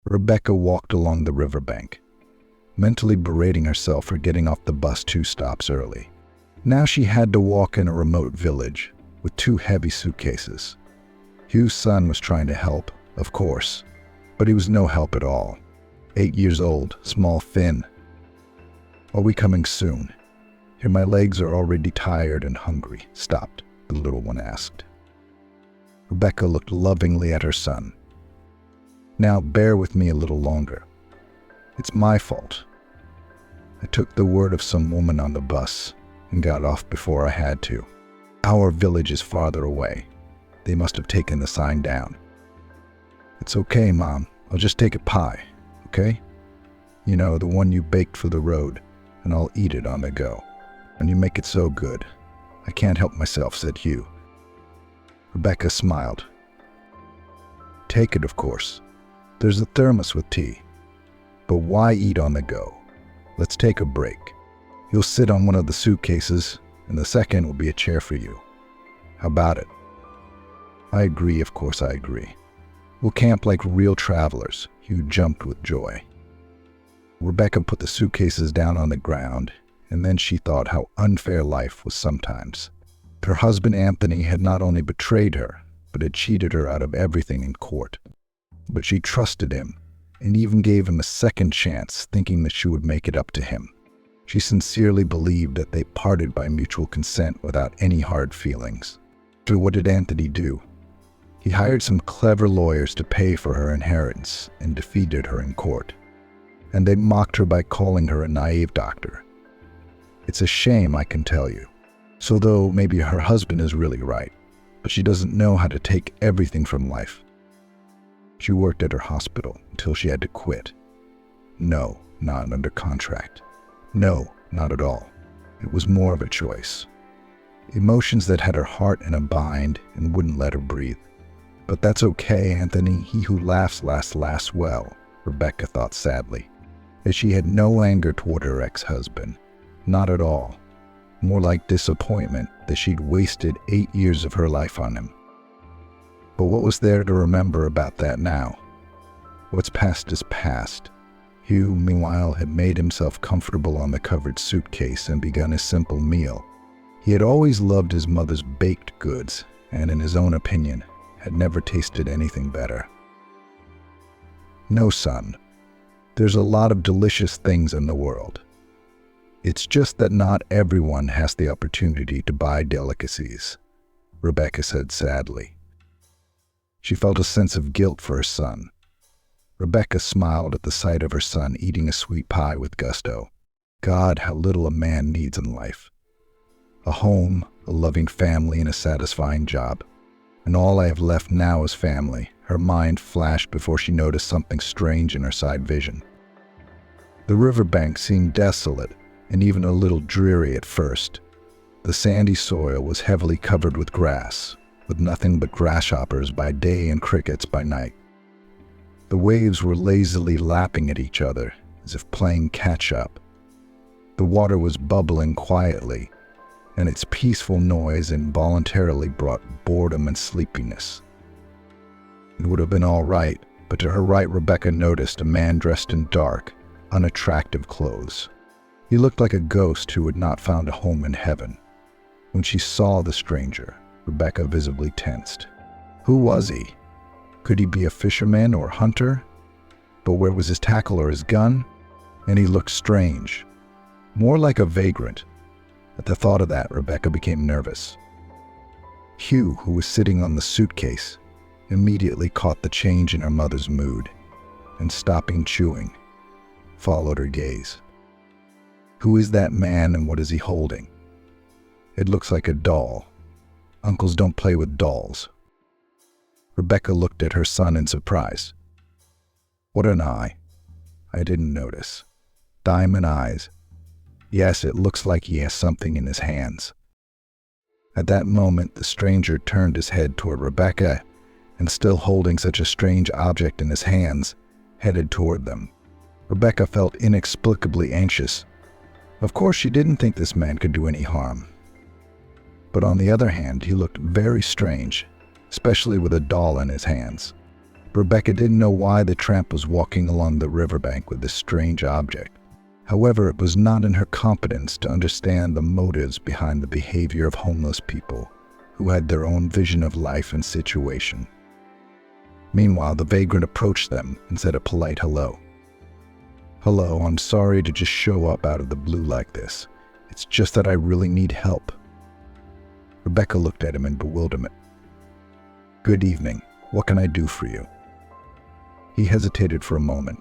Rebecca walked along the riverbank, mentally berating herself for getting off the bus 2 stops early. Now she had to walk in a remote village with 2 heavy suitcases. Hugh's son was trying to help, of course, but he was no help at all. 8 years old, small, thin. "Are we coming soon? Here my legs are already tired and hungry." "Stopped?" the little one asked. Rebecca looked lovingly at her son. "Now bear with me a little longer. It's my fault. I took the word of some woman on the bus and got off before I had to. Our village is farther away. They must have taken the sign down." "It's okay, Mom. I'll just take a pie, okay? You know, the one you baked for the road, and I'll eat it on the go. And you make it so good. I can't help myself," said Hugh. Rebecca smiled. "Take it, of course. There's a thermos with tea. But why eat on the go? Let's take a break. You'll sit on one of the suitcases, and the second will be a chair for you. How about it?" "I agree, of course I agree. We'll camp like real travelers." Hugh jumped with joy. Rebecca put the suitcases down on the ground, and then she thought how unfair life was sometimes. Her husband Anthony had not only betrayed her, but had cheated her out of everything in court. But she trusted him, and even gave him a second chance, thinking that she would make it up to him. She sincerely believed that they parted by mutual consent without any hard feelings. So what did Anthony do? He hired some clever lawyers to pay for her inheritance and defeated her in court. And they mocked her by calling her a naive doctor. It's a shame, I can tell you. So though maybe her husband is really right, but she doesn't know how to take everything from life. She worked at her hospital until she had to quit. No, not under contract. No, not at all. It was more of a choice. Emotions that had her heart in a bind and wouldn't let her breathe. But that's okay, Anthony. He who laughs laughs well, Rebecca thought sadly, as she had no anger toward her ex-husband. Not at all. More like disappointment that she'd wasted 8 years of her life on him. But what was there to remember about that now? What's past is past. Hugh, meanwhile, had made himself comfortable on the covered suitcase and begun his simple meal. He had always loved his mother's baked goods, and in his own opinion, had never tasted anything better. "No, son. There's a lot of delicious things in the world. It's just that not everyone has the opportunity to buy delicacies," Rebecca said sadly. She felt a sense of guilt for her son. Rebecca smiled at the sight of her son eating a sweet pie with gusto. God, how little a man needs in life. A home, a loving family, and a satisfying job. And all I have left now is family. Her mind flashed before she noticed something strange in her side vision. The riverbank seemed desolate and even a little dreary at first. The sandy soil was heavily covered with grass, with nothing but grasshoppers by day and crickets by night. The waves were lazily lapping at each other, as if playing catch-up. The water was bubbling quietly, and its peaceful noise involuntarily brought boredom and sleepiness. It would have been all right, but to her right Rebecca noticed a man dressed in dark, unattractive clothes. He looked like a ghost who had not found a home in heaven. When she saw the stranger, Rebecca visibly tensed. Who was he? Could he be a fisherman or hunter? But where was his tackle or his gun? And he looked strange, more like a vagrant. At the thought of that, Rebecca became nervous. Hugh, who was sitting on the suitcase, immediately caught the change in her mother's mood, and stopping chewing, followed her gaze. Who is that man and what is he holding? It looks like a doll. Uncles don't play with dolls. Rebecca looked at her son in surprise. What an eye. I didn't notice. Diamond eyes. Yes, it looks like he has something in his hands. At that moment, the stranger turned his head toward Rebecca, and still holding such a strange object in his hands, headed toward them. Rebecca felt inexplicably anxious. Of course, she didn't think this man could do any harm. But on the other hand, he looked very strange, especially with a doll in his hands. Rebecca didn't know why the tramp was walking along the riverbank with this strange object. However, it was not in her competence to understand the motives behind the behavior of homeless people who had their own vision of life and situation. Meanwhile, the vagrant approached them and said a polite hello. "Hello, I'm sorry to just show up out of the blue like this. It's just that I really need help." Rebecca looked at him in bewilderment. "Good evening. What can I do for you?" He hesitated for a moment,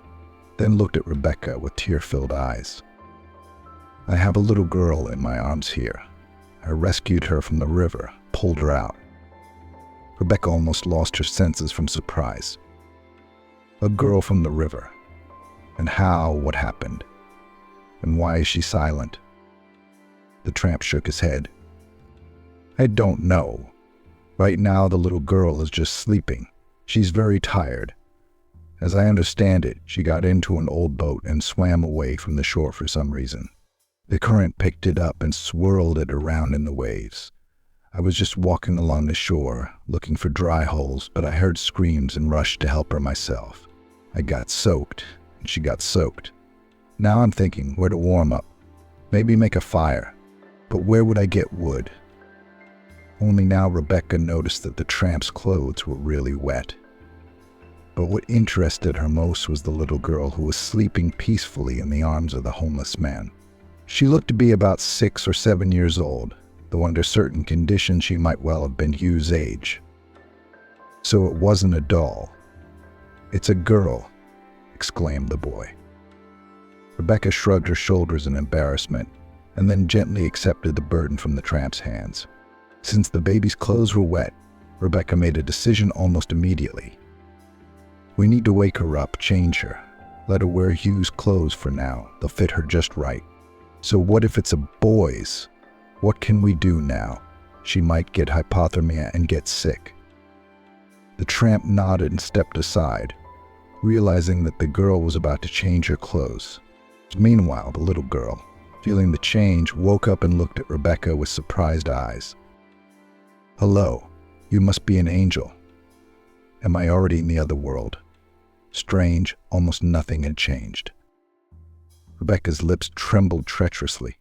then looked at Rebecca with tear-filled eyes. "I have a little girl in my arms here. I rescued her from the river, pulled her out." Rebecca almost lost her senses from surprise. "A girl from the river? And how? What happened? And why is she silent?" The tramp shook his head. "I don't know. Right now the little girl is just sleeping. She's very tired. As I understand it, she got into an old boat and swam away from the shore for some reason. The current picked it up and swirled it around in the waves. I was just walking along the shore, looking for dry holes, but I heard screams and rushed to help her myself. I got soaked, and she got soaked. Now I'm thinking where to warm up. Maybe make a fire. But where would I get wood?" Only now Rebecca noticed that the tramp's clothes were really wet. But what interested her most was the little girl who was sleeping peacefully in the arms of the homeless man. She looked to be about 6 or 7 years old, though under certain conditions she might well have been Hugh's age. "So it wasn't a doll. It's a girl," exclaimed the boy. Rebecca shrugged her shoulders in embarrassment, and then gently accepted the burden from the tramp's hands. Since the baby's clothes were wet, Rebecca made a decision almost immediately. "We need to wake her up, change her. Let her wear Hugh's clothes for now. They'll fit her just right. So what if it's a boy's? What can we do now? She might get hypothermia and get sick." The tramp nodded and stepped aside, realizing that the girl was about to change her clothes. Meanwhile, the little girl, feeling the change, woke up and looked at Rebecca with surprised eyes. "Hello, you must be an angel. Am I already in the other world?" Strange, almost nothing had changed. Rebecca's lips trembled treacherously.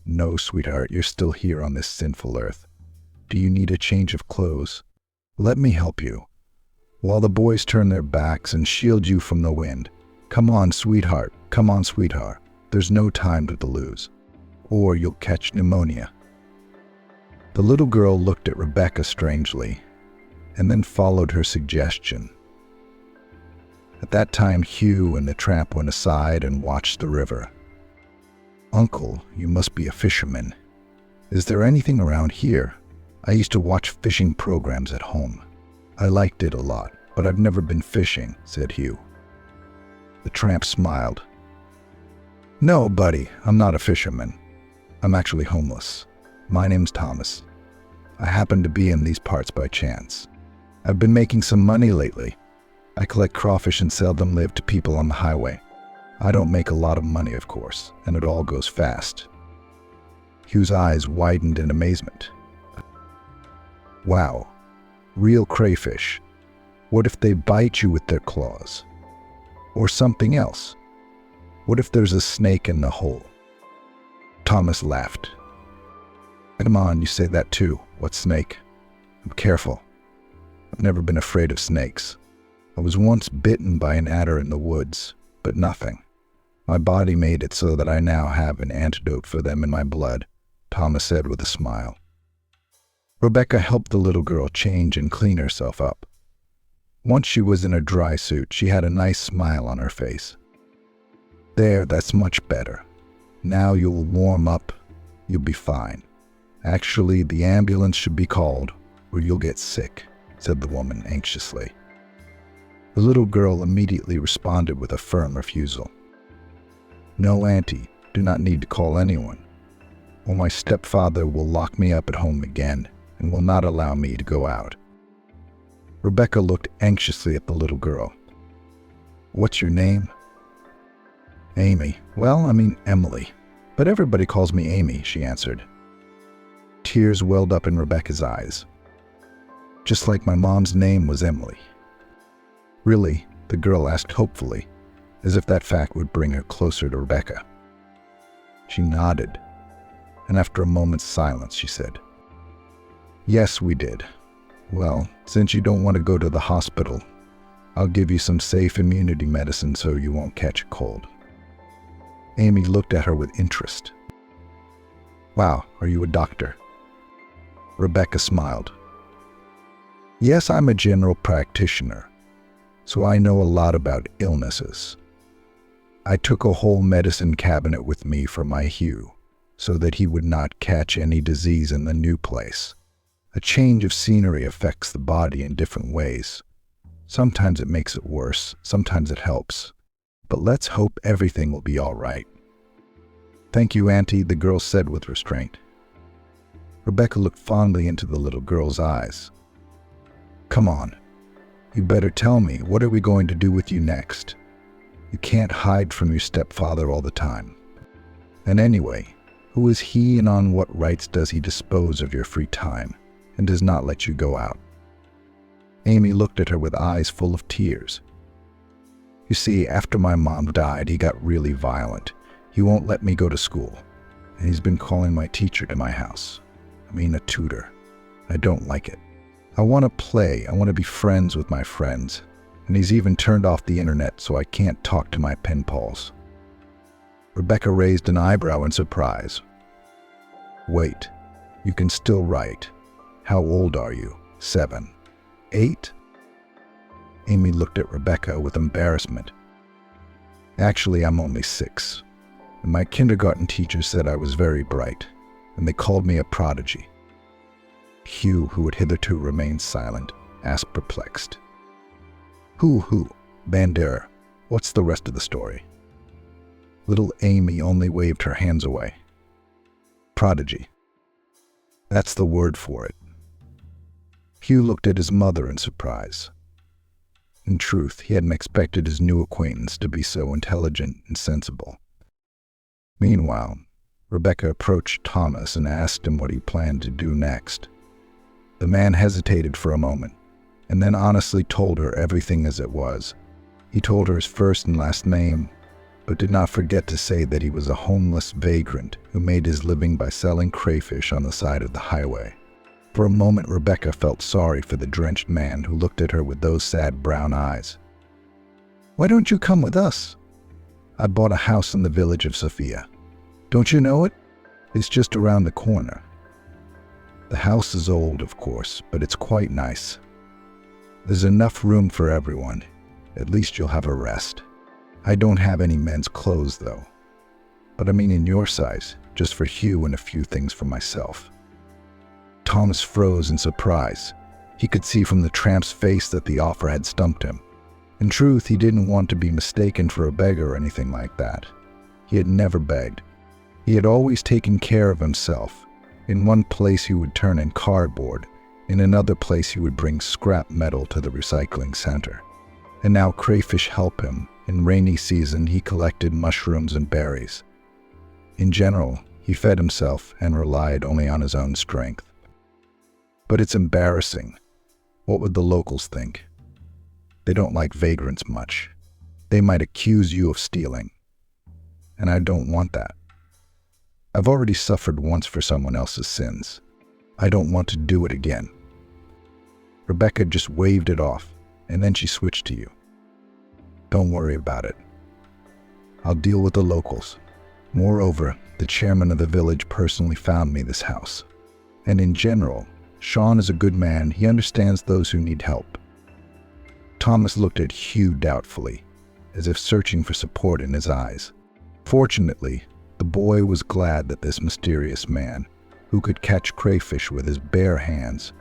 "No, sweetheart, you're still here on this sinful earth. Do you need a change of clothes? Let me help you. While the boys turn their backs and shield you from the wind. Come on, sweetheart. Come on, sweetheart. There's no time to lose, or you'll catch pneumonia." The little girl looked at Rebecca strangely, and then followed her suggestion. At that time, Hugh and the tramp went aside and watched the river. "Uncle, you must be a fisherman. Is there anything around here? I used to watch fishing programs at home. I liked it a lot, but I've never been fishing," said Hugh. The tramp smiled. "No, buddy, I'm not a fisherman. I'm actually homeless. My name's Thomas. I happen to be in these parts by chance. I've been making some money lately. I collect crawfish and sell them live to people on the highway. I don't make a lot of money, of course, and it all goes fast." Hugh's eyes widened in amazement. "Wow, real crayfish. What if they bite you with their claws? Or something else? What if there's a snake in the hole?" Thomas laughed. "Come on, you say that too. What snake? I'm careful. I've never been afraid of snakes. I was once bitten by an adder in the woods, but nothing. My body made it so that I now have an antidote for them in my blood," Thomas said with a smile. Rebecca helped the little girl change and clean herself up. Once she was in a dry suit, she had a nice smile on her face. "There, that's much better. Now you'll warm up. You'll be fine. Actually, the ambulance should be called, or you'll get sick," said the woman anxiously. The little girl immediately responded with a firm refusal. "No, Auntie, do not need to call anyone. Or my stepfather will lock me up at home again and will not allow me to go out." Rebecca looked anxiously at the little girl. "What's your name?" "Amy. Well, I mean Emily. But everybody calls me Amy," she answered. Tears welled up in Rebecca's eyes. "Just like my mom's name was Emily." Really? The girl asked hopefully, as if that fact would bring her closer to Rebecca. She nodded, and after a moment's silence, she said, "Yes, we did. Well, since you don't want to go to the hospital, I'll give you some safe immunity medicine so you won't catch a cold." Amy looked at her with interest. "Wow, are you a doctor?" Rebecca smiled. "Yes, I'm a general practitioner, so I know a lot about illnesses. I took a whole medicine cabinet with me for my Hugh, so that he would not catch any disease in the new place. A change of scenery affects the body in different ways. Sometimes it makes it worse, sometimes it helps. But let's hope everything will be all right." "Thank you, Auntie," the girl said with restraint. Rebecca looked fondly into the little girl's eyes. "Come on. You better tell me, what are we going to do with you next? You can't hide from your stepfather all the time. And anyway, who is he and on what rights does he dispose of your free time and does not let you go out?" Amy looked at her with eyes full of tears. "You see, after my mom died, he got really violent. He won't let me go to school, and he's been calling my teacher to my house. I mean, a tutor. I don't like it. I want to play, I want to be friends with my friends, and he's even turned off the internet so I can't talk to my pen pals." Rebecca raised an eyebrow in surprise. "Wait, you can still write. How old are you? 7? 8? Amy looked at Rebecca with embarrassment. "Actually, I'm only 6. And my kindergarten teacher said I was very bright, and they called me a prodigy." Hugh, who had hitherto remained silent, asked perplexed, Who? Beggar. What's the rest of the story?" Little Amy only waved her hands away. "Prodigy. That's the word for it." Hugh looked at his mother in surprise. In truth, he hadn't expected his new acquaintance to be so intelligent and sensible. Meanwhile, Rebecca approached Thomas and asked him what he planned to do next. The man hesitated for a moment, and then honestly told her everything as it was. He told her his first and last name, but did not forget to say that he was a homeless vagrant who made his living by selling crayfish on the side of the highway. For a moment, Rebecca felt sorry for the drenched man who looked at her with those sad brown eyes. "Why don't you come with us? I bought a house in the village of Sophia. Don't you know it? It's just around the corner. The house is old, of course, but it's quite nice. There's enough room for everyone. At least you'll have a rest. I don't have any men's clothes, though. But I mean in your size, just for Hugh and a few things for myself." Thomas froze in surprise. He could see from the tramp's face that the offer had stumped him. In truth, he didn't want to be mistaken for a beggar or anything like that. He had never begged. He had always taken care of himself. In one place he would turn in cardboard, in another place he would bring scrap metal to the recycling center. And now crayfish help him. In rainy season he collected mushrooms and berries. In general, he fed himself and relied only on his own strength. But it's embarrassing. What would the locals think? They don't like vagrants much. They might accuse you of stealing. And I don't want that. I've already suffered once for someone else's sins. I don't want to do it again." Rebecca just waved it off, and then she switched to you. "Don't worry about it. I'll deal with the locals. Moreover, the chairman of the village personally found me this house. And in general, Sean is a good man. He understands those who need help." Thomas looked at Hugh doubtfully, as if searching for support in his eyes. Fortunately, the boy was glad that this mysterious man, who could catch crayfish with his bare hands,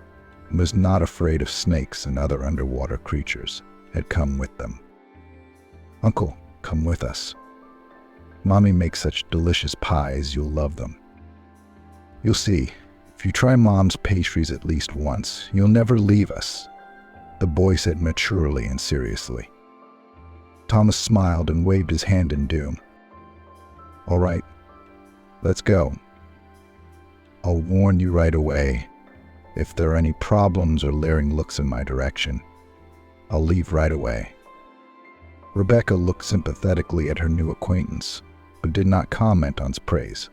and was not afraid of snakes and other underwater creatures, had come with them. "Uncle, come with us. Mommy makes such delicious pies, you'll love them. You'll see, if you try Mom's pastries at least once, you'll never leave us," the boy said maturely and seriously. Thomas smiled and waved his hand in doom. "All right, let's go. I'll warn you right away. If there are any problems or leering looks in my direction, I'll leave right away." Rebecca looked sympathetically at her new acquaintance, but did not comment on his praise.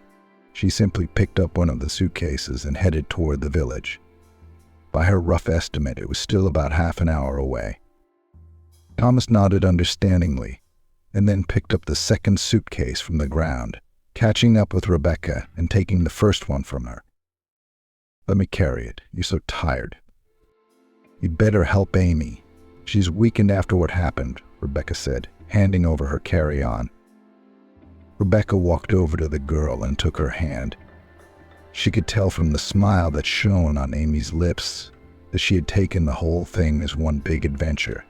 She simply picked up one of the suitcases and headed toward the village. By her rough estimate, it was still about half an hour away. Thomas nodded understandingly, and then picked up the second suitcase from the ground, catching up with Rebecca and taking the first one from her. "Let me carry it. You're so tired." "You'd better help Amy. She's weakened after what happened," Rebecca said, handing over her carry-on. Rebecca walked over to the girl and took her hand. She could tell from the smile that shone on Amy's lips that she had taken the whole thing as one big adventure,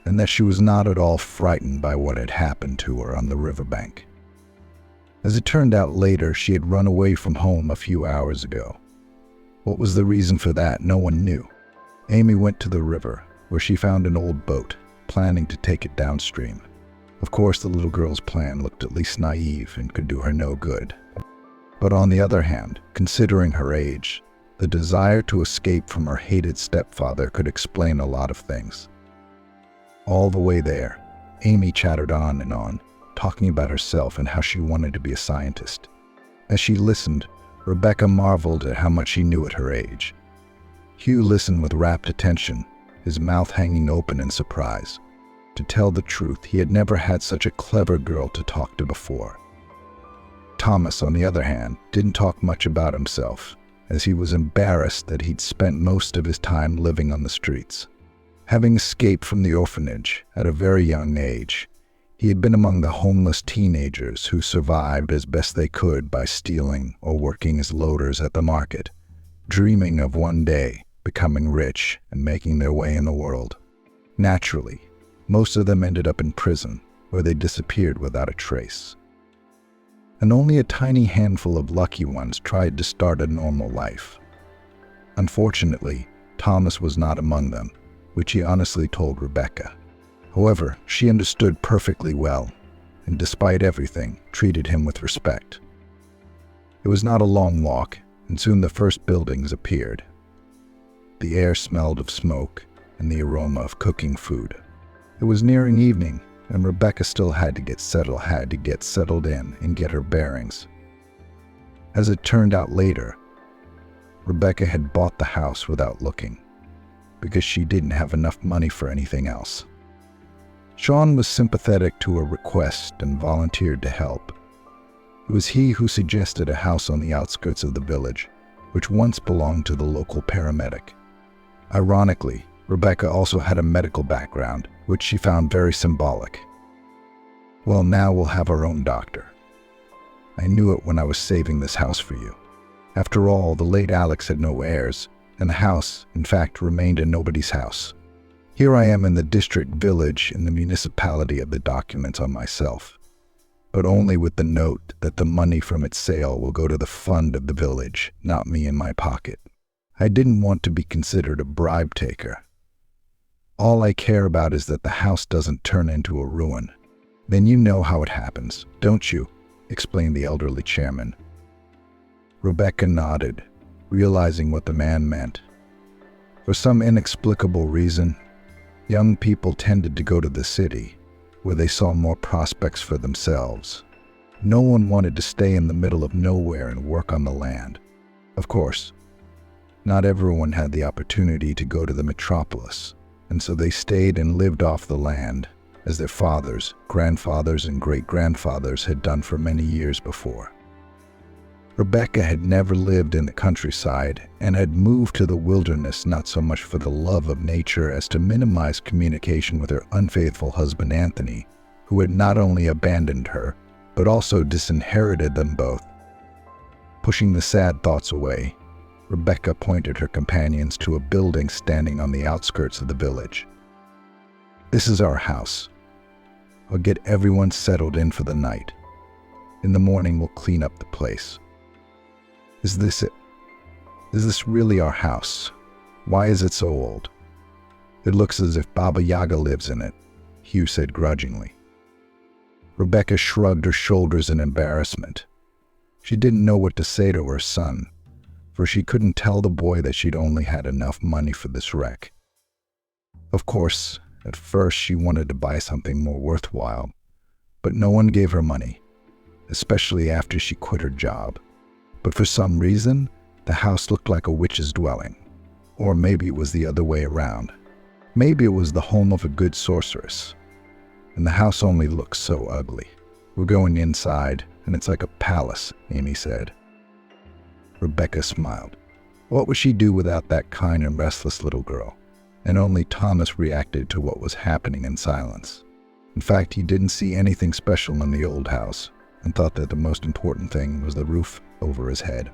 and that she was not at all frightened by what had happened to her on the riverbank. As it turned out later, she had run away from home a few hours ago. What was the reason for that, no one knew. Amy went to the river, where she found an old boat, planning to take it downstream. Of course, the little girl's plan looked at least naive and could do her no good. But on the other hand, considering her age, the desire to escape from her hated stepfather could explain a lot of things. All the way there, Amy chattered on and on, talking about herself and how she wanted to be a scientist. As she listened, Rebecca marveled at how much she knew at her age. Hugh listened with rapt attention, his mouth hanging open in surprise. To tell the truth, he had never had such a clever girl to talk to before. Thomas, on the other hand, didn't talk much about himself, as he was embarrassed that he'd spent most of his time living on the streets. Having escaped from the orphanage at a very young age, he had been among the homeless teenagers who survived as best they could by stealing or working as loaders at the market, dreaming of one day becoming rich and making their way in the world. Naturally, most of them ended up in prison, where they disappeared without a trace. And only a tiny handful of lucky ones tried to start a normal life. Unfortunately, Thomas was not among them, which he honestly told Rebecca. However, she understood perfectly well, and despite everything, treated him with respect. It was not a long walk, and soon the first buildings appeared. The air smelled of smoke and the aroma of cooking food. It was nearing evening, and Rebecca still had to get settled in and get her bearings. As it turned out later, Rebecca had bought the house without looking, because she didn't have enough money for anything else. Sean was sympathetic to her request and volunteered to help. It was he who suggested a house on the outskirts of the village, which once belonged to the local paramedic. Ironically, Rebecca also had a medical background, which she found very symbolic. "Well, now we'll have our own doctor. I knew it when I was saving this house for you. After all, the late Alex had no heirs, and the house, in fact, remained in nobody's house. Here I am in the district village in the municipality of the documents on myself, but only with the note that the money from its sale will go to the fund of the village, not me in my pocket. I didn't want to be considered a bribe taker. All I care about is that the house doesn't turn into a ruin." "Then you know how it happens, don't you?" explained the elderly chairman. Rebecca nodded, realizing what the man meant. For some inexplicable reason, young people tended to go to the city, where they saw more prospects for themselves. No one wanted to stay in the middle of nowhere and work on the land. Of course, not everyone had the opportunity to go to the metropolis, and so they stayed and lived off the land, as their fathers, grandfathers, and great-grandfathers had done for many years before. Rebecca had never lived in the countryside and had moved to the wilderness not so much for the love of nature as to minimize communication with her unfaithful husband Anthony, who had not only abandoned her, but also disinherited them both. Pushing the sad thoughts away, Rebecca pointed her companions to a building standing on the outskirts of the village. "This is our house. I'll get everyone settled in for the night. In the morning, we'll clean up the place." "Is this it? Is this really our house? Why is it so old?" "It looks as if Baba Yaga lives in it," Hugh said grudgingly. Rebecca shrugged her shoulders in embarrassment. She didn't know what to say to her son, for she couldn't tell the boy that she'd only had enough money for this wreck. Of course, At first, she wanted to buy something more worthwhile, but no one gave her money, especially after she quit her job. But for some reason, the house looked like a witch's dwelling. Or maybe it was the other way around. Maybe it was the home of a good sorceress. And the house only looks so ugly. We're going inside, and it's like a palace, Amy said. Rebecca smiled. What would she do without that kind and restless little girl? And only Thomas reacted to what was happening in silence. In fact, he didn't see anything special in the old house, and thought that the most important thing was the roof over his head.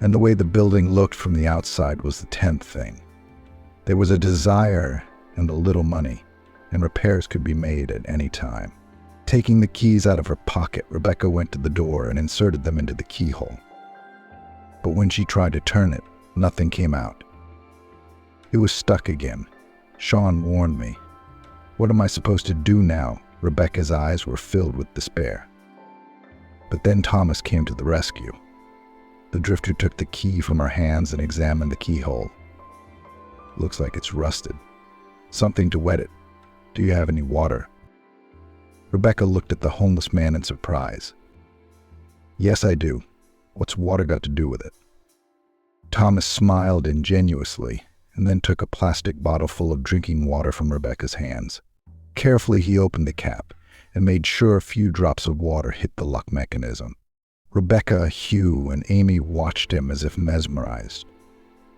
And the way the building looked from the outside was the 10th thing. There was a desire and a little money, and repairs could be made at any time. Taking the keys out of her pocket, Rebecca went to the door and inserted them into the keyhole. But when she tried to turn it, nothing came out. It was stuck again. Sean warned me. What am I supposed to do now? Rebecca's eyes were filled with despair. But then Thomas came to the rescue. The drifter took the key from her hands and examined the keyhole. Looks like it's rusted. Something to wet it. Do you have any water? Rebecca looked at the homeless man in surprise. Yes, I do. What's water got to do with it? Thomas smiled ingenuously and then took a plastic bottle full of drinking water from Rebecca's hands. Carefully, he opened the cap and made sure a few drops of water hit the lock mechanism. Rebecca, Hugh, and Amy watched him as if mesmerized.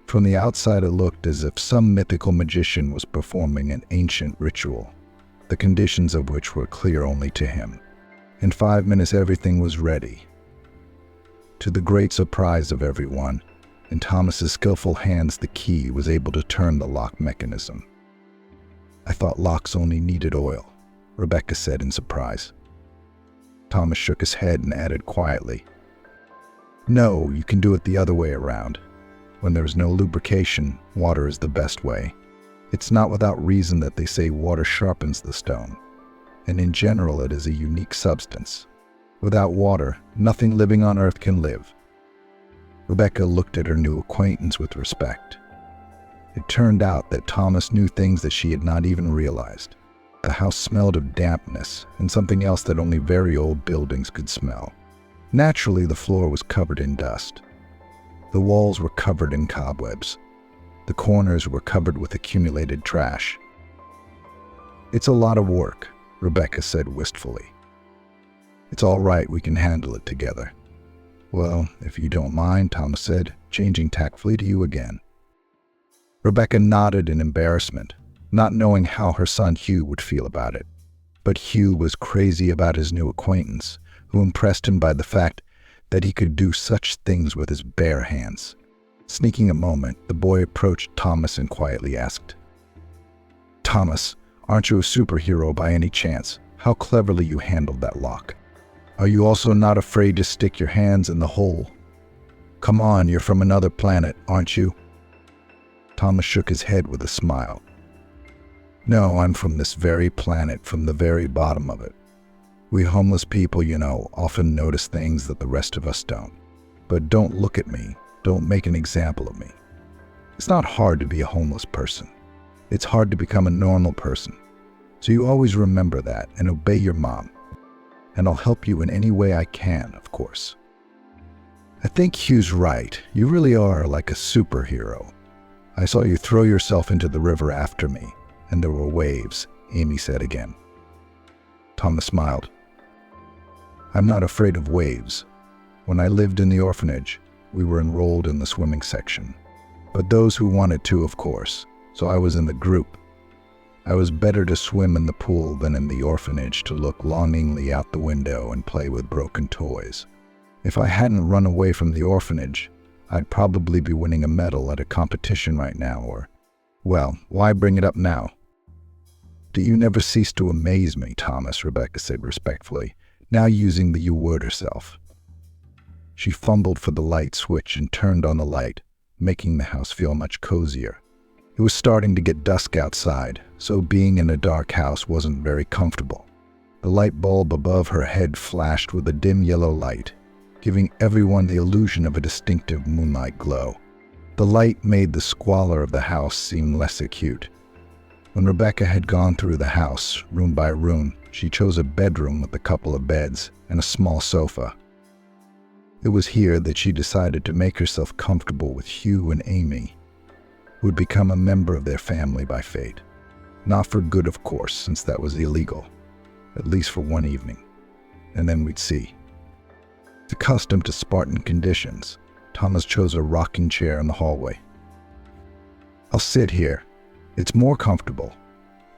From the outside, it looked as if some mythical magician was performing an ancient ritual, the conditions of which were clear only to him. In 5 minutes, everything was ready. To the great surprise of everyone, in Thomas's skillful hands, the key was able to turn the lock mechanism. I thought locks only needed oil, Rebecca said in surprise. Thomas shook his head and added quietly, No, you can do it the other way around. When there is no lubrication, water is the best way. It's not without reason that they say water sharpens the stone, and in general it is a unique substance. Without water, nothing living on earth can live. Rebecca looked at her new acquaintance with respect. It turned out that Thomas knew things that she had not even realized. The house smelled of dampness and something else that only very old buildings could smell. Naturally, the floor was covered in dust. The walls were covered in cobwebs. The corners were covered with accumulated trash. It's a lot of work, Rebecca said wistfully. It's all right, we can handle it together. Well, if you don't mind, Thomas said, changing tactfully to you again. Rebecca nodded in embarrassment, not knowing how her son Hugh would feel about it. But Hugh was crazy about his new acquaintance, who impressed him by the fact that he could do such things with his bare hands. Sneaking a moment, the boy approached Thomas and quietly asked, Thomas, aren't you a superhero by any chance? How cleverly you handled that lock. Are you also not afraid to stick your hands in the hole? Come on, you're from another planet, aren't you? Thomas shook his head with a smile. No, I'm from this very planet, from the very bottom of it. We homeless people, often notice things that the rest of us don't. But don't look at me. Don't make an example of me. It's not hard to be a homeless person. It's hard to become a normal person. So you always remember that and obey your mom. And I'll help you in any way I can, of course. I think Hugh's right. You really are like a superhero. I saw you throw yourself into the river after me, and there were waves, Amy said again. Thomas smiled. I'm not afraid of waves. When I lived in the orphanage, we were enrolled in the swimming section. But those who wanted to, of course, so I was in the group. I was better to swim in the pool than in the orphanage to look longingly out the window and play with broken toys. If I hadn't run away from the orphanage, I'd probably be winning a medal at a competition right now, or, well, why bring it up now? Do you never cease to amaze me, Thomas, Rebecca said respectfully, now using the you word herself. She fumbled for the light switch and turned on the light, making the house feel much cozier. It was starting to get dusk outside, so being in a dark house wasn't very comfortable. The light bulb above her head flashed with a dim yellow light, giving everyone the illusion of a distinctive moonlight glow. The light made the squalor of the house seem less acute. When Rebecca had gone through the house, room by room, she chose a bedroom with a couple of beds and a small sofa. It was here that she decided to make herself comfortable with Hugh and Amy, who would become a member of their family by fate. Not for good, of course, since that was illegal, at least for one evening, and then we'd see. Accustomed to Spartan conditions, Thomas chose a rocking chair in the hallway. "I'll sit here. It's more comfortable.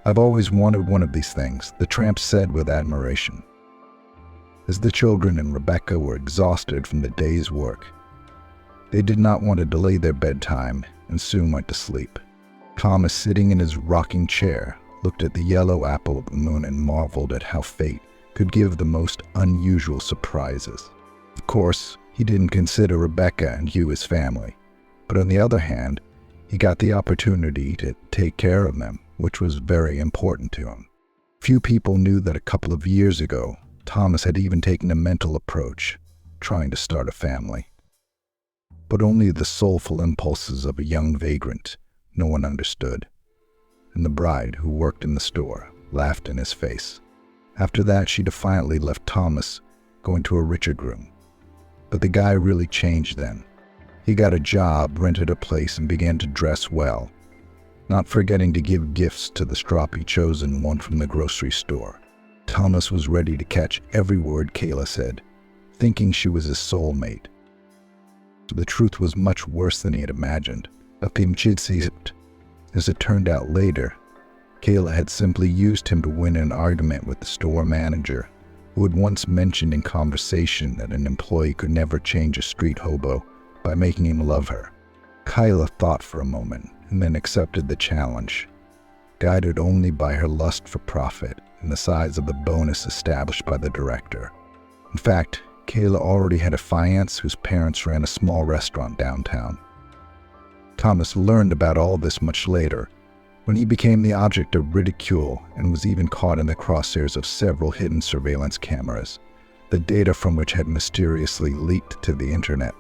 I've always wanted one of these things," the tramp said with admiration. As the children and Rebecca were exhausted from the day's work, they did not want to delay their bedtime and soon went to sleep. Thomas, sitting in his rocking chair, looked at the yellow apple of the moon and marveled at how fate could give the most unusual surprises. Of course, he didn't consider Rebecca and Hugh his family, but on the other hand, he got the opportunity to take care of them, which was very important to him. Few people knew that a couple of years ago, Thomas had even taken a mental approach, trying to start a family. But only the soulful impulses of a young vagrant no one understood, and the bride who worked in the store laughed in his face. After that, she defiantly left Thomas, going to a richer groom. But the guy really changed then. He got a job, rented a place, and began to dress well, not forgetting to give gifts to the stroppy chosen one from the grocery store. Thomas was ready to catch every word Kayla said, thinking she was his soulmate. The truth was much worse than he had imagined. As it turned out later, Kayla had simply used him to win an argument with the store manager, who had once mentioned in conversation that an employee could never change a street hobo by making him love her. Kayla thought for a moment and then accepted the challenge, guided only by her lust for profit and the size of the bonus established by the director. In fact, Kayla already had a fiancé whose parents ran a small restaurant downtown. Thomas learned about all this much later, when he became the object of ridicule and was even caught in the crosshairs of several hidden surveillance cameras, the data from which had mysteriously leaked to the internet.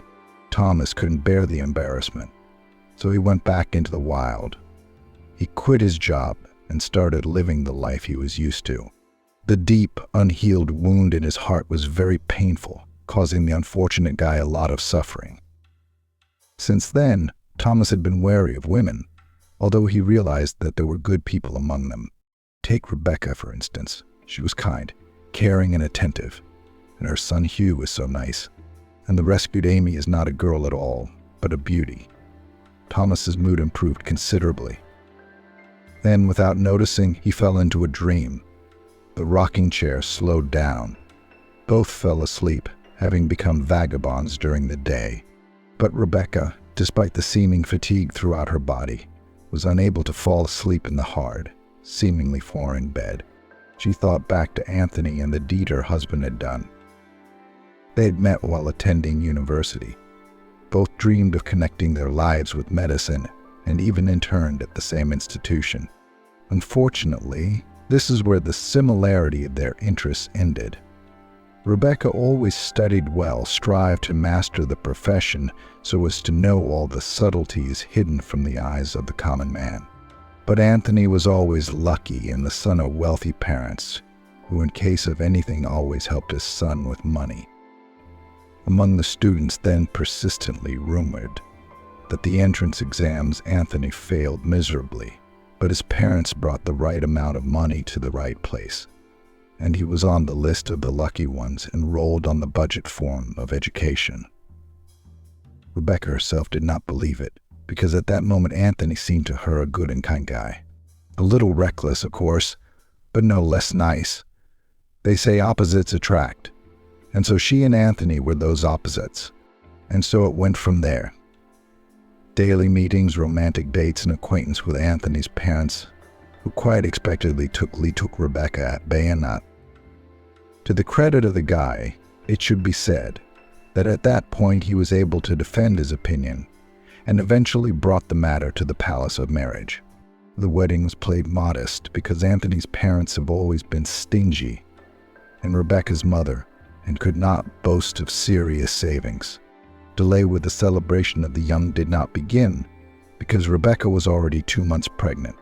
Thomas couldn't bear the embarrassment, so he went back into the wild. He quit his job and started living the life he was used to. The deep, unhealed wound in his heart was very painful, causing the unfortunate guy a lot of suffering. Since then, Thomas had been wary of women, although he realized that there were good people among them. Take Rebecca, for instance. She was kind, caring, and attentive, and her son Hugh was so nice. And the rescued Amy is not a girl at all, but a beauty. Thomas's mood improved considerably. Then, without noticing, he fell into a dream. The rocking chair slowed down. Both fell asleep, having become vagabonds during the day. But Rebecca, despite the seeming fatigue throughout her body, was unable to fall asleep in the hard, seemingly foreign bed. She thought back to Anthony and the deed her husband had done. They had met while attending university. Both dreamed of connecting their lives with medicine and even interned at the same institution. Unfortunately, this is where the similarity of their interests ended. Rebecca always studied well, strived to master the profession so as to know all the subtleties hidden from the eyes of the common man. But Anthony was always lucky and the son of wealthy parents, who in case of anything always helped his son with money. Among the students then persistently rumored that the entrance exams Anthony failed miserably, but his parents brought the right amount of money to the right place, and he was on the list of the lucky ones enrolled on the budget form of education. Rebecca herself did not believe it, because at that moment Anthony seemed to her a good and kind guy. A little reckless, of course, but no less nice. They say opposites attract, and so she and Anthony were those opposites, and so it went from there. Daily meetings, romantic dates, and acquaintance with Anthony's parents, who quite expectedly took Rebecca at bayonet. To the credit of the guy, it should be said that at that point he was able to defend his opinion and eventually brought the matter to the palace of marriage. The wedding was played modest because Anthony's parents have always been stingy, and Rebecca's mother, and could not boast of serious savings. Delay with the celebration of the young did not begin because Rebecca was already 2 months pregnant.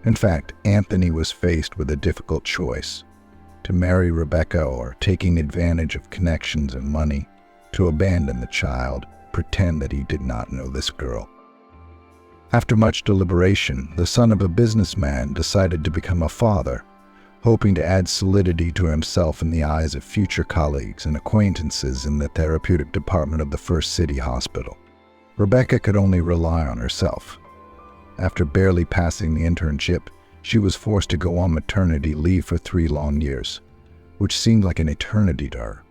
In fact, Anthony was faced with a difficult choice: to marry Rebecca or, taking advantage of connections and money, to abandon the child, pretend that he did not know this girl. After much deliberation, the son of a businessman decided to become a father, hoping to add solidity to himself in the eyes of future colleagues and acquaintances in the therapeutic department of the first city hospital. Rebecca could only rely on herself. After barely passing the internship, she was forced to go on maternity leave for 3 long years, which seemed like an eternity to her.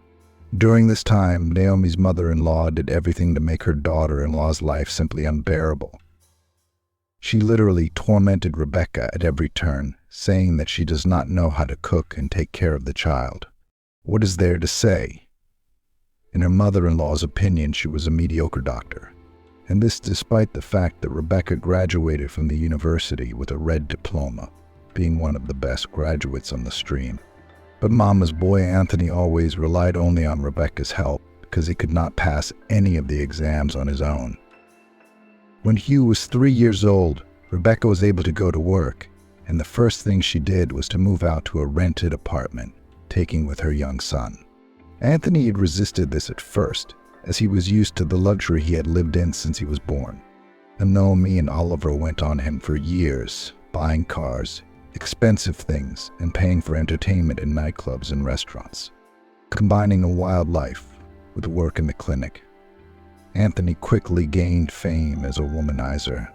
During this time, Naomi's mother-in-law did everything to make her daughter-in-law's life simply unbearable. She literally tormented Rebecca at every turn, saying that she does not know how to cook and take care of the child. What is there to say? In her mother-in-law's opinion, she was a mediocre doctor, and this despite the fact that Rebecca graduated from the university with a red diploma, being one of the best graduates on the stream. But Mama's boy Anthony always relied only on Rebecca's help because he could not pass any of the exams on his own. When Hugh was 3 years old, Rebecca was able to go to work, and the first thing she did was to move out to a rented apartment, taking with her young son. Anthony had resisted this at first, as he was used to the luxury he had lived in since he was born. And Naomi and Oliver went on him for years, buying cars, expensive things, and paying for entertainment in nightclubs and restaurants. Combining a wild life with work in the clinic, Anthony quickly gained fame as a womanizer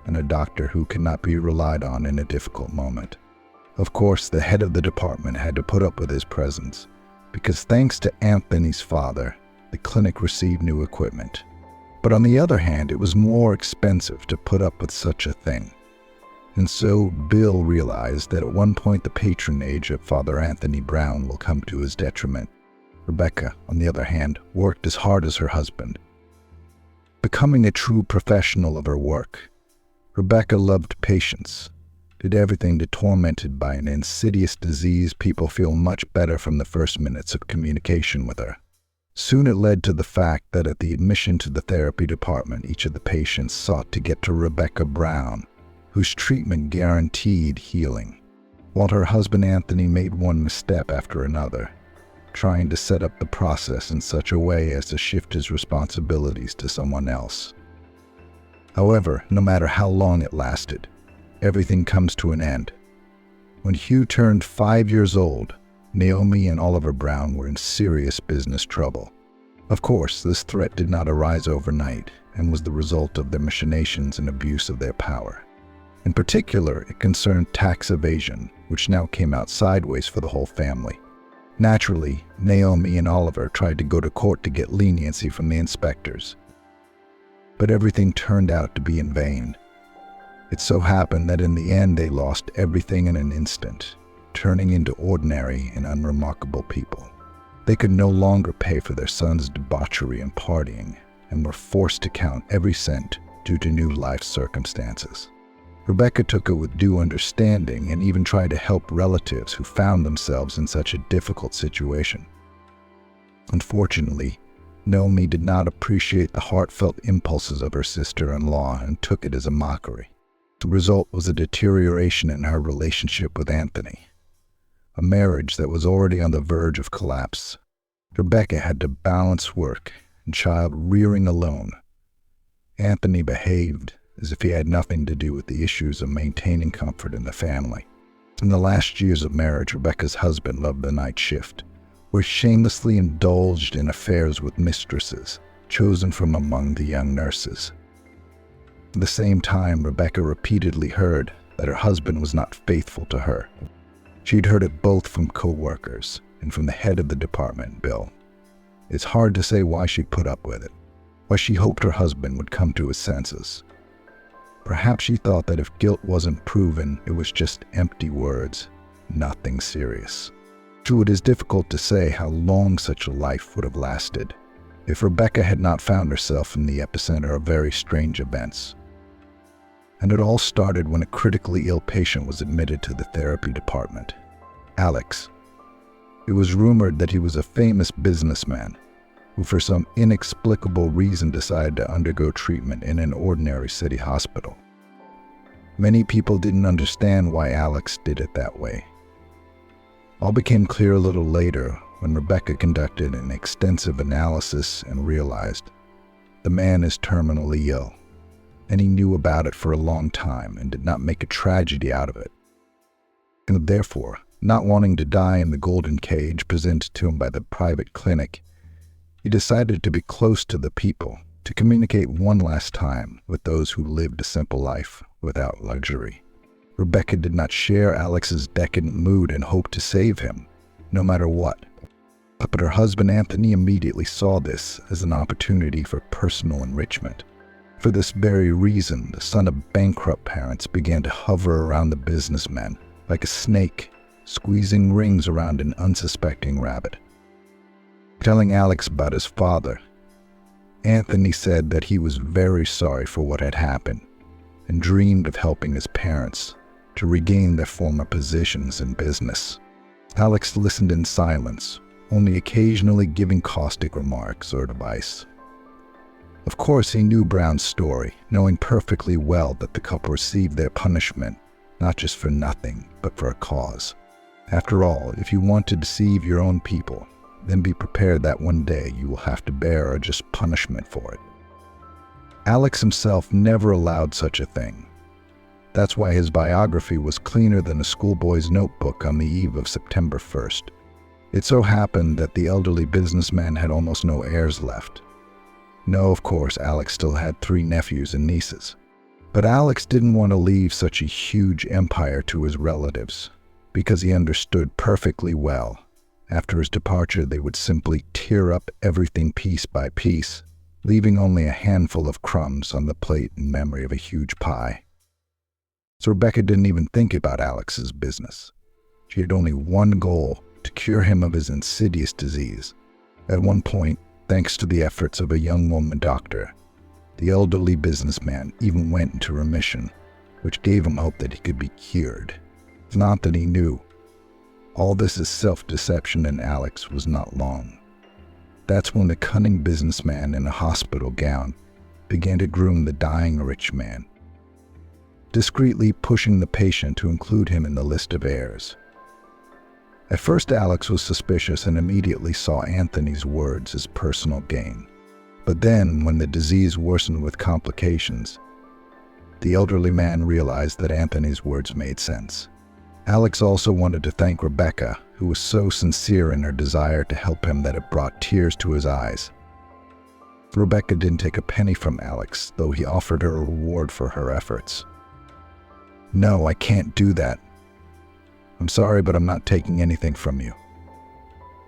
and a doctor who could not be relied on in a difficult moment. Of course, the head of the department had to put up with his presence, because thanks to Anthony's father, the clinic received new equipment. But on the other hand, it was more expensive to put up with such a thing. And so Bill realized that at one point the patronage of Father Anthony Brown will come to his detriment. Rebecca, on the other hand, worked as hard as her husband, becoming a true professional of her work. Rebecca loved patients, did everything to tormented by an insidious disease people feel much better from the first minutes of communication with her. Soon it led to the fact that at the admission to the therapy department, each of the patients sought to get to Rebecca Brown, whose treatment guaranteed healing, while her husband Anthony made one misstep after another, trying to set up the process in such a way as to shift his responsibilities to someone else. However, no matter how long it lasted, everything comes to an end. When Hugh turned 5 years old, Naomi and Oliver Brown were in serious business trouble. Of course, this threat did not arise overnight and was the result of their machinations and abuse of their power. In particular, it concerned tax evasion, which now came out sideways for the whole family. Naturally, Naomi and Oliver tried to go to court to get leniency from the inspectors, but everything turned out to be in vain. It so happened that in the end they lost everything in an instant, turning into ordinary and unremarkable people. They could no longer pay for their son's debauchery and partying, and were forced to count every cent due to new life circumstances. Rebecca took it with due understanding and even tried to help relatives who found themselves in such a difficult situation. Unfortunately, Naomi did not appreciate the heartfelt impulses of her sister-in-law and took it as a mockery. The result was a deterioration in her relationship with Anthony, a marriage that was already on the verge of collapse. Rebecca had to balance work and child rearing alone. Anthony behaved as if he had nothing to do with the issues of maintaining comfort in the family. In the last years of marriage, Rebecca's husband loved the night shift, where he shamelessly indulged in affairs with mistresses chosen from among the young nurses. At the same time, Rebecca repeatedly heard that her husband was not faithful to her. She'd heard it both from co-workers and from the head of the department, Bill. It's hard to say why she put up with it, why she hoped her husband would come to his senses. Perhaps she thought that if guilt wasn't proven, it was just empty words, nothing serious. True, it is difficult to say how long such a life would have lasted if Rebecca had not found herself in the epicenter of very strange events. And it all started when a critically ill patient was admitted to the therapy department. Alex. It was rumored that he was a famous businessman who for some inexplicable reason decided to undergo treatment in an ordinary city hospital. Many people didn't understand why Alex did it that way. All became clear a little later when Rebecca conducted an extensive analysis and realized the man is terminally ill, and he knew about it for a long time and did not make a tragedy out of it. And therefore, not wanting to die in the golden cage presented to him by the private clinic, he decided to be close to the people, to communicate one last time with those who lived a simple life without luxury. Rebecca did not share Alex's decadent mood and hoped to save him, no matter what. But her husband Anthony immediately saw this as an opportunity for personal enrichment. For this very reason, the son of bankrupt parents began to hover around the businessman like a snake, squeezing rings around an unsuspecting rabbit. Telling Alex about his father, Anthony said that he was very sorry for what had happened and dreamed of helping his parents to regain their former positions in business. Alex listened in silence, only occasionally giving caustic remarks or advice. Of course, he knew Brown's story, knowing perfectly well that the couple received their punishment, not just for nothing, but for a cause. After all, if you want to deceive your own people, then be prepared that one day you will have to bear a just punishment for it. Alex himself never allowed such a thing. That's why his biography was cleaner than a schoolboy's notebook on the eve of September 1st. It so happened that the elderly businessman had almost no heirs left. No, of course, Alex still had 3 nephews and nieces. But Alex didn't want to leave such a huge empire to his relatives, because he understood perfectly well. After his departure, they would simply tear up everything piece by piece, leaving only a handful of crumbs on the plate in memory of a huge pie. So Rebecca didn't even think about Alex's business. She had only one goal: to cure him of his insidious disease. At one point, thanks to the efforts of a young woman doctor, the elderly businessman even went into remission, which gave him hope that he could be cured. It's not that he knew. All this is self-deception, and Alex was not long. That's when the cunning businessman in a hospital gown began to groom the dying rich man, discreetly pushing the patient to include him in the list of heirs. At first, Alex was suspicious and immediately saw Anthony's words as personal gain. But then, when the disease worsened with complications, the elderly man realized that Anthony's words made sense. Alex also wanted to thank Rebecca, who was so sincere in her desire to help him that it brought tears to his eyes. Rebecca didn't take a penny from Alex, though he offered her a reward for her efforts. "No, I can't do that. I'm sorry, but I'm not taking anything from you.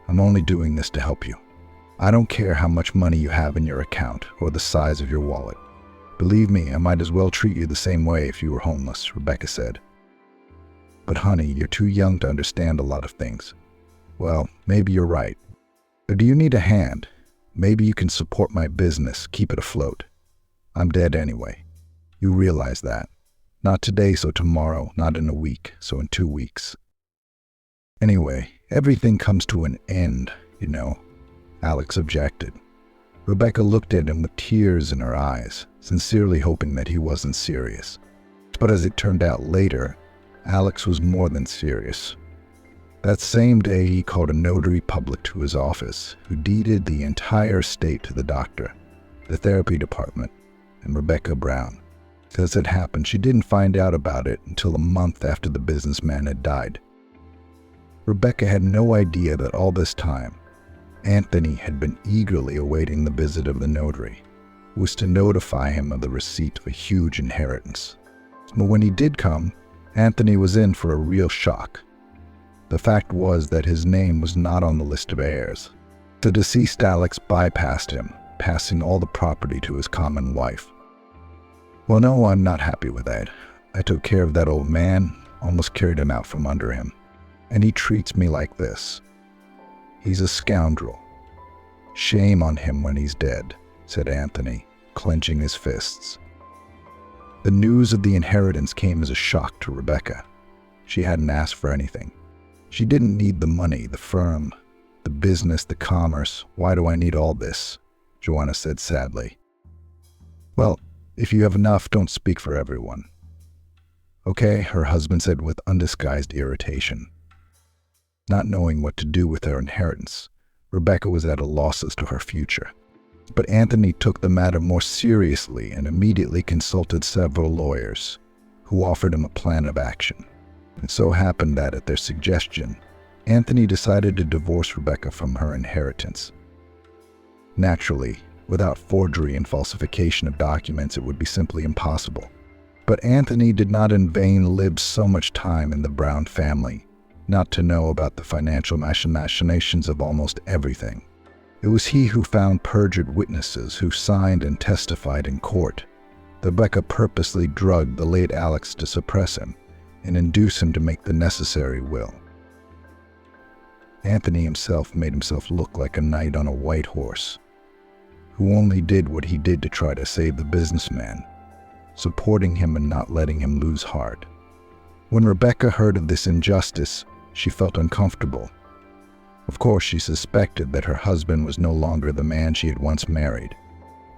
I'm only doing this to help you. I don't care how much money you have in your account or the size of your wallet. Believe me, I might as well treat you the same way if you were homeless," Rebecca said. "But honey, you're too young to understand a lot of things." "Well, maybe you're right. But do you need a hand? Maybe you can support my business, keep it afloat. I'm dead anyway. You realize that. Not today, so tomorrow. Not in a week, so in 2 weeks. Anyway, everything comes to an end, you know," Alex objected. Rebecca looked at him with tears in her eyes, sincerely hoping that he wasn't serious. But as it turned out later, Alex was more than serious. That same day, he called a notary public to his office, who deeded the entire estate to the doctor, the therapy department, and Rebecca Brown. As it happened, she didn't find out about it until a month after the businessman had died. Rebecca had no idea that all this time, Anthony had been eagerly awaiting the visit of the notary, who was to notify him of the receipt of a huge inheritance. But when he did come, Anthony was in for a real shock. The fact was that his name was not on the list of heirs. The deceased Alex bypassed him, passing all the property to his common wife. "Well, no, I'm not happy with that. I took care of that old man, almost carried him out from under him. And he treats me like this. He's a scoundrel. Shame on him when he's dead," said Anthony, clenching his fists. The news of the inheritance came as a shock to Rebecca. She hadn't asked for anything. She didn't need the money, the firm, the business, the commerce. "Why do I need all this?" Joanna said sadly. "Well, if you have enough, don't speak for everyone. "Okay," her husband said with undisguised irritation. Not knowing what to do with her inheritance, Rebecca was at a loss as to her future. But Anthony took the matter more seriously and immediately consulted several lawyers, who offered him a plan of action. It so happened that, at their suggestion, Anthony decided to divorce Rebecca from her inheritance. Naturally, without forgery and falsification of documents, it would be simply impossible. But Anthony did not in vain live so much time in the Brown family, not to know about the financial machinations of almost everything. It was he who found perjured witnesses who signed and testified in court. Rebecca purposely drugged the late Alex to suppress him and induce him to make the necessary will. Anthony himself made himself look like a knight on a white horse, who only did what he did to try to save the businessman, supporting him and not letting him lose heart. When Rebecca heard of this injustice, she felt uncomfortable. Of course, she suspected that her husband was no longer the man she had once married,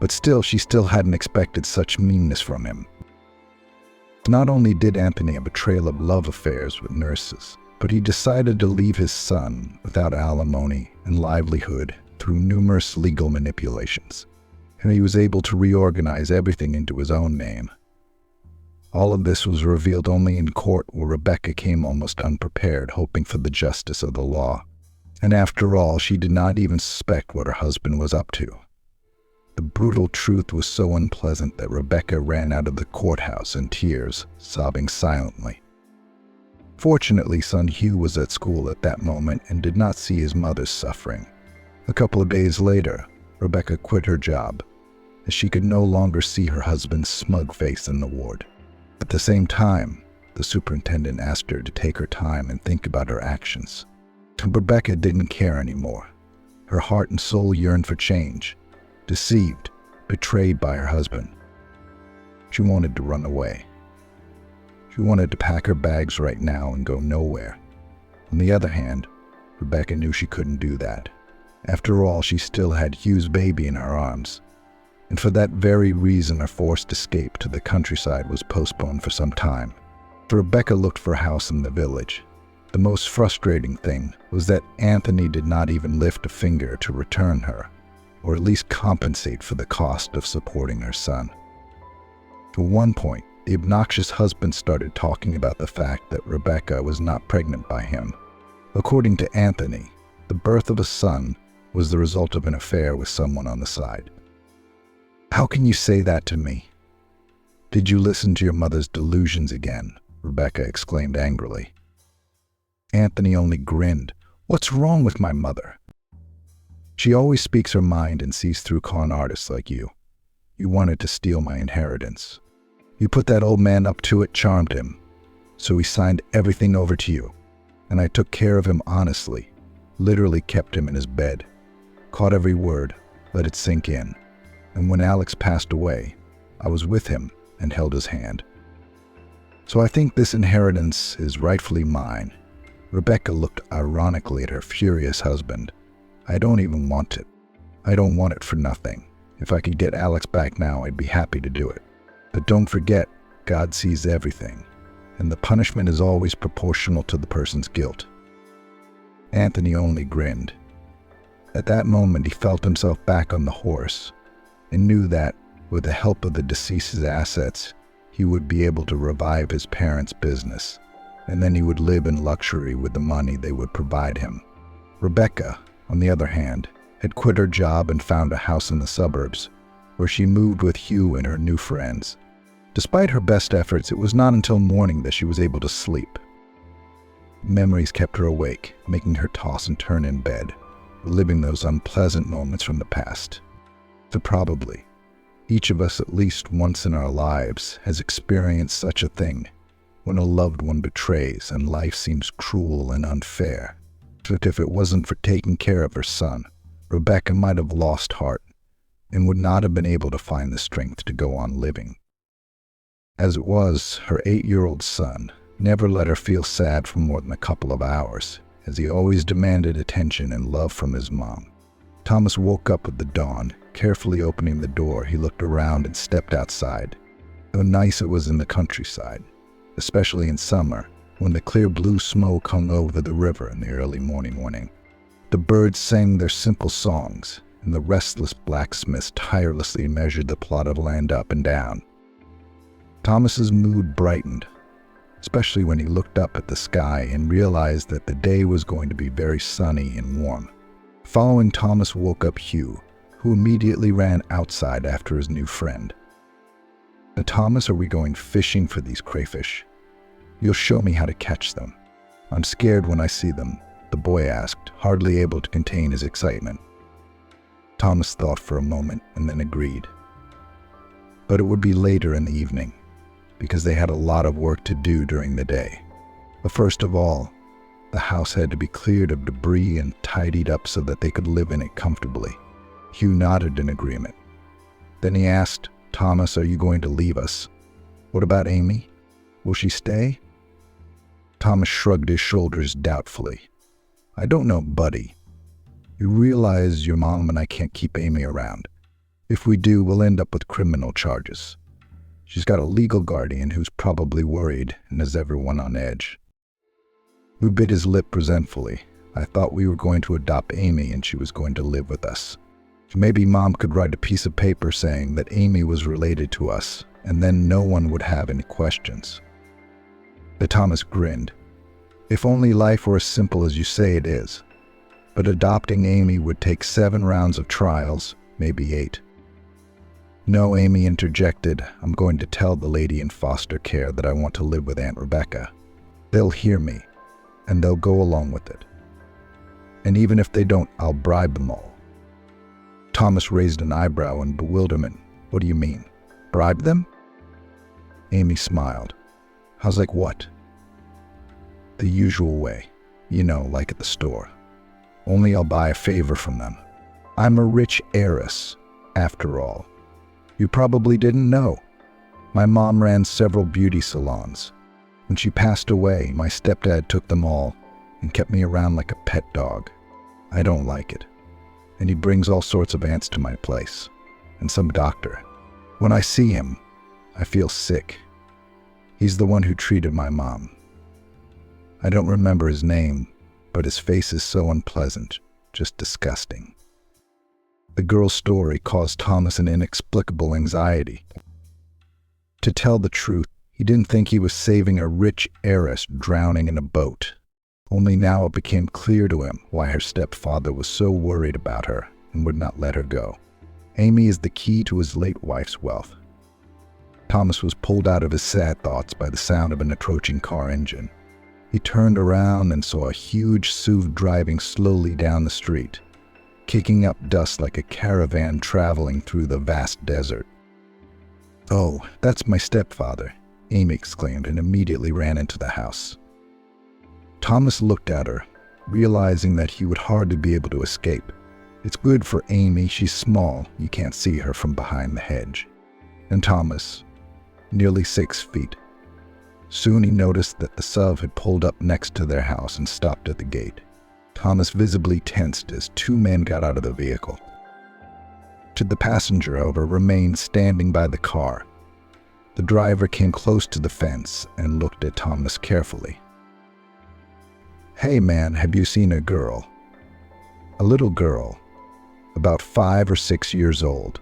but she still hadn't expected such meanness from him. Not only did Anthony have a trail of love affairs with nurses, but he decided to leave his son without alimony and livelihood through numerous legal manipulations, and he was able to reorganize everything into his own name. All of this was revealed only in court, where Rebecca came almost unprepared, hoping for the justice of the law. And after all, she did not even suspect what her husband was up to. The brutal truth was so unpleasant that Rebecca ran out of the courthouse in tears, sobbing silently. Fortunately, son Hugh was at school at that moment and did not see his mother's suffering. A couple of days later, Rebecca quit her job, as she could no longer see her husband's smug face in the ward. At the same time, the superintendent asked her to take her time and think about her actions. Rebecca didn't care anymore. Her heart and soul yearned for change. Deceived, betrayed by her husband. She wanted to run away. She wanted to pack her bags right now and go nowhere. On the other hand, Rebecca knew she couldn't do that. After all, she still had Hugh's baby in her arms. And for that very reason, her forced escape to the countryside was postponed for some time. Rebecca looked for a house in the village. The most frustrating thing was that Anthony did not even lift a finger to return her, or at least compensate for the cost of supporting her son. At one point, the obnoxious husband started talking about the fact that Rebecca was not pregnant by him. According to Anthony, the birth of a son was the result of an affair with someone on the side. "How can you say that to me? Did you listen to your mother's delusions again?" Rebecca exclaimed angrily. Anthony only grinned. "What's wrong with my mother? She always speaks her mind and sees through con artists like you. You wanted to steal my inheritance. You put that old man up to it, charmed him. So he signed everything over to you. And I took care of him honestly, literally kept him in his bed, caught every word, let it sink in. And when Alex passed away, I was with him and held his hand. So I think this inheritance is rightfully mine." Rebecca looked ironically at her furious husband. "I don't even want it. I don't want it for nothing. If I could get Alex back now, I'd be happy to do it. But don't forget, God sees everything, and the punishment is always proportional to the person's guilt." Anthony only grinned. At that moment, he felt himself back on the horse, and knew that, with the help of the deceased's assets, he would be able to revive his parents' business, and then he would live in luxury with the money they would provide him. Rebecca, on the other hand, had quit her job and found a house in the suburbs, where she moved with Hugh and her new friends. Despite her best efforts, it was not until morning that she was able to sleep. Memories kept her awake, making her toss and turn in bed, reliving those unpleasant moments from the past. So probably, each of us at least once in our lives has experienced such a thing, when a loved one betrays and life seems cruel and unfair. But if it wasn't for taking care of her son, Rebecca might have lost heart and would not have been able to find the strength to go on living. As it was, her 8-year-old son never let her feel sad for more than a couple of hours, as he always demanded attention and love from his mom. Thomas woke up with the dawn. Carefully opening the door, he looked around and stepped outside. How nice it was in the countryside. especially in summer, when the clear blue smoke hung over the river in the early morning. The birds sang their simple songs, and the restless blacksmiths tirelessly measured the plot of land up and down. Thomas's mood brightened, especially when he looked up at the sky and realized that the day was going to be very sunny and warm. Following Thomas woke up Hugh, who immediately ran outside after his new friend. "Now, Thomas, are we going fishing for these crayfish? You'll show me how to catch them. I'm scared when I see them," the boy asked, hardly able to contain his excitement. Thomas thought for a moment and then agreed. But it would be later in the evening, because they had a lot of work to do during the day. But first of all, the house had to be cleared of debris and tidied up so that they could live in it comfortably. Hugh nodded in agreement. Then he asked, "Thomas, are you going to leave us? What about Amy? Will she stay?" Thomas shrugged his shoulders doubtfully. "I don't know, buddy. You realize your mom and I can't keep Amy around. If we do, we'll end up with criminal charges. She's got a legal guardian who's probably worried and has everyone on edge." He bit his lip resentfully. "I thought we were going to adopt Amy and she was going to live with us. Maybe Mom could write a piece of paper saying that Amy was related to us, and then no one would have any questions." But Thomas grinned. "If only life were as simple as you say it is. But adopting Amy would take 7 rounds of trials, maybe 8. "No," Amy interjected. "I'm going to tell the lady in foster care that I want to live with Aunt Rebecca. They'll hear me, and they'll go along with it. And even if they don't, I'll bribe them all." Thomas raised an eyebrow in bewilderment. "What do you mean? Bribe them?" Amy smiled. "How's like what?" "The usual way. You know, like at the store. Only I'll buy a favor from them. I'm a rich heiress, after all. You probably didn't know. My mom ran several beauty salons. When she passed away, my stepdad took them all and kept me around like a pet dog. I don't like it. And he brings all sorts of aunts to my place, and some doctor. When I see him, I feel sick. He's the one who treated my mom. I don't remember his name, but his face is so unpleasant, just disgusting." The girl's story caused Thomas an inexplicable anxiety. To tell the truth, he didn't think he was saving a rich heiress drowning in a boat. Only now it became clear to him why her stepfather was so worried about her and would not let her go. Amy is the key to his late wife's wealth. Thomas was pulled out of his sad thoughts by the sound of an approaching car engine. He turned around and saw a huge SUV driving slowly down the street, kicking up dust like a caravan traveling through the vast desert. "Oh, that's my stepfather," Amy exclaimed and immediately ran into the house. Thomas looked at her, realizing that he would hardly be able to escape. It's good for Amy, she's small, you can't see her from behind the hedge. And Thomas, nearly 6 feet. Soon he noticed that the SUV had pulled up next to their house and stopped at the gate. Thomas visibly tensed as 2 men got out of the vehicle. The passenger, however, remained standing by the car. The driver came close to the fence and looked at Thomas carefully. "Hey man, have you seen a girl? A little girl, about 5 or 6 years old.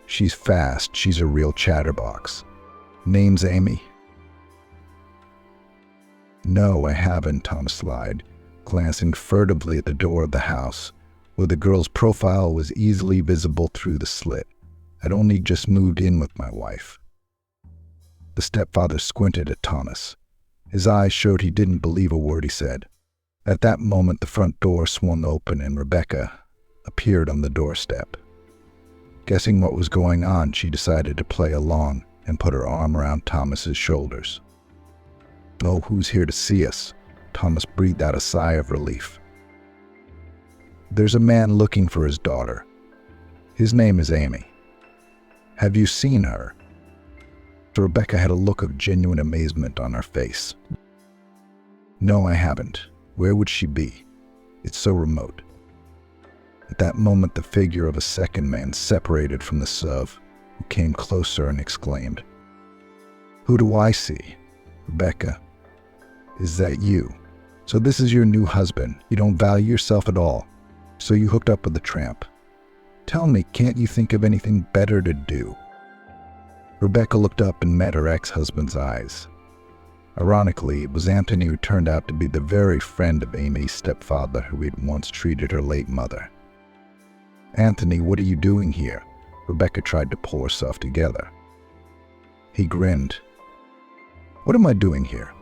She's fast, she's a real chatterbox. Name's Amy." "No, I haven't," Thomas lied, glancing furtively at the door of the house, where the girl's profile was easily visible through the slit. "I'd only just moved in with my wife." The stepfather squinted at Thomas. His eyes showed he didn't believe a word he said. At that moment, the front door swung open and Rebecca appeared on the doorstep. Guessing what was going on, she decided to play along and put her arm around Thomas's shoulders. "Oh, who's here to see us?" Thomas breathed out a sigh of relief. "There's a man looking for his daughter. His name is Amy. Have you seen her?" Rebecca had a look of genuine amazement on her face. "No, I haven't. Where would she be? It's so remote." At that moment, the figure of a second man separated from the SUV, who came closer and exclaimed, "Who do I see?" Rebecca, is that you? So this is your new husband. You don't value yourself at all. So you hooked up with the tramp. Tell me, can't you think of anything better to do? Rebecca looked up and met her ex-husband's eyes. Ironically, it was Anthony who turned out to be the very friend of Amy's stepfather who had once treated her late mother. Anthony, what are you doing here? Rebecca tried to pull herself together. He grinned. What am I doing here?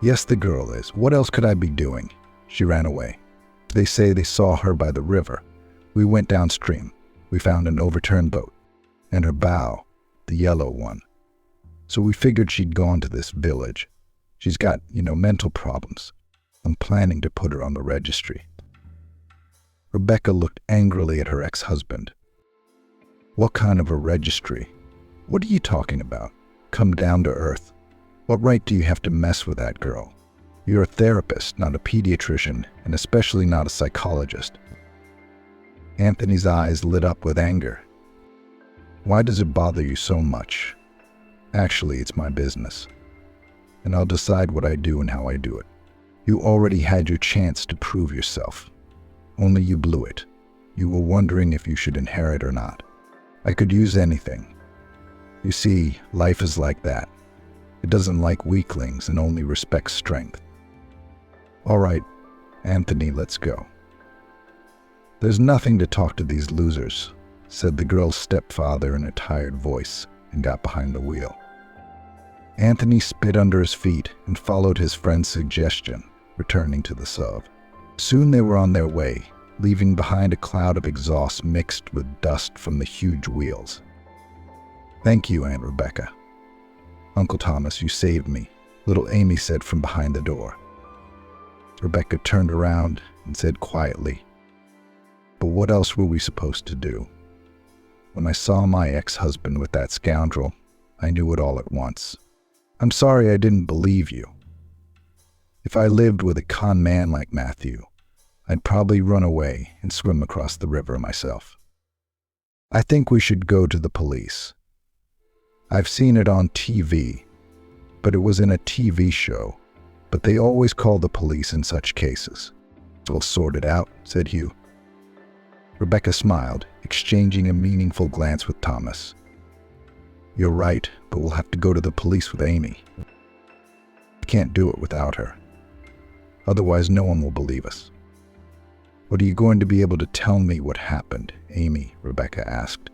Yes, the girl is. What else could I be doing? She ran away. They say they saw her by the river. We went downstream. We found an overturned boat. And her bow, the yellow one. So we figured she'd gone to this village. She's got, mental problems. I'm planning to put her on the registry. Rebecca looked angrily at her ex-husband. What kind of a registry? What are you talking about? Come down to earth. What right do you have to mess with that girl? You're a therapist, not a pediatrician, and especially not a psychologist. Anthony's eyes lit up with anger. Why does it bother you so much? Actually, it's my business. And I'll decide what I do and how I do it. You already had your chance to prove yourself. Only you blew it. You were wondering if you should inherit or not. I could use anything. You see, life is like that. It doesn't like weaklings and only respects strength. All right, Anthony, let's go. There's nothing to talk to these losers, said the girl's stepfather in a tired voice and got behind the wheel. Anthony spit under his feet and followed his friend's suggestion, returning to the sub. Soon they were on their way, leaving behind a cloud of exhaust mixed with dust from the huge wheels. Thank you, Aunt Rebecca. Uncle Thomas, you saved me, little Amy said from behind the door. Rebecca turned around and said quietly, but what else were we supposed to do? When I saw my ex-husband with that scoundrel, I knew it all at once. I'm sorry I didn't believe you. If I lived with a con man like Matthew, I'd probably run away and swim across the river myself. I think we should go to the police. I've seen it on TV, but it was in a TV show, but they always call the police in such cases. We'll sort it out, said Hugh. Rebecca smiled, exchanging a meaningful glance with Thomas. You're right, but we'll have to go to the police with Amy. We can't do it without her. Otherwise, no one will believe us. What are you going to be able to tell me what happened, Amy? Rebecca asked.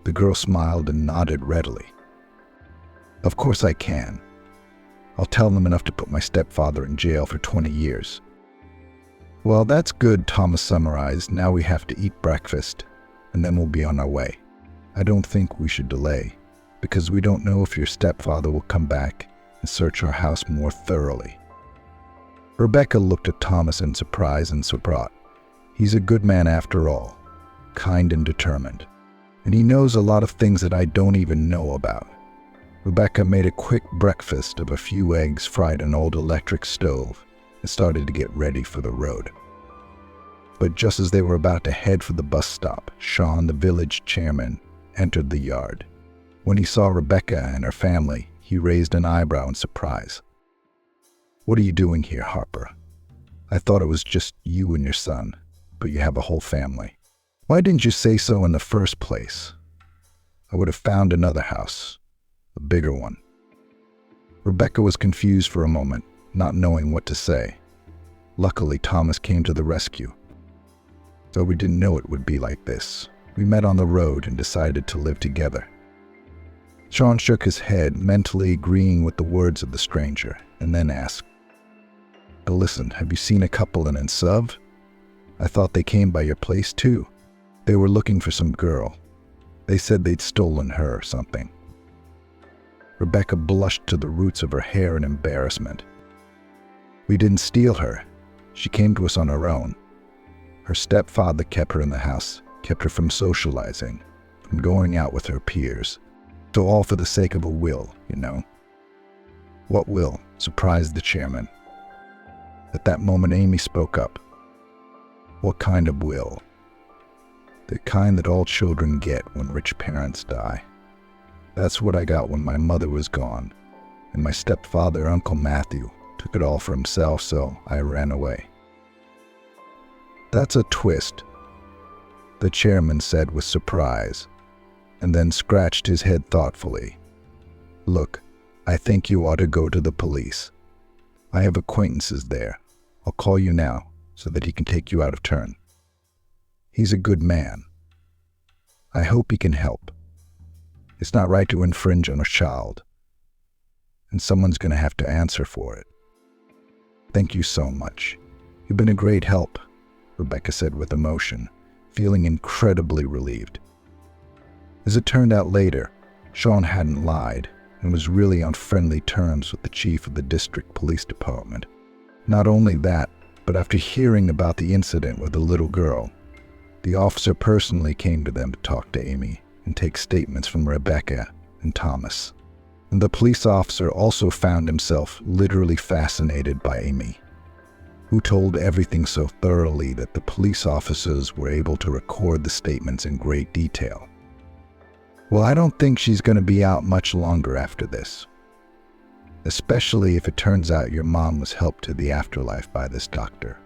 The girl smiled and nodded readily. Of course I can. I'll tell them enough to put my stepfather in jail for 20 years. Well, that's good, Thomas summarized. Now we have to eat breakfast, and then we'll be on our way. I don't think we should delay, because we don't know if your stepfather will come back and search our house more thoroughly. Rebecca looked at Thomas in surprise and surprise. He's a good man after all, kind and determined. And he knows a lot of things that I don't even know about. Rebecca made a quick breakfast of a few eggs fried on an old electric stove and started to get ready for the road. But just as they were about to head for the bus stop, Sean, the village chairman, entered the yard. When he saw Rebecca and her family, he raised an eyebrow in surprise. What are you doing here, Harper? I thought it was just you and your son, but you have a whole family. Why didn't you say so in the first place? I would have found another house, a bigger one. Rebecca was confused for a moment, not knowing what to say. Luckily, Thomas came to the rescue. Though we didn't know it would be like this, we met on the road and decided to live together. Sean shook his head, mentally agreeing with the words of the stranger, and then asked, Listen, have you seen a couple in Ensuv? I thought they came by your place too. They were looking for some girl. They said they'd stolen her or something. Rebecca blushed to the roots of her hair in embarrassment. We didn't steal her. She came to us on her own. Her stepfather kept her in the house, kept her from socializing, from going out with her peers. So all for the sake of a will, you know. What will? Surprised the chairman. At that moment, Amy spoke up. What kind of will? The kind that all children get when rich parents die. That's what I got when my mother was gone, and my stepfather, Uncle Matthew, took it all for himself, so I ran away." "That's a twist," the chairman said with surprise, and then scratched his head thoughtfully. "Look, I think you ought to go to the police. I have acquaintances there. I'll call you now so that he can take you out of turn. He's a good man. I hope he can help. It's not right to infringe on a child, and someone's going to have to answer for it." "Thank you so much. You've been a great help," Rebecca said with emotion, feeling incredibly relieved. As it turned out later, Sean hadn't lied and was really on friendly terms with the chief of the district police department. Not only that, but after hearing about the incident with the little girl, the officer personally came to them to talk to Amy and take statements from Rebecca and Thomas. And the police officer also found himself literally fascinated by Amy, who told everything so thoroughly that the police officers were able to record the statements in great detail. "Well, I don't think she's going to be out much longer after this, especially if it turns out your mom was helped to the afterlife by this doctor."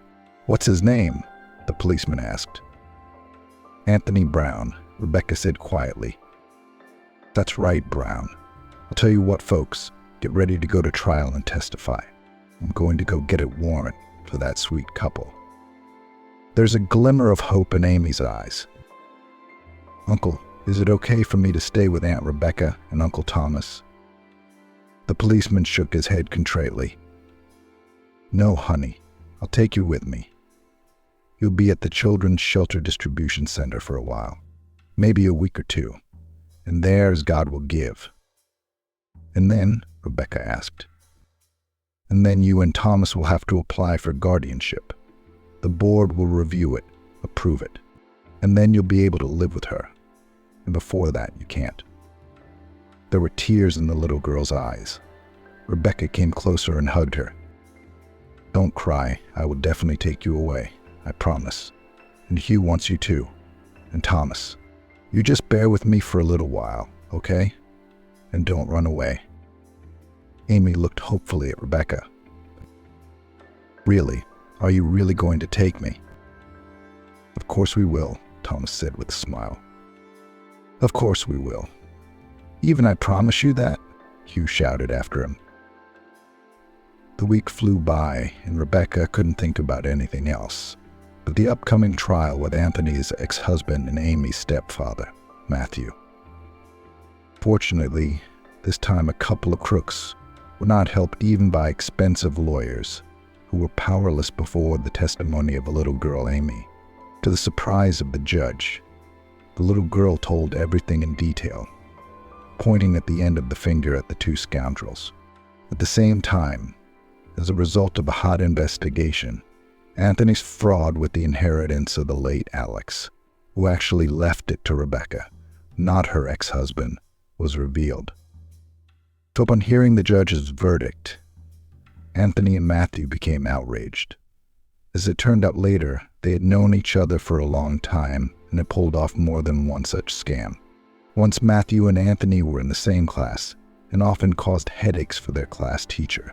"What's his name?" the policeman asked. "Anthony Brown," Rebecca said quietly. "That's right, Brown. I'll tell you what, folks, get ready to go to trial and testify. I'm going to go get a warrant for that sweet couple." There's a glimmer of hope in Amy's eyes. "Uncle, is it okay for me to stay with Aunt Rebecca and Uncle Thomas?" The policeman shook his head contritely. "No, honey, I'll take you with me. You'll be at the Children's Shelter Distribution Center for a while, maybe a week or two, and there as God will give." "And then?" Rebecca asked. "And then you and Thomas will have to apply for guardianship. The board will review it, approve it, and then you'll be able to live with her. And before that, you can't." There were tears in the little girl's eyes. Rebecca came closer and hugged her. "Don't cry. I will definitely take you away. I promise. And Hugh wants you too. And Thomas. You just bear with me for a little while, okay? And don't run away." Amy looked hopefully at Rebecca. "Really? Are you really going to take me?" "Of course we will," Thomas said with a smile. "Of course we will. Even I promise you that," Hugh shouted after him. The week flew by, and Rebecca couldn't think about anything else but the upcoming trial with Anthony's ex-husband and Amy's stepfather, Matthew. Fortunately, this time a couple of crooks were not helped even by expensive lawyers who were powerless before the testimony of a little girl, Amy. To the surprise of the judge, the little girl told everything in detail, pointing at the end of the finger at the two scoundrels. At the same time, as a result of a hot investigation, Anthony's fraud with the inheritance of the late Alex, who actually left it to Rebecca, not her ex-husband, was revealed. So upon hearing the judge's verdict, Anthony and Matthew became outraged. As it turned out later, they had known each other for a long time and had pulled off more than one such scam. Once Matthew and Anthony were in the same class and often caused headaches for their class teacher.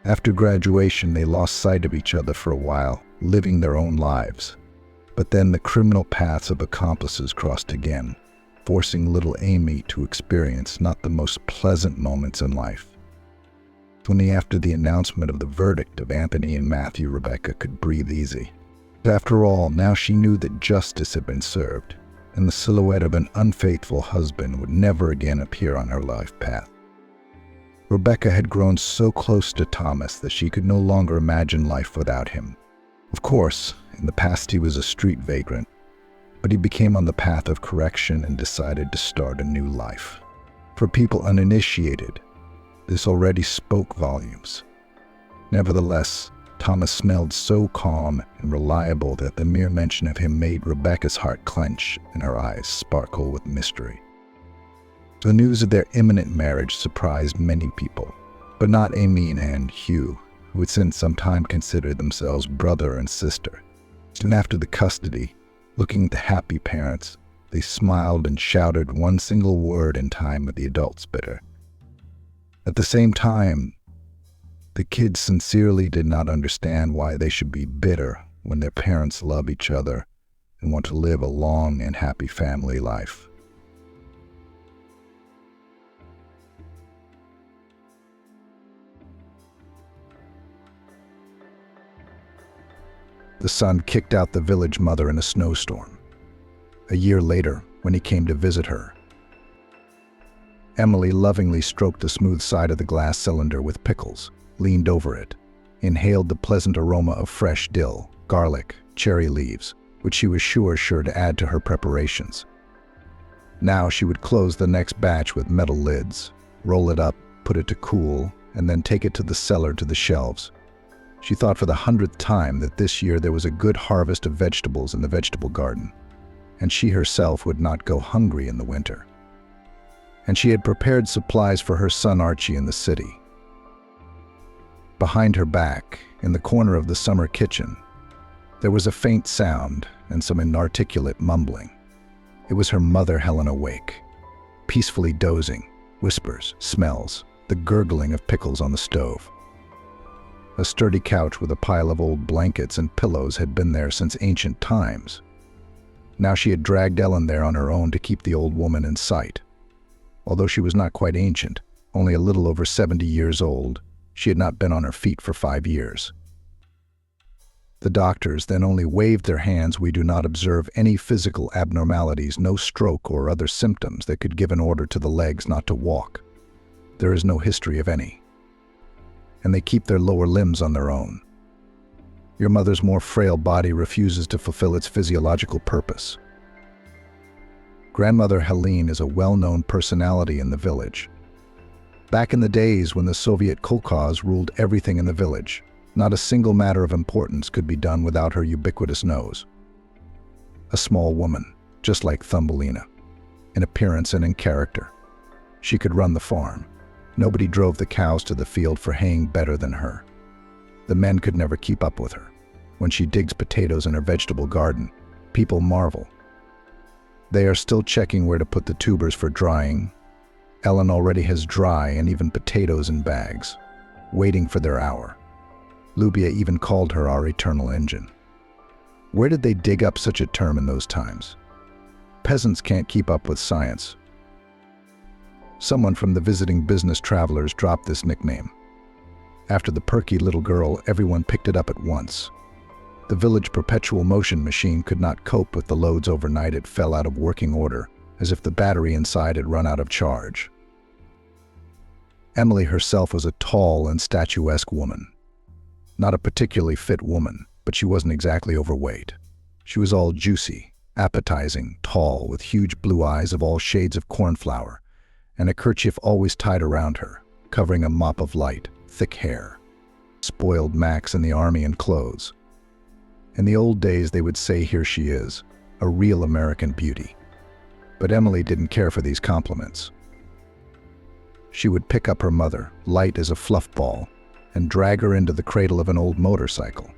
After graduation, they lost sight of each other for a while, living their own lives. But then the criminal paths of accomplices crossed again, forcing little Amy to experience not the most pleasant moments in life. Only after the announcement of the verdict of Anthony and Matthew, Rebecca could breathe easy. After all, now she knew that justice had been served, and the silhouette of an unfaithful husband would never again appear on her life path. Rebecca had grown so close to Thomas that she could no longer imagine life without him. Of course, in the past he was a street vagrant, but he became on the path of correction and decided to start a new life. For people uninitiated, this already spoke volumes. Nevertheless, Thomas smelled so calm and reliable that the mere mention of him made Rebecca's heart clench and her eyes sparkle with mystery. The news of their imminent marriage surprised many people, but not Amy and Hugh, who had since some time considered themselves brother and sister. And after the custody, looking at the happy parents, they smiled and shouted one single word in time with the adults bitter. At the same time, the kids sincerely did not understand why they should be bitter when their parents love each other and want to live a long and happy family life. The son kicked out the village mother in a snowstorm. A year later, when he came to visit her, Emily lovingly stroked the smooth side of the glass cylinder with pickles, leaned over it, inhaled the pleasant aroma of fresh dill, garlic, cherry leaves, which she was sure to add to her preparations. Now she would close the next batch with metal lids, roll it up, put it to cool, and then take it to the cellar to the shelves. She thought for the 100th time that this year there was a good harvest of vegetables in the vegetable garden, and she herself would not go hungry in the winter. And she had prepared supplies for her son Archie in the city. Behind her back, in the corner of the summer kitchen, there was a faint sound and some inarticulate mumbling. It was her mother Helen awake, peacefully dozing, whispers, smells, the gurgling of pickles on the stove. A sturdy couch with a pile of old blankets and pillows had been there since ancient times. Now she had dragged Ellen there on her own to keep the old woman in sight. Although she was not quite ancient, only a little over 70 years old, she had not been on her feet for 5 years. The doctors then only waved their hands. We do not observe any physical abnormalities, no stroke or other symptoms that could give an order to the legs not to walk. There is no history of any. And they keep their lower limbs on their own. Your mother's more frail body refuses to fulfill its physiological purpose. Grandmother Helene is a well-known personality in the village. Back in the days when the Soviet kolkhoz ruled everything in the village, not a single matter of importance could be done without her ubiquitous nose. A small woman, just like Thumbelina, in appearance and in character. She could run the farm. Nobody drove the cows to the field for haying better than her. The men could never keep up with her. When she digs potatoes in her vegetable garden, people marvel. They are still checking where to put the tubers for drying. Ellen already has dry and even potatoes in bags, waiting for their hour. Lubia even called her our eternal engine. Where did they dig up such a term in those times? Peasants can't keep up with science. Someone from the visiting business travelers dropped this nickname. After the perky little girl, everyone picked it up at once. The village perpetual motion machine could not cope with the loads overnight. It fell out of working order, as if the battery inside had run out of charge. Emily herself was a tall and statuesque woman. Not a particularly fit woman, but she wasn't exactly overweight. She was all juicy, appetizing, tall, with huge blue eyes of all shades of cornflower, and a kerchief always tied around her, covering a mop of light, thick hair. Spoiled Max in the army and clothes. In the old days they would say, here she is, a real American beauty. But Emily didn't care for these compliments. She would pick up her mother, light as a fluff ball, and drag her into the cradle of an old motorcycle.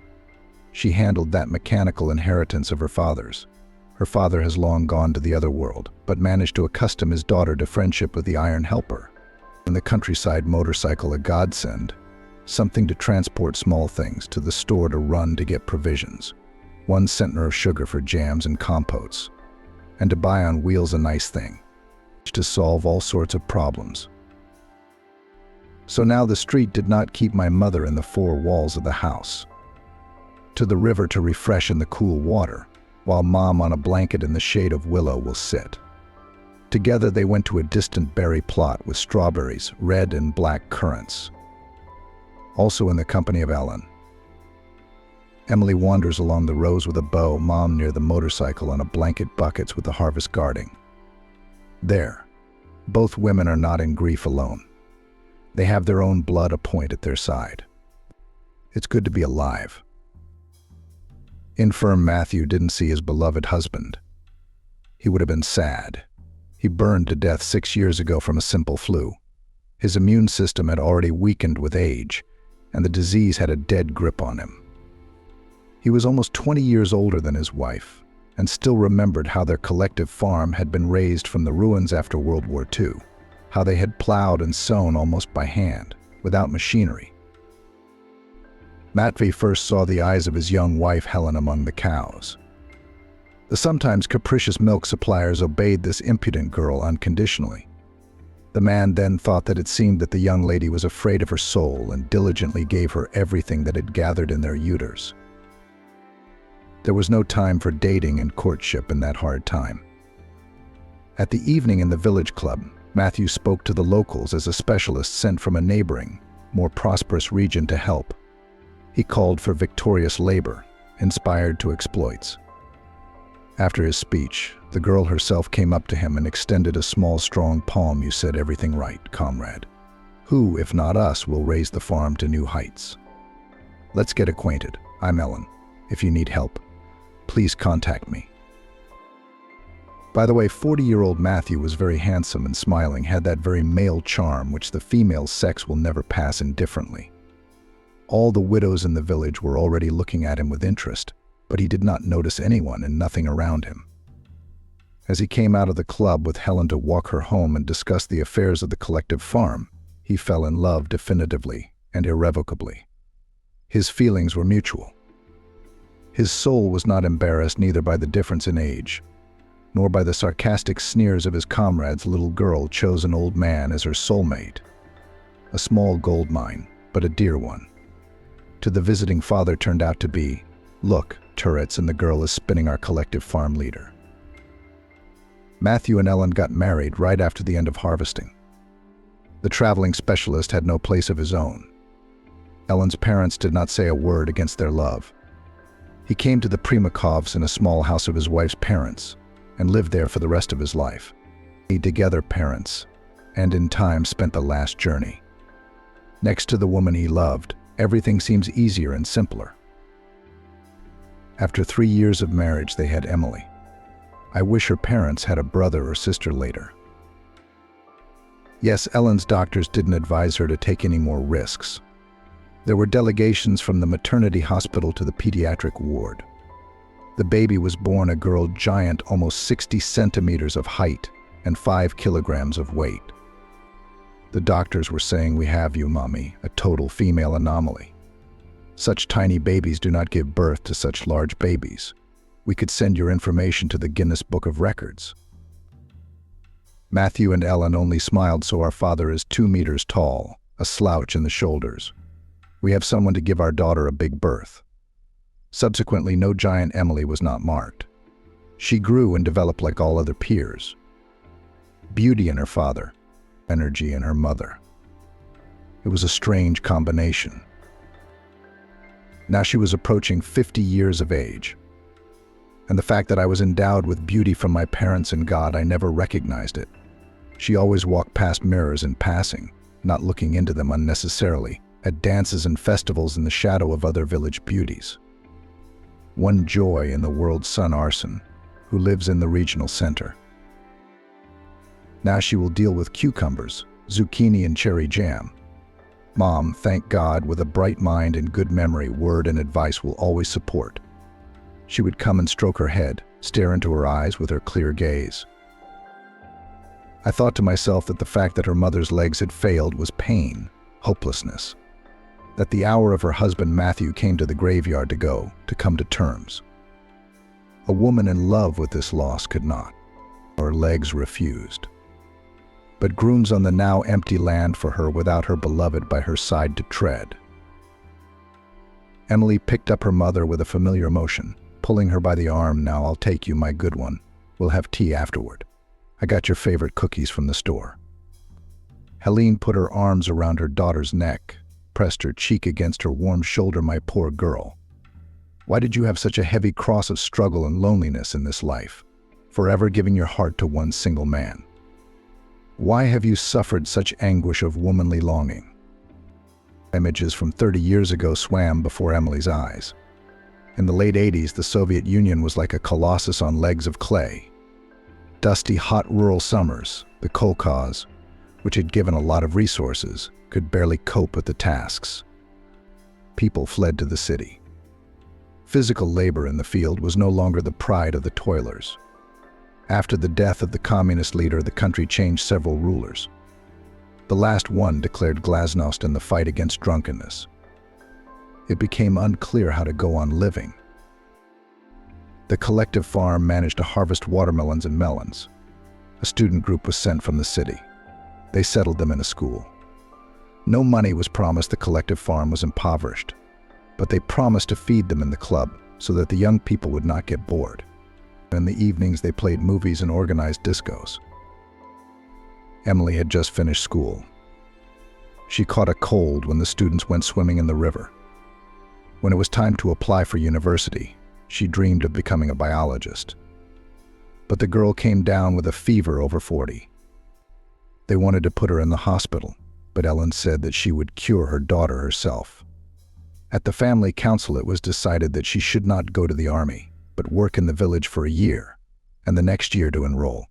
She handled that mechanical inheritance of her father's. Her father has long gone to the other world, but managed to accustom his daughter to friendship with the iron helper. In the countryside motorcycle, a godsend, something to transport small things, to the store to run to get provisions, 1 centner of sugar for jams and compotes, and to buy on wheels a nice thing, to solve all sorts of problems. So now the street did not keep my mother in the 4 walls of the house. To the river to refresh in the cool water, while Mom on a blanket in the shade of willow will sit. Together they went to a distant berry plot with strawberries, red and black currants. Also in the company of Ellen. Emily wanders along the rows with a bow, Mom near the motorcycle and a blanket buckets with the harvest guarding. There, both women are not in grief alone. They have their own blood a point at their side. It's good to be alive. Infirm Matthew didn't see his beloved husband. He would have been sad. He burned to death 6 years ago from a simple flu. His immune system had already weakened with age, and the disease had a dead grip on him. He was almost 20 years older than his wife, and still remembered how their collective farm had been razed from the ruins after World War II, how they had plowed and sown almost by hand, without machinery. Matvey first saw the eyes of his young wife Helen among the cows. The sometimes capricious milk suppliers obeyed this impudent girl unconditionally. The man then thought that it seemed that the young lady was afraid of her soul and diligently gave her everything that had gathered in their udders. There was no time for dating and courtship in that hard time. At the evening in the village club, Matthew spoke to the locals as a specialist sent from a neighboring, more prosperous region to help. He called for victorious labor, inspired to exploits. After his speech, the girl herself came up to him and extended a small, strong palm. "You said everything right, comrade. Who, if not us, will raise the farm to new heights? Let's get acquainted. I'm Ellen. If you need help, please contact me." By the way, 40-year-old Matthew was very handsome and smiling, had that very male charm which the female sex will never pass indifferently. All the widows in the village were already looking at him with interest, but he did not notice anyone and nothing around him. As he came out of the club with Helen to walk her home and discuss the affairs of the collective farm, he fell in love definitively and irrevocably. His feelings were mutual. His soul was not embarrassed neither by the difference in age, nor by the sarcastic sneers of his comrade's little girl chose an old man as her soulmate. A small gold mine, but a dear one. To the visiting father turned out to be, "Look, turrets, and the girl is spinning our collective farm leader." Matthew and Ellen got married right after the end of harvesting. The traveling specialist had no place of his own. Ellen's parents did not say a word against their love. He came to the Primakovs in a small house of his wife's parents and lived there for the rest of his life. Together parents, and in time spent the last journey. Next to the woman he loved, everything seems easier and simpler. After 3 years of marriage, they had Emily. I wish her parents had a brother or sister later. Yes, Ellen's doctors didn't advise her to take any more risks. There were delegations from the maternity hospital to the pediatric ward. The baby was born a girl giant, almost 60 centimeters of height and 5 kilograms of weight. The doctors were saying, "We have you, mommy, a total female anomaly. Such tiny babies do not give birth to such large babies. We could send your information to the Guinness Book of Records." Matthew and Ellen only smiled, so our father is 2 meters tall, a slouch in the shoulders. We have someone to give our daughter a big birth. Subsequently, no giant Emily was not marked. She grew and developed like all other peers. Beauty in her father, energy in her mother. It was a strange combination. Now she was approaching 50 years of age. And the fact that I was endowed with beauty from my parents and God, I never recognized it. She always walked past mirrors in passing, not looking into them unnecessarily, at dances and festivals in the shadow of other village beauties. One joy in the world's son Arson, who lives in the regional center. Now she will deal with cucumbers, zucchini and cherry jam. Mom, thank God, with a bright mind and good memory, word and advice will always support. She would come and stroke her head, stare into her eyes with her clear gaze. I thought to myself that the fact that her mother's legs had failed was pain, hopelessness. That the hour of her husband Matthew came to the graveyard to come to terms. A woman in love with this loss could not. Her legs refused. But grooms on the now empty land for her without her beloved by her side to tread. Emily picked up her mother with a familiar motion, pulling her by the arm. "Now I'll take you, my good one. We'll have tea afterward. I got your favorite cookies from the store." Helene put her arms around her daughter's neck, pressed her cheek against her warm shoulder. "My poor girl. Why did you have such a heavy cross of struggle and loneliness in this life, forever giving your heart to one single man? Why have you suffered such anguish of womanly longing?" Images from 30 years ago swam before Emily's eyes. In the late 80s, the Soviet Union was like a colossus on legs of clay. Dusty, hot rural summers, the kolkhoz, which had given a lot of resources, could barely cope with the tasks. People fled to the city. Physical labor in the field was no longer the pride of the toilers. After the death of the communist leader, the country changed several rulers. The last one declared glasnost in the fight against drunkenness. It became unclear how to go on living. The collective farm managed to harvest watermelons and melons. A student group was sent from the city. They settled them in a school. No money was promised. The collective farm was impoverished, but they promised to feed them in the club so that the young people would not get bored. In the evenings, they played movies and organized discos. Emily had just finished school. She caught a cold when the students went swimming in the river. When it was time to apply for university, she dreamed of becoming a biologist. But the girl came down with a fever over 40. They wanted to put her in the hospital, but Ellen said that she would cure her daughter herself. At the family council, it was decided that she should not go to the army, but work in the village for a year, and the next year to enroll.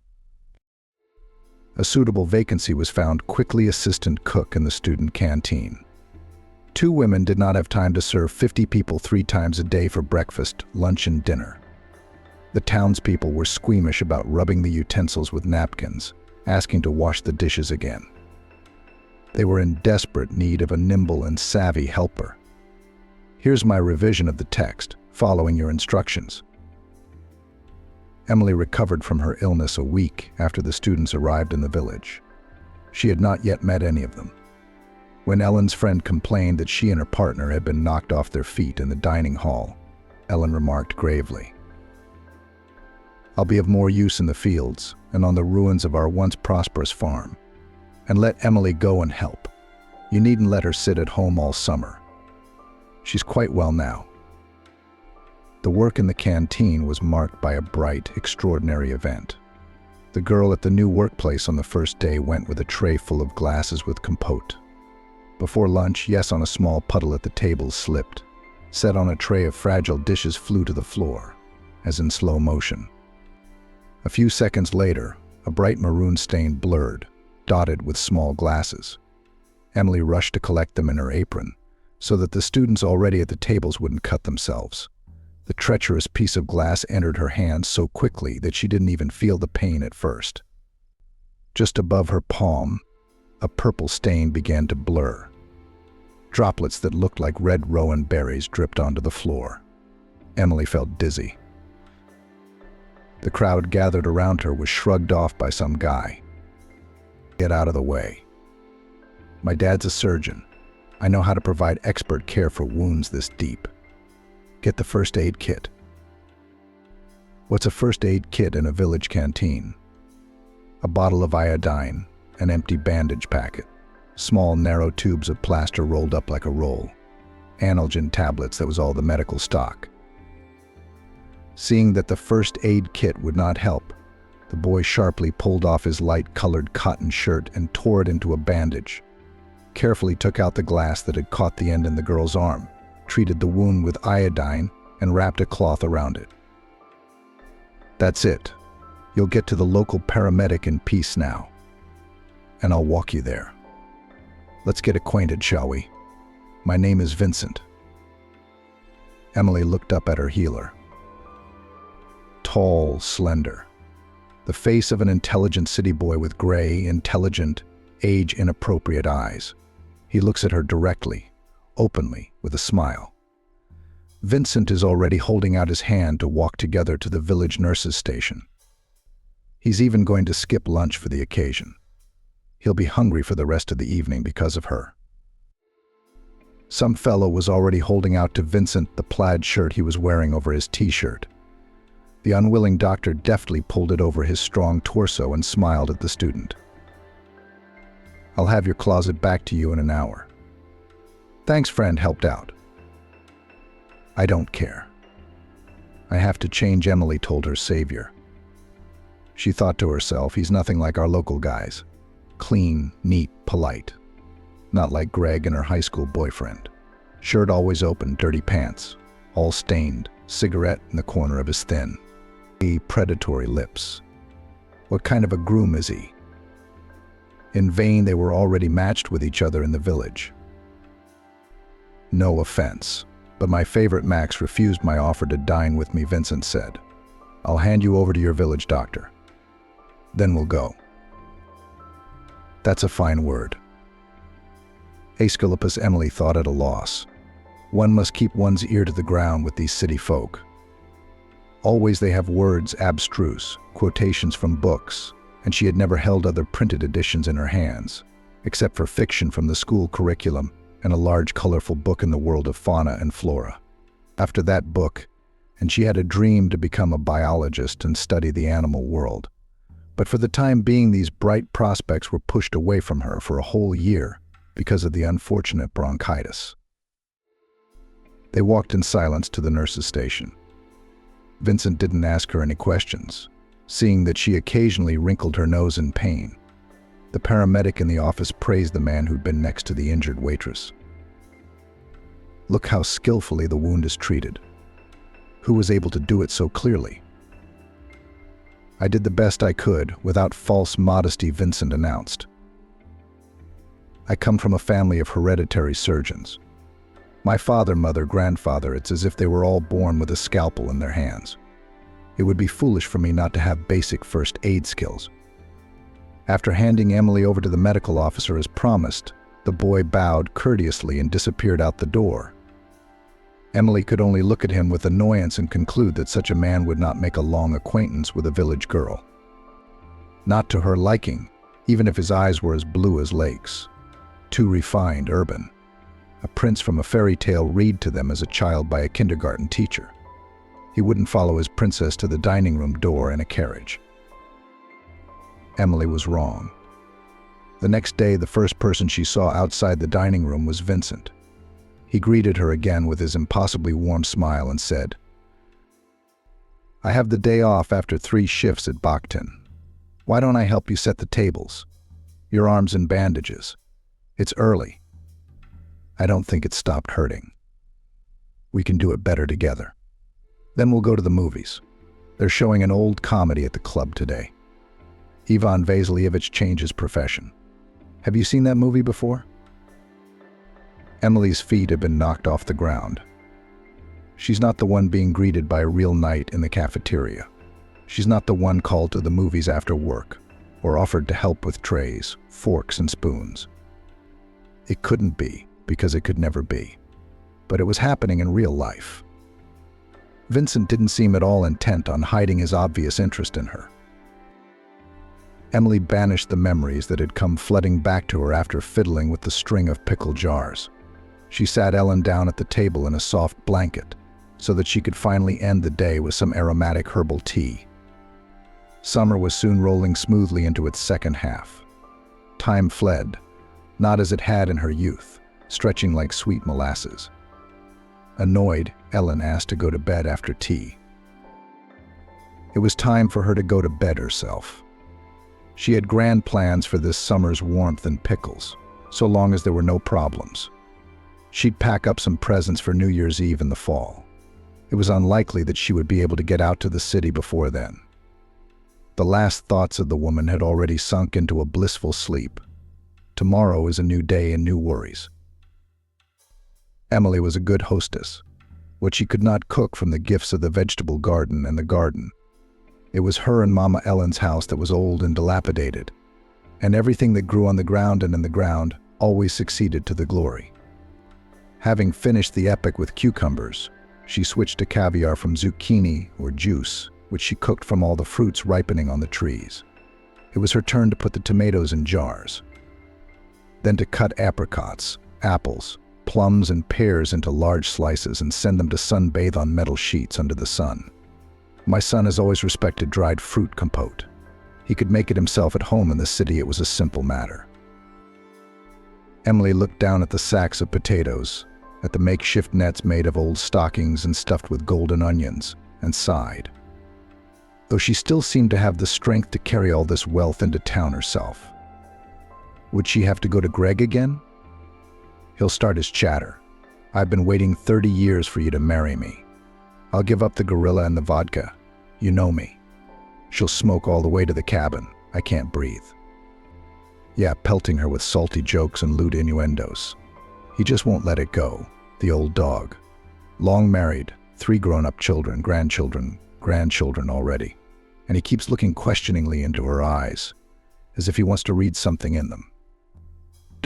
A suitable vacancy was found: quickly assistant cook in the student canteen. 2 women did not have time to serve 50 people 3 times a day for breakfast, lunch, and dinner. The townspeople were squeamish about rubbing the utensils with napkins, asking to wash the dishes again. They were in desperate need of a nimble and savvy helper. Here's my revision of the text, following your instructions. Emily recovered from her illness a week after the students arrived in the village. She had not yet met any of them. When Ellen's friend complained that she and her partner had been knocked off their feet in the dining hall, Ellen remarked gravely, "I'll be of more use in the fields and on the ruins of our once prosperous farm. And let Emily go and help. You needn't let her sit at home all summer. She's quite well now." The work in the canteen was marked by a bright, extraordinary event. The girl at the new workplace on the first day went with a tray full of glasses with compote. Before lunch, yes, on a small puddle at the table slipped. Set on a tray of fragile dishes flew to the floor, as in slow motion. A few seconds later, a bright maroon stain blurred, dotted with small glasses. Emily rushed to collect them in her apron, so that the students already at the tables wouldn't cut themselves. The treacherous piece of glass entered her hand so quickly that she didn't even feel the pain at first. Just above her palm, a purple stain began to blur. Droplets that looked like red rowan berries dripped onto the floor. Emily felt dizzy. The crowd gathered around her was shrugged off by some guy. "Get out of the way. My dad's a surgeon. I know how to provide expert care for wounds this deep. Get the first aid kit." What's a first aid kit in a village canteen? A bottle of iodine, an empty bandage packet, small narrow tubes of plaster rolled up like a roll, analgin tablets, that was all the medical stock. Seeing that the first aid kit would not help, the boy sharply pulled off his light-colored cotton shirt and tore it into a bandage, carefully took out the glass that had caught the end in the girl's arm, treated the wound with iodine, and wrapped a cloth around it. "That's it. You'll get to the local paramedic in peace now, and I'll walk you there. Let's get acquainted, shall we? My name is Vincent." Emily looked up at her healer. Tall, slender, the face of an intelligent city boy with gray, intelligent, age-inappropriate eyes. He looks at her directly, openly, with a smile. Vincent is already holding out his hand to walk together to the village nurse's station. He's even going to skip lunch for the occasion. He'll be hungry for the rest of the evening because of her. Some fellow was already holding out to Vincent the plaid shirt he was wearing over his t-shirt. The unwilling doctor deftly pulled it over his strong torso and smiled at the student. "I'll have your closet back to you in an hour." "Thanks, friend, helped out." "I don't care. I have to change," Emily told her savior. She thought to herself, he's nothing like our local guys. Clean, neat, polite. Not like Greg and her high school boyfriend. Shirt always open, dirty pants, all stained, cigarette in the corner of his thin, predatory lips. What kind of a groom is he? In vain, they were already matched with each other in the village. "No offense, but my favorite Max refused my offer to dine with me," Vincent said. "I'll hand you over to your village doctor. Then we'll go." "That's a fine word. Aesculapius, Emily thought, at a loss. One must keep one's ear to the ground with these city folk. Always they have words abstruse, quotations from books, and she had never held other printed editions in her hands, except for fiction from the school curriculum and a large colorful book in the world of fauna and flora. After that book, and she had a dream to become a biologist and study the animal world. But for the time being, these bright prospects were pushed away from her for a whole year because of the unfortunate bronchitis. They walked in silence to the nurse's station. Vincent didn't ask her any questions, seeing that she occasionally wrinkled her nose in pain. The paramedic in the office praised the man who'd been next to the injured waitress. "Look how skillfully the wound is treated. Who was able to do it so clearly?" "I did the best I could, without false modesty," Vincent announced. "I come from a family of hereditary surgeons. My father, mother, grandfather, it's as if they were all born with a scalpel in their hands. It would be foolish for me not to have basic first aid skills." After handing Emily over to the medical officer as promised, the boy bowed courteously and disappeared out the door. Emily could only look at him with annoyance and conclude that such a man would not make a long acquaintance with a village girl. Not to her liking, even if his eyes were as blue as lakes. Too refined, urban. A prince from a fairy tale read to them as a child by a kindergarten teacher. He wouldn't follow his princess to the dining room door in a carriage. Emily was wrong. The next day, the first person she saw outside the dining room was Vincent. He greeted her again with his impossibly warm smile and said, "I have the day off after 3 shifts at Bachtin. Why don't I help you set the tables? Your arm's in bandages. It's early. I don't think it stopped hurting. We can do it better together. Then we'll go to the movies. They're showing an old comedy at the club today. Ivan Vasilievich changes profession. Have you seen that movie before?" Emily's feet had been knocked off the ground. She's not the one being greeted by a real knight in the cafeteria. She's not the one called to the movies after work, or offered to help with trays, forks, and spoons. It couldn't be, because it could never be. But it was happening in real life. Vincent didn't seem at all intent on hiding his obvious interest in her. Emily banished the memories that had come flooding back to her after fiddling with the string of pickle jars. She sat Ellen down at the table in a soft blanket so that she could finally end the day with some aromatic herbal tea. Summer was soon rolling smoothly into its second half. Time fled, not as it had in her youth, stretching like sweet molasses. Annoyed, Ellen asked to go to bed after tea. It was time for her to go to bed herself. She had grand plans for this summer's warmth and pickles, so long as there were no problems. She'd pack up some presents for New Year's Eve in the fall. It was unlikely that she would be able to get out to the city before then. The last thoughts of the woman had already sunk into a blissful sleep. Tomorrow is a new day and new worries. Emily was a good hostess. What she could not cook from the gifts of the vegetable garden and the garden. It was her and Mama Ellen's house that was old and dilapidated, and everything that grew on the ground and in the ground always succeeded to the glory. Having finished the epic with cucumbers, she switched to caviar from zucchini or juice, which she cooked from all the fruits ripening on the trees. It was her turn to put the tomatoes in jars, then to cut apricots, apples, plums, and pears into large slices and send them to sunbathe on metal sheets under the sun. My son has always respected dried fruit compote. He could make it himself at home in the city. It was a simple matter. Emily looked down at the sacks of potatoes, at the makeshift nets made of old stockings and stuffed with golden onions, and sighed. Though she still seemed to have the strength to carry all this wealth into town herself. Would she have to go to Greg again? He'll start his chatter. "I've been waiting 30 years for you to marry me. I'll give up the gorilla and the vodka. You know me." She'll smoke all the way to the cabin. I can't breathe. Yeah, pelting her with salty jokes and lewd innuendos. He just won't let it go, the old dog. Long married, 3 grown-up children, grandchildren already. And he keeps looking questioningly into her eyes, as if he wants to read something in them.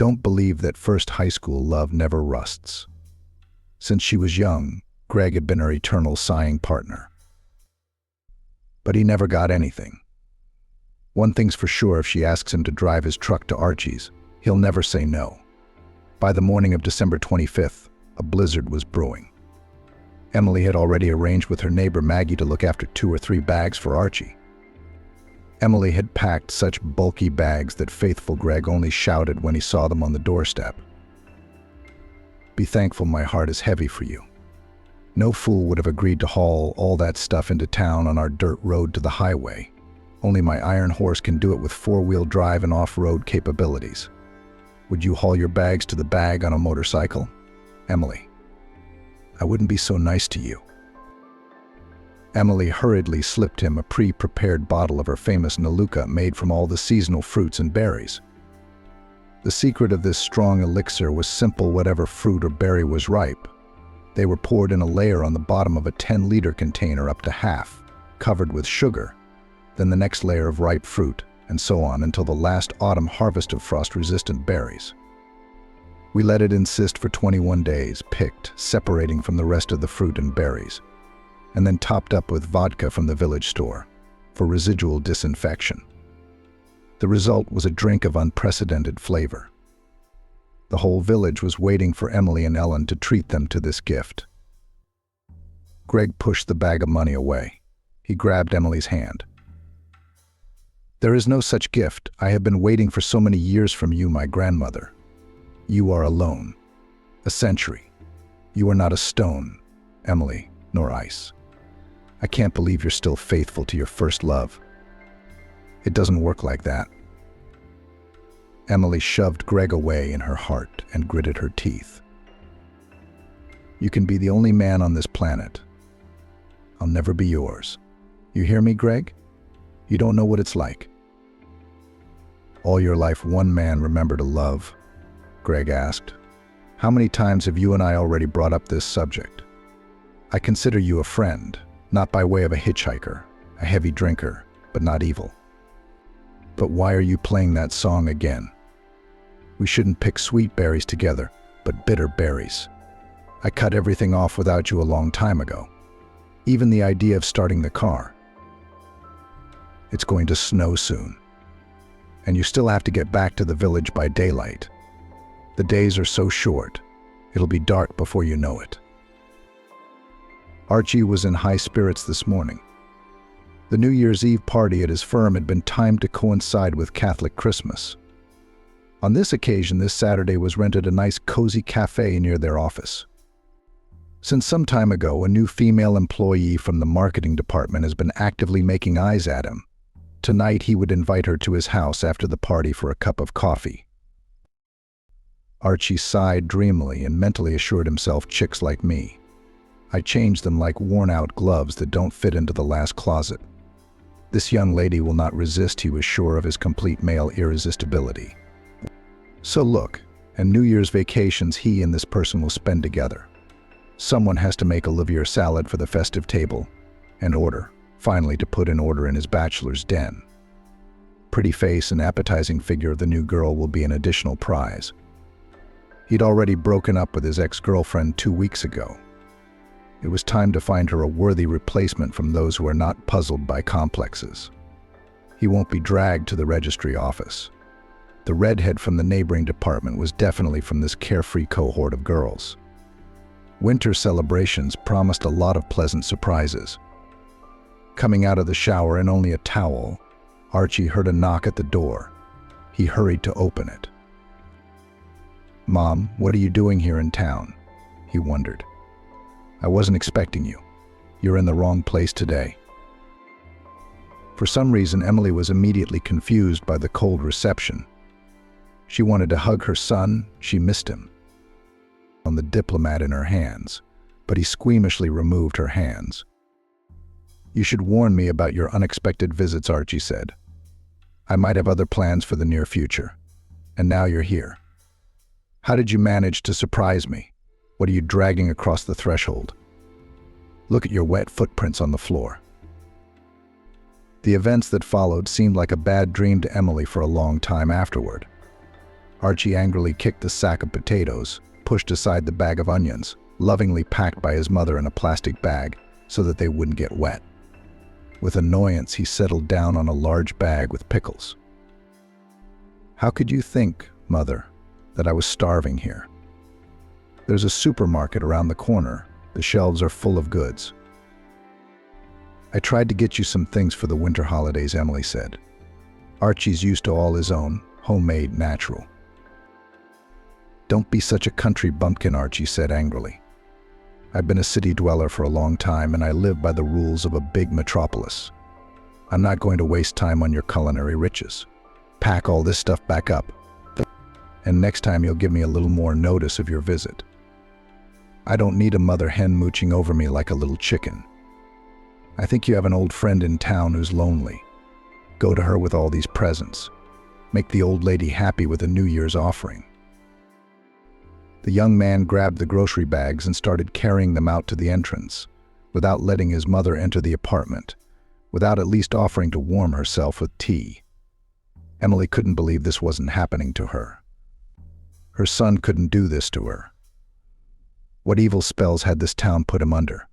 don't believe that first high school love never rusts. Since she was young, Greg had been her eternal sighing partner. But he never got anything. One thing's for sure, if she asks him to drive his truck to Archie's, he'll never say no. By the morning of December 25th, a blizzard was brewing. Emily had already arranged with her neighbor Maggie to look after 2 or 3 bags for Archie. Emily had packed such bulky bags that faithful Greg only shouted when he saw them on the doorstep. "Be thankful my heart is heavy for you. No fool would have agreed to haul all that stuff into town on our dirt road to the highway. Only my iron horse can do it with 4-wheel drive and off-road capabilities. Would you haul your bags to the bag on a motorcycle? Emily, I wouldn't be so nice to you." Emily hurriedly slipped him a pre-prepared bottle of her famous Naluka made from all the seasonal fruits and berries. The secret of this strong elixir was simple: whatever fruit or berry was ripe, they were poured in a layer on the bottom of a 10-liter container up to half, covered with sugar, then the next layer of ripe fruit, and so on until the last autumn harvest of frost-resistant berries. We let it insist for 21 days, picked, separating from the rest of the fruit and berries, and then topped up with vodka from the village store for residual disinfection. The result was a drink of unprecedented flavor. The whole village was waiting for Emily and Ellen to treat them to this gift. Greg pushed the bag of money away. He grabbed Emily's hand. "There is no such gift. I have been waiting for so many years from you, my grandmother. You are alone. A century. You are not a stone, Emily, nor ice. I can't believe you're still faithful to your first love. It doesn't work like that." Emily shoved Greg away in her heart and gritted her teeth. "You can be the only man on this planet. I'll never be yours. You hear me, Greg? You don't know what it's like." "All your life one man remember to love?" Greg asked. "How many times have you and I already brought up this subject? I consider you a friend, not by way of a hitchhiker, a heavy drinker, but not evil. But why are you playing that song again? We shouldn't pick sweet berries together, but bitter berries. I cut everything off without you a long time ago. Even the idea of starting the car. It's going to snow soon. And you still have to get back to the village by daylight. The days are so short, it'll be dark before you know it." Archie was in high spirits this morning. The New Year's Eve party at his firm had been timed to coincide with Catholic Christmas. On this occasion, this Saturday was rented a nice cozy cafe near their office. Since some time ago, a new female employee from the marketing department has been actively making eyes at him. Tonight, he would invite her to his house after the party for a cup of coffee. Archie sighed dreamily and mentally assured himself, "Chicks like me. I change them like worn-out gloves that don't fit into the last closet." This young lady will not resist, he was sure of his complete male irresistibility. So look, and New Year's vacations he and this person will spend together. Someone has to make Olivier salad for the festive table, and finally to put in order in his bachelor's den. Pretty face and appetizing figure of the new girl will be an additional prize. He'd already broken up with his ex-girlfriend 2 weeks ago. It was time to find her a worthy replacement from those who are not puzzled by complexes. He won't be dragged to the registry office. The redhead from the neighboring department was definitely from this carefree cohort of girls. Winter celebrations promised a lot of pleasant surprises. Coming out of the shower in only a towel, Archie heard a knock at the door. He hurried to open it. "Mom, what are you doing here in town?" he wondered. "I wasn't expecting you. You're in the wrong place today." For some reason, Emily was immediately confused by the cold reception. She wanted to hug her son. She missed him. On the diplomat in her hands, but he squeamishly removed her hands. "You should warn me about your unexpected visits," Archie said. "I might have other plans for the near future. And now you're here. How did you manage to surprise me? What are you dragging across the threshold? Look at your wet footprints on the floor." The events that followed seemed like a bad dream to Emily for a long time afterward. Archie angrily kicked the sack of potatoes, pushed aside the bag of onions, lovingly packed by his mother in a plastic bag so that they wouldn't get wet. With annoyance, he settled down on a large bag with pickles. "How could you think, Mother, that I was starving here? There's a supermarket around the corner. The shelves are full of goods." "I tried to get you some things for the winter holidays," Emily said. "Archie's used to all his own, homemade, natural." "Don't be such a country bumpkin," Archie said angrily. "I've been a city dweller for a long time, and I live by the rules of a big metropolis. I'm not going to waste time on your culinary riches. Pack all this stuff back up, and next time you'll give me a little more notice of your visit. I don't need a mother hen mooching over me like a little chicken. I think you have an old friend in town who's lonely. Go to her with all these presents. Make the old lady happy with a New Year's offering." The young man grabbed the grocery bags and started carrying them out to the entrance, without letting his mother enter the apartment, without at least offering to warm herself with tea. Emily couldn't believe this wasn't happening to her. Her son couldn't do this to her. What evil spells had this town put him under?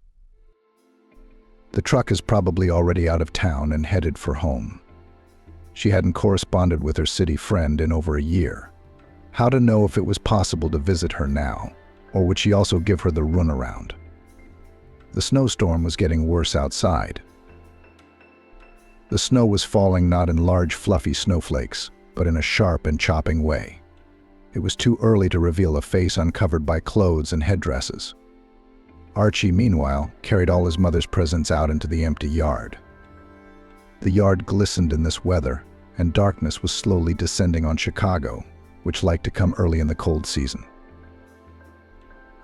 The truck is probably already out of town and headed for home. She hadn't corresponded with her city friend in over a year. How to know if it was possible to visit her now, or would she also give her the runaround? The snowstorm was getting worse outside. The snow was falling not in large fluffy snowflakes, but in a sharp and chopping way. It was too early to reveal a face uncovered by clothes and headdresses. Archie, meanwhile, carried all his mother's presents out into the empty yard. The yard glistened in this weather, and darkness was slowly descending on Chicago, which liked to come early in the cold season.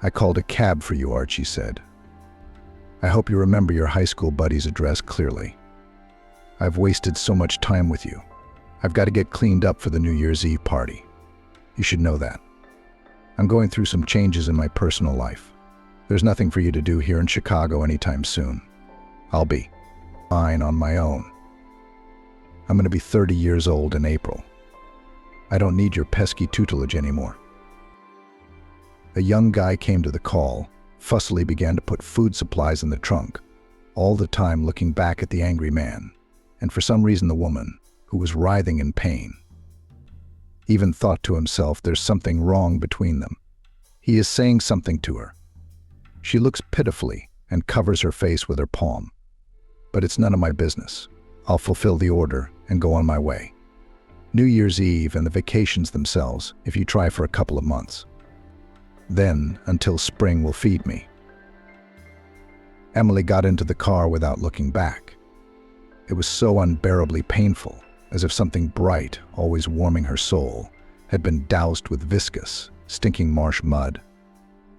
"I called a cab for you," Archie said. "I hope you remember your high school buddy's address clearly. I've wasted so much time with you. I've got to get cleaned up for the New Year's Eve party. You should know that. I'm going through some changes in my personal life. There's nothing for you to do here in Chicago anytime soon. I'll be fine on my own. I'm going to be 30 years old in April. I don't need your pesky tutelage anymore." A young guy came to the call, fussily began to put food supplies in the trunk, all the time looking back at the angry man, and for some reason the woman, who was writhing in pain, even thought to himself, there's something wrong between them. He is saying something to her. She looks pitifully and covers her face with her palm. But it's none of my business. I'll fulfill the order and go on my way. New Year's Eve and the vacations themselves, if you try for a couple of months. Then, until spring will feed me. Emily got into the car without looking back. It was so unbearably painful, as if something bright, always warming her soul, had been doused with viscous, stinking marsh mud.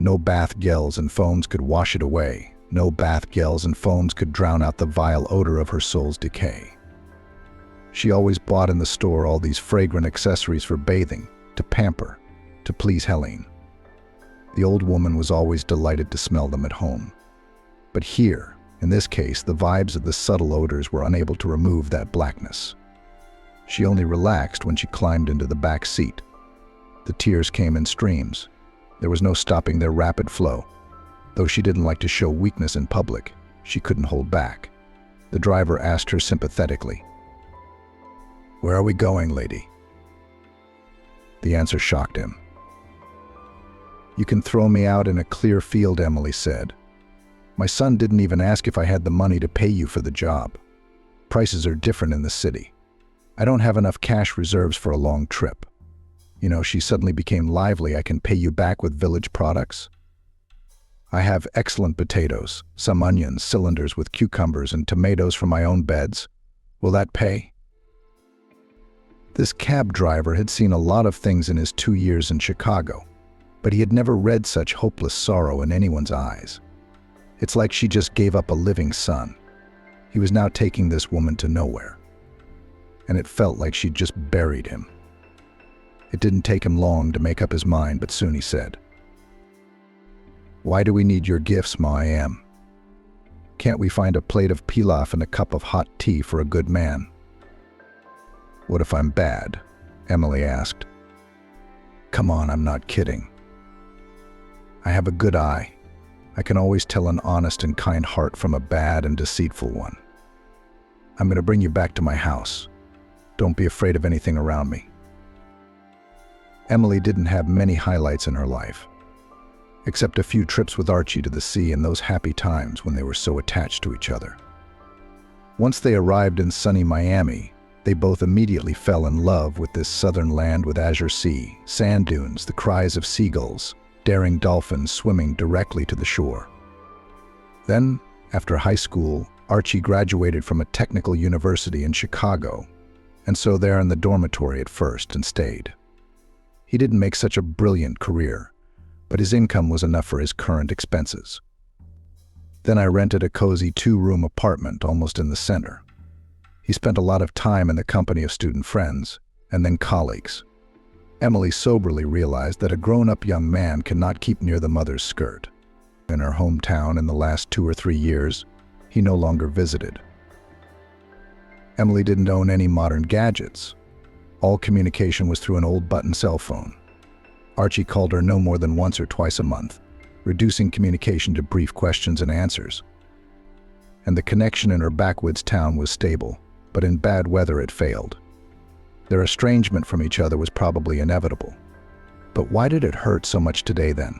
No bath gels and foams could wash it away. No bath gels and foams could drown out the vile odor of her soul's decay. She always bought in the store all these fragrant accessories for bathing, to pamper, to please Helene. The old woman was always delighted to smell them at home. But here, in this case, the vibes of the subtle odors were unable to remove that blackness. She only relaxed when she climbed into the back seat. The tears came in streams. There was no stopping their rapid flow. Though she didn't like to show weakness in public, she couldn't hold back. The driver asked her sympathetically, "Where are we going, lady?" The answer shocked him. "You can throw me out in a clear field," Emily said. "My son didn't even ask if I had the money to pay you for the job. Prices are different in the city. I don't have enough cash reserves for a long trip. You know," she suddenly became lively, "I can pay you back with village products. I have excellent potatoes, some onions, cylinders with cucumbers and tomatoes from my own beds. Will that pay?" This cab driver had seen a lot of things in his 2 years in Chicago, but he had never read such hopeless sorrow in anyone's eyes. It's like she just gave up a living son. He was now taking this woman to nowhere. And it felt like she'd just buried him. It didn't take him long to make up his mind, but soon he said, "Why do we need your gifts, Ma? I am. Can't we find a plate of pilaf and a cup of hot tea for a good man?" "What if I'm bad?" Emily asked. Come on, I'm not kidding. I have a good eye. I can always tell an honest and kind heart from a bad and deceitful one. I'm going to bring you back to my house. Don't be afraid of anything around me. Emily didn't have many highlights in her life, except a few trips with Archie to the sea and those happy times when they were so attached to each other. Once they arrived in sunny Miami, they both immediately fell in love with this southern land with azure sea, sand dunes, the cries of seagulls, daring dolphins swimming directly to the shore. Then, after high school, Archie graduated from a technical university in Chicago, and so there in the dormitory at first and stayed. He didn't make such a brilliant career, but his income was enough for his current expenses. Then I rented a cozy 2-room apartment almost in the center. He spent a lot of time in the company of student friends, and then colleagues. Emily soberly realized that a grown-up young man cannot keep near the mother's skirt. In her hometown in the last 2 or 3 years, he no longer visited. Emily didn't own any modern gadgets. All communication was through an old button cell phone. Archie called her no more than once or twice a month, reducing communication to brief questions and answers. And the connection in her backwoods town was stable, but in bad weather it failed. Their estrangement from each other was probably inevitable. But why did it hurt so much today then?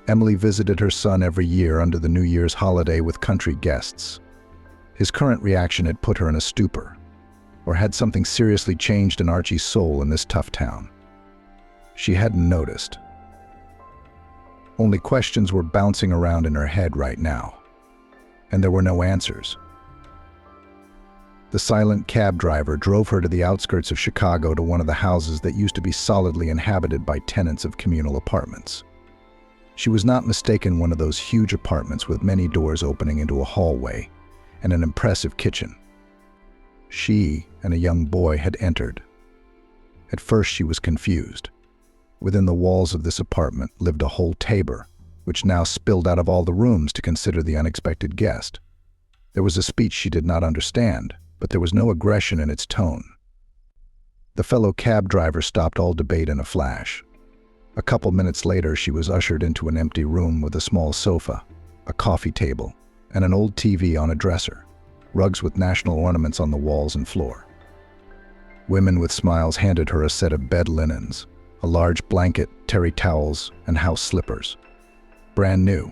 Emily visited her son every year under the New Year's holiday with country guests. His current reaction had put her in a stupor. Or had something seriously changed in Archie's soul in this tough town? She hadn't noticed. Only questions were bouncing around in her head right now, and there were no answers. The silent cab driver drove her to the outskirts of Chicago to one of the houses that used to be solidly inhabited by tenants of communal apartments. She was not mistaken, one of those huge apartments with many doors opening into a hallway and an impressive kitchen. She and a young boy had entered. At first she was confused. Within the walls of this apartment lived a whole table, which now spilled out of all the rooms to consider the unexpected guest. There was a speech she did not understand, but there was no aggression in its tone. The fellow cab driver stopped all debate in a flash. A couple minutes later, she was ushered into an empty room with a small sofa, a coffee table, and an old TV on a dresser, rugs with national ornaments on the walls and floor. Women with smiles handed her a set of bed linens, a large blanket, terry towels, and house slippers. Brand new.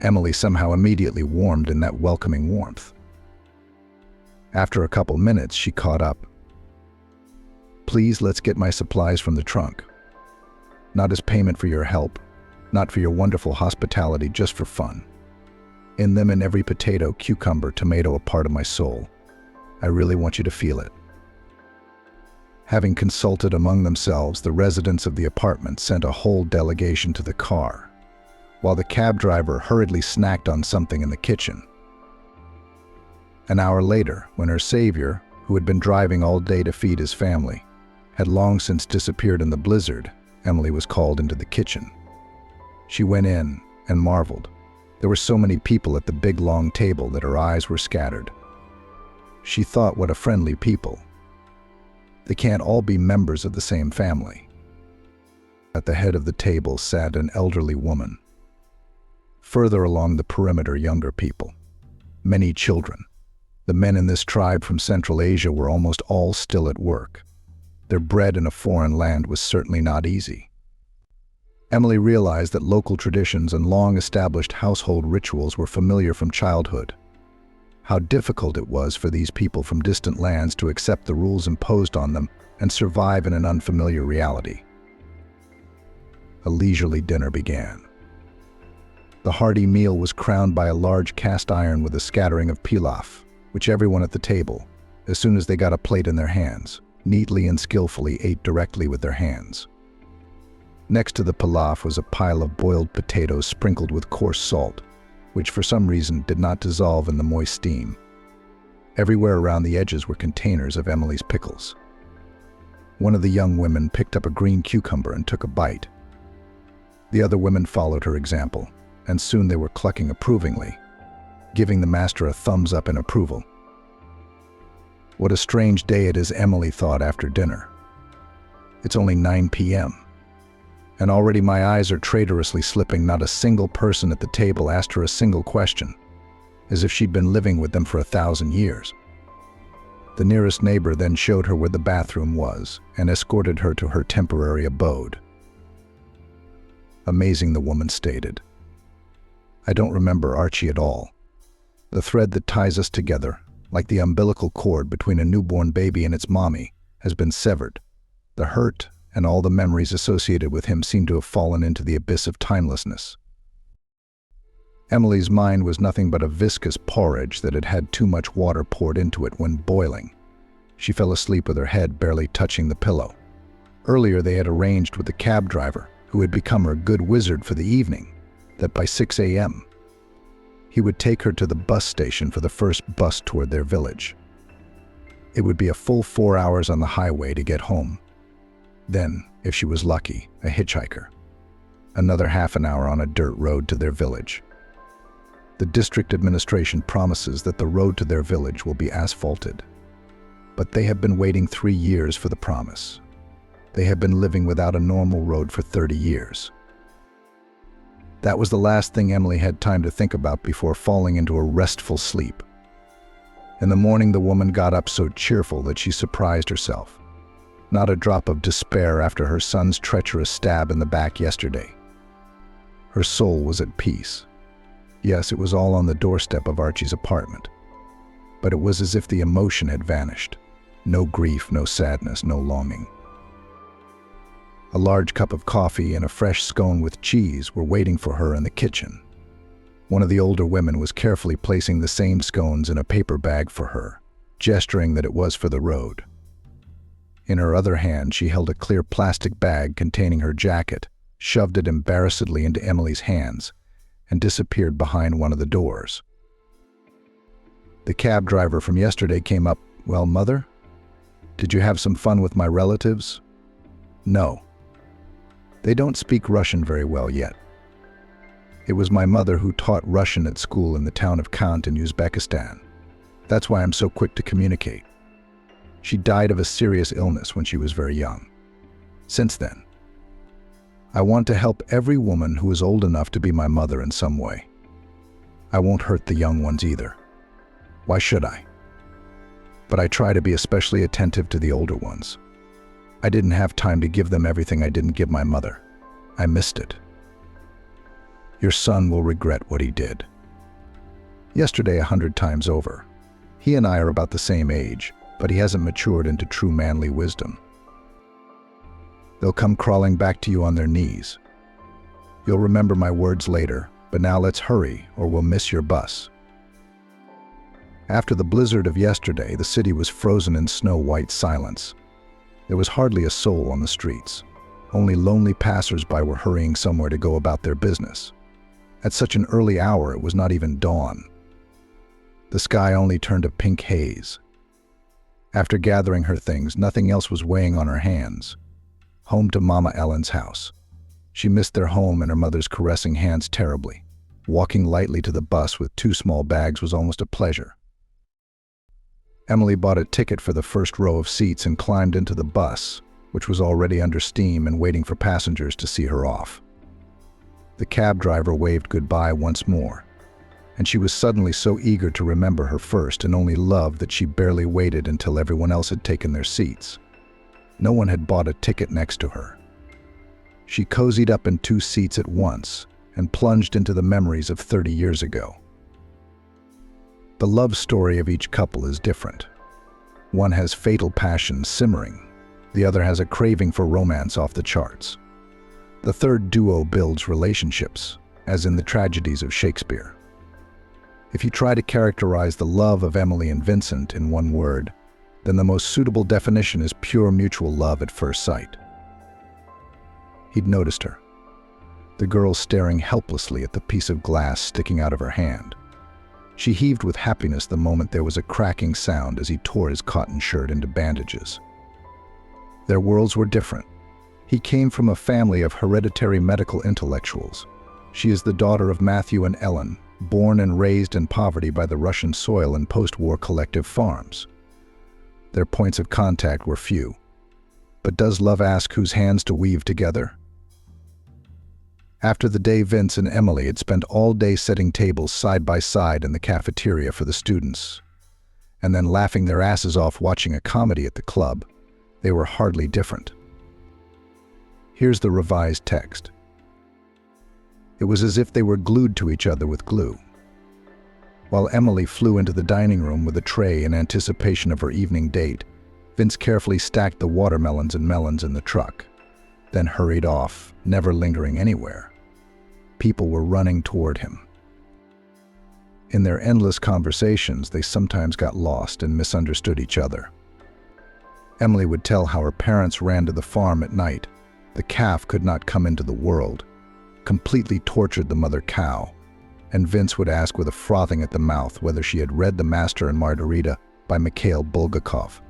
Emily somehow immediately warmed in that welcoming warmth. After a couple minutes, she caught up. "Please, let's get my supplies from the trunk. Not as payment for your help, not for your wonderful hospitality, just for fun. In them and every potato, cucumber, tomato, a part of my soul. I really want you to feel it." Having consulted among themselves, the residents of the apartment sent a whole delegation to the car, while the cab driver hurriedly snacked on something in the kitchen. An hour later, when her savior, who had been driving all day to feed his family, had long since disappeared in the blizzard, Emily was called into the kitchen. She went in and marveled. There were so many people at the big long table that her eyes were scattered. She thought, what a friendly people. They can't all be members of the same family. At the head of the table sat an elderly woman. Further along the perimeter, younger people. Many children. The men in this tribe from Central Asia were almost all still at work. Their bread in a foreign land was certainly not easy. Emily realized that local traditions and long-established household rituals were familiar from childhood. How difficult it was for these people from distant lands to accept the rules imposed on them and survive in an unfamiliar reality. A leisurely dinner began. The hearty meal was crowned by a large cast iron with a scattering of pilaf, which everyone at the table, as soon as they got a plate in their hands, neatly and skillfully ate directly with their hands. Next to the pilaf was a pile of boiled potatoes sprinkled with coarse salt, which for some reason did not dissolve in the moist steam. Everywhere around the edges were containers of Emily's pickles. One of the young women picked up a green cucumber and took a bite. The other women followed her example, and soon they were clucking approvingly, giving the master a thumbs up in approval. What a strange day it is, Emily thought after dinner. It's only 9 p.m. And already my eyes are traitorously slipping. Not a single person at the table asked her a single question, as if she'd been living with them for 1,000 years. The nearest neighbor then showed her where the bathroom was and escorted her to her temporary abode. Amazing, the woman stated. I don't remember Archie at all. The thread that ties us together, like the umbilical cord between a newborn baby and its mommy, has been severed. The hurt and all the memories associated with him seem to have fallen into the abyss of timelessness. Emily's mind was nothing but a viscous porridge that had had too much water poured into it when boiling. She fell asleep with her head barely touching the pillow. Earlier they had arranged with the cab driver, who had become her good wizard for the evening, that by 6 a.m. he would take her to the bus station for the first bus toward their village. It would be a full 4 hours on the highway to get home. Then, if she was lucky, a hitchhiker. Another half an hour on a dirt road to their village. The district administration promises that the road to their village will be asphalted. But they have been waiting 3 years for the promise. They have been living without a normal road for 30 years. That was the last thing Emily had time to think about before falling into a restful sleep. In the morning, the woman got up so cheerful that she surprised herself. Not a drop of despair after her son's treacherous stab in the back yesterday. Her soul was at peace. Yes, it was all on the doorstep of Archie's apartment. But it was as if the emotion had vanished. No grief, no sadness, no longing. A large cup of coffee and a fresh scone with cheese were waiting for her in the kitchen. One of the older women was carefully placing the same scones in a paper bag for her, gesturing that it was for the road. In her other hand, she held a clear plastic bag containing her jacket, shoved it embarrassedly into Emily's hands, and disappeared behind one of the doors. The cab driver from yesterday came up. Well, Mother? Did you have some fun with my relatives? No. They don't speak Russian very well yet. It was my mother who taught Russian at school in the town of Kant in Uzbekistan. That's why I'm so quick to communicate. She died of a serious illness when she was very young. Since then, I want to help every woman who is old enough to be my mother in some way. I won't hurt the young ones either. Why should I? But I try to be especially attentive to the older ones. I didn't have time to give them everything I didn't give my mother. I missed it. Your son will regret what he did. Yesterday 100 times over. He and I are about the same age, but he hasn't matured into true manly wisdom. They'll come crawling back to you on their knees. You'll remember my words later, but now let's hurry or we'll miss your bus. After the blizzard of yesterday, the city was frozen in snow-white silence. There was hardly a soul on the streets. Only lonely passers-by were hurrying somewhere to go about their business. At such an early hour, it was not even dawn. The sky only turned a pink haze. After gathering her things, nothing else was weighing on her hands. Home to Mama Ellen's house. She missed their home and her mother's caressing hands terribly. Walking lightly to the bus with 2 small bags was almost a pleasure. Emily bought a ticket for the first row of seats and climbed into the bus, which was already under steam and waiting for passengers to see her off. The cab driver waved goodbye once more, and she was suddenly so eager to remember her first and only love that she barely waited until everyone else had taken their seats. No one had bought a ticket next to her. She cozied up in 2 seats at once and plunged into the memories of 30 years ago. The love story of each couple is different. One has fatal passion simmering. The other has a craving for romance off the charts. The third duo builds relationships, as in the tragedies of Shakespeare. If you try to characterize the love of Emily and Vincent in one word, then the most suitable definition is pure mutual love at first sight. He'd noticed her, the girl staring helplessly at the piece of glass sticking out of her hand. She heaved with happiness the moment there was a cracking sound as he tore his cotton shirt into bandages. Their worlds were different. He came from a family of hereditary medical intellectuals. She is the daughter of Matthew and Ellen, born and raised in poverty by the Russian soil and post-war collective farms. Their points of contact were few. But does love ask whose hands to weave together? After the day, Vince and Emily had spent all day setting tables side by side in the cafeteria for the students, and then laughing their asses off watching a comedy at the club. They were hardly different. Here's the revised text. It was as if they were glued to each other with glue. While Emily flew into the dining room with a tray in anticipation of her evening date, Vince carefully stacked the watermelons and melons in the truck, then hurried off, never lingering anywhere. People were running toward him. In their endless conversations, they sometimes got lost and misunderstood each other. Emily would tell how her parents ran to the farm at night. The calf could not come into the world, completely tortured the mother cow, and Vince would ask with a frothing at the mouth whether she had read The Master and Margarita by Mikhail Bulgakov.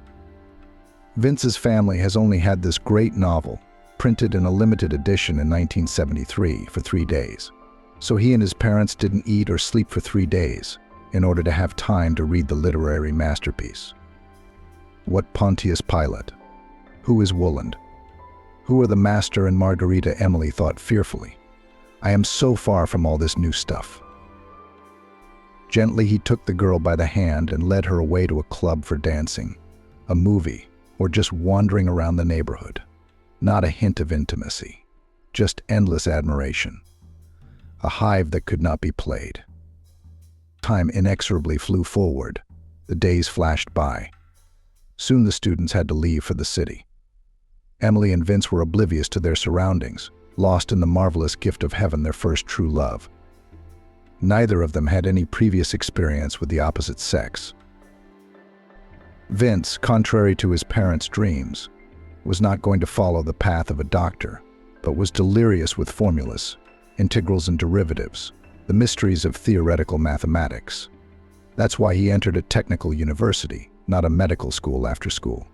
Vince's family has only had this great novel, printed in a limited edition in 1973, for 3 days. So he and his parents didn't eat or sleep for 3 days in order to have time to read the literary masterpiece. What Pontius Pilate? Who is Woland? Who are the Master and Margarita? Emily thought fearfully. I am so far from all this new stuff. Gently he took the girl by the hand and led her away to a club for dancing, a movie, or just wandering around the neighborhood. Not a hint of intimacy, just endless admiration. A hive that could not be played. Time inexorably flew forward. The days flashed by. Soon the students had to leave for the city. Emily and Vince were oblivious to their surroundings, lost in the marvelous gift of heaven, their first true love. Neither of them had any previous experience with the opposite sex. Vince, contrary to his parents' dreams, was not going to follow the path of a doctor, but was delirious with formulas, integrals and derivatives, the mysteries of theoretical mathematics. That's why he entered a technical university, not a medical school after school.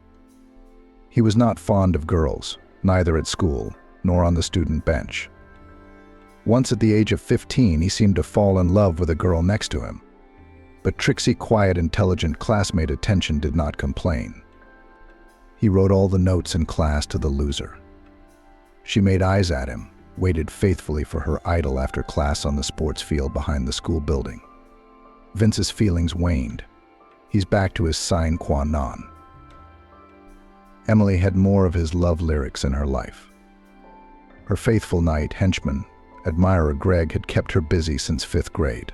He was not fond of girls, neither at school nor on the student bench. Once at the age of 15, he seemed to fall in love with a girl next to him, but tricksy, quiet, intelligent classmate attention did not complain. He wrote all the notes in class to the loser. She made eyes at him, waited faithfully for her idol after class on the sports field behind the school building. Vince's feelings waned. He's back to his sine qua non. Emily had more of his love lyrics in her life. Her faithful knight, henchman, admirer Greg had kept her busy since 5th grade.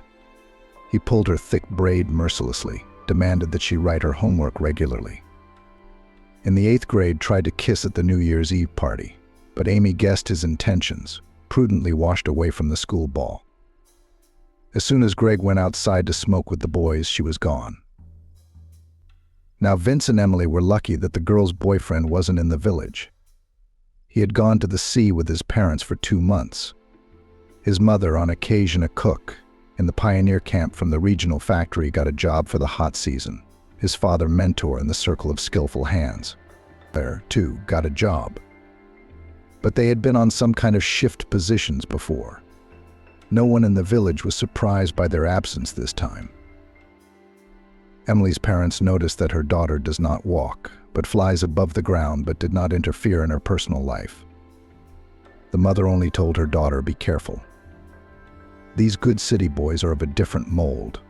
He pulled her thick braid mercilessly, demanded that she write her homework regularly. In the 8th grade, tried to kiss at the New Year's Eve party, but Amy guessed his intentions, prudently washed away from the school ball. As soon as Greg went outside to smoke with the boys, she was gone. Now Vince and Emily were lucky that the girl's boyfriend wasn't in the village. He had gone to the sea with his parents for 2 months. His mother, on occasion a cook, in the pioneer camp from the regional factory, got a job for the hot season. His father, mentor in the circle of skillful hands. There, too, got a job. But they had been on some kind of shift positions before. No one in the village was surprised by their absence this time. Emily's parents noticed that her daughter does not walk, but flies above the ground, but did not interfere in her personal life. The mother only told her daughter, be careful. These good city boys are of a different mold,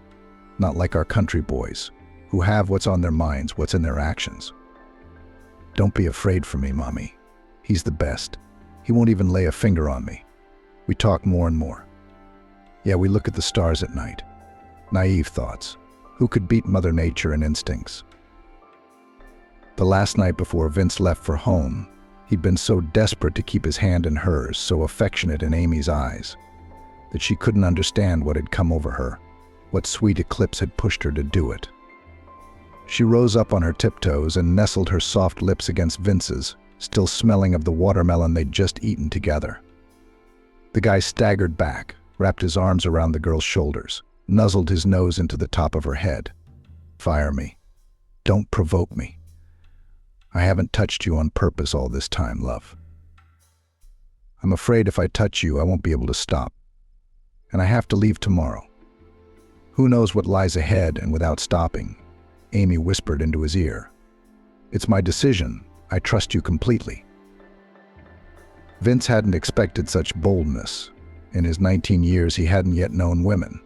not like our country boys, who have what's on their minds, what's in their actions. Don't be afraid for me, Mommy. He's the best. He won't even lay a finger on me. We talk more and more. Yeah, we look at the stars at night. Naive thoughts. Who could beat Mother Nature and instincts? The last night before Vince left for home, he'd been so desperate to keep his hand in hers, so affectionate in Amy's eyes, that she couldn't understand what had come over her, what sweet eclipse had pushed her to do it. She rose up on her tiptoes and nestled her soft lips against Vince's, still smelling of the watermelon they'd just eaten together. The guy staggered back, wrapped his arms around the girl's shoulders, nuzzled his nose into the top of her head. Fire me. Don't provoke me. I haven't touched you on purpose all this time, love. I'm afraid if I touch you, I won't be able to stop. And I have to leave tomorrow. Who knows what lies ahead? And without stopping, Amy whispered into his ear. It's my decision, I trust you completely." Vince hadn't expected such boldness. In his 19 years, he hadn't yet known women.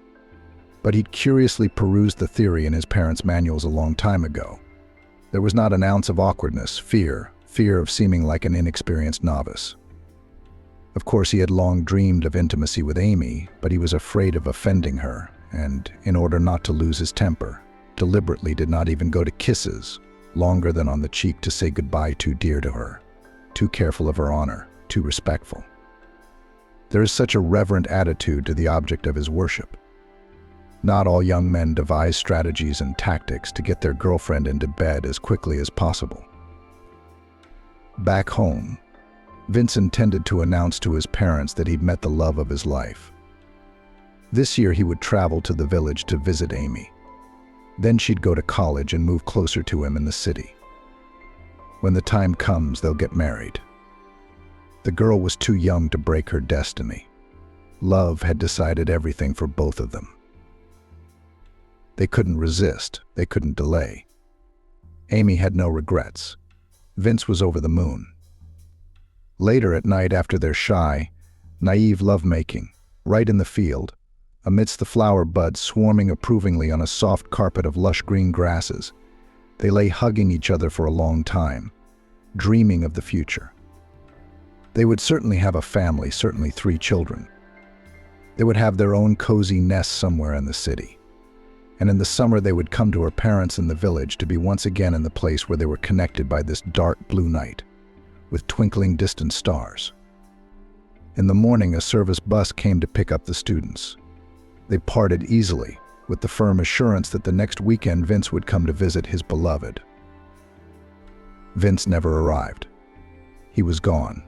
But he'd curiously perused the theory in his parents' manuals a long time ago. There was not an ounce of awkwardness, fear of seeming like an inexperienced novice. Of course, he had long dreamed of intimacy with Amy, but he was afraid of offending her, and in order not to lose his temper, deliberately did not even go to kisses, longer than on the cheek to say goodbye too dear to her, too careful of her honor, too respectful. There is such a reverent attitude to the object of his worship. Not all young men devise strategies and tactics to get their girlfriend into bed as quickly as possible. Back home, Vince intended to announce to his parents that he'd met the love of his life. This year he would travel to the village to visit Amy. Then she'd go to college and move closer to him in the city. When the time comes, they'll get married. The girl was too young to break her destiny. Love had decided everything for both of them. They couldn't resist, they couldn't delay. Amy had no regrets. Vince was over the moon. Later at night, after their shy, naive lovemaking, right in the field, amidst the flower buds swarming approvingly on a soft carpet of lush green grasses, they lay hugging each other for a long time, dreaming of the future. They would certainly have a family, certainly 3 children. They would have their own cozy nest somewhere in the city. And in the summer they would come to her parents in the village to be once again in the place where they were connected by this dark blue night, with twinkling distant stars. In the morning, a service bus came to pick up the students. They parted easily, with the firm assurance that the next weekend Vince would come to visit his beloved. Vince never arrived. He was gone.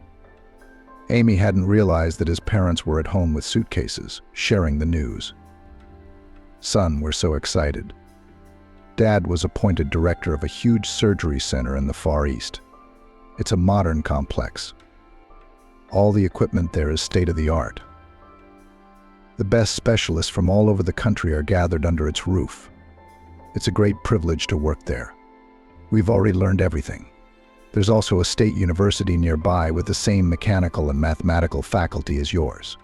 Amy hadn't realized that his parents were at home with suitcases, sharing the news. Son, we're so excited. Dad was appointed director of a huge surgery center in the Far East. It's a modern complex. All the equipment there is state-of-the-art. The best specialists from all over the country are gathered under its roof. It's a great privilege to work there. We've already learned everything. There's also a state university nearby with the same mechanical and mathematical faculty as yours.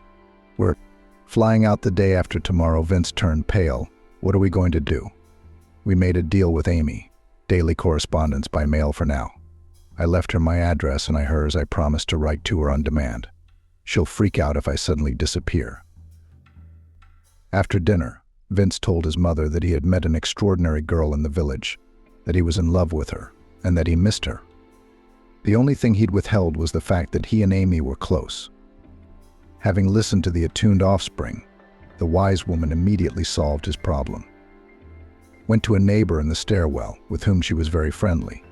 We're flying out the day after tomorrow. Vince turned pale. What are we going to do? We made a deal with Amy. Daily correspondence by mail for now. I left her my address and hers. I promised to write to her on demand. She'll freak out if I suddenly disappear. After dinner, Vince told his mother that he had met an extraordinary girl in the village, that he was in love with her, and that he missed her. The only thing he'd withheld was the fact that he and Amy were close. Having listened to the attuned offspring, the wise woman immediately solved his problem. Went to a neighbor in the stairwell, with whom she was very friendly,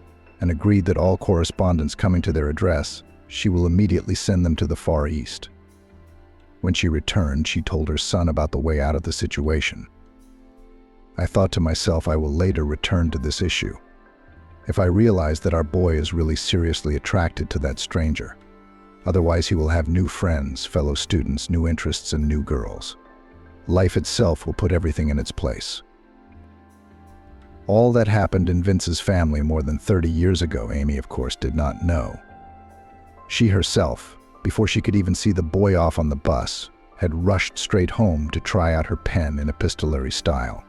and agreed that all correspondence coming to their address, she will immediately send them to the Far East. When she returned, she told her son about the way out of the situation. I thought to myself, I will later return to this issue. If I realize that our boy is really seriously attracted to that stranger. Otherwise he will have new friends, fellow students, new interests, and new girls. Life itself will put everything in its place. All that happened in Vince's family more than 30 years ago, Amy, of course, did not know. She herself, before she could even see the boy off on the bus, had rushed straight home to try out her pen in epistolary style.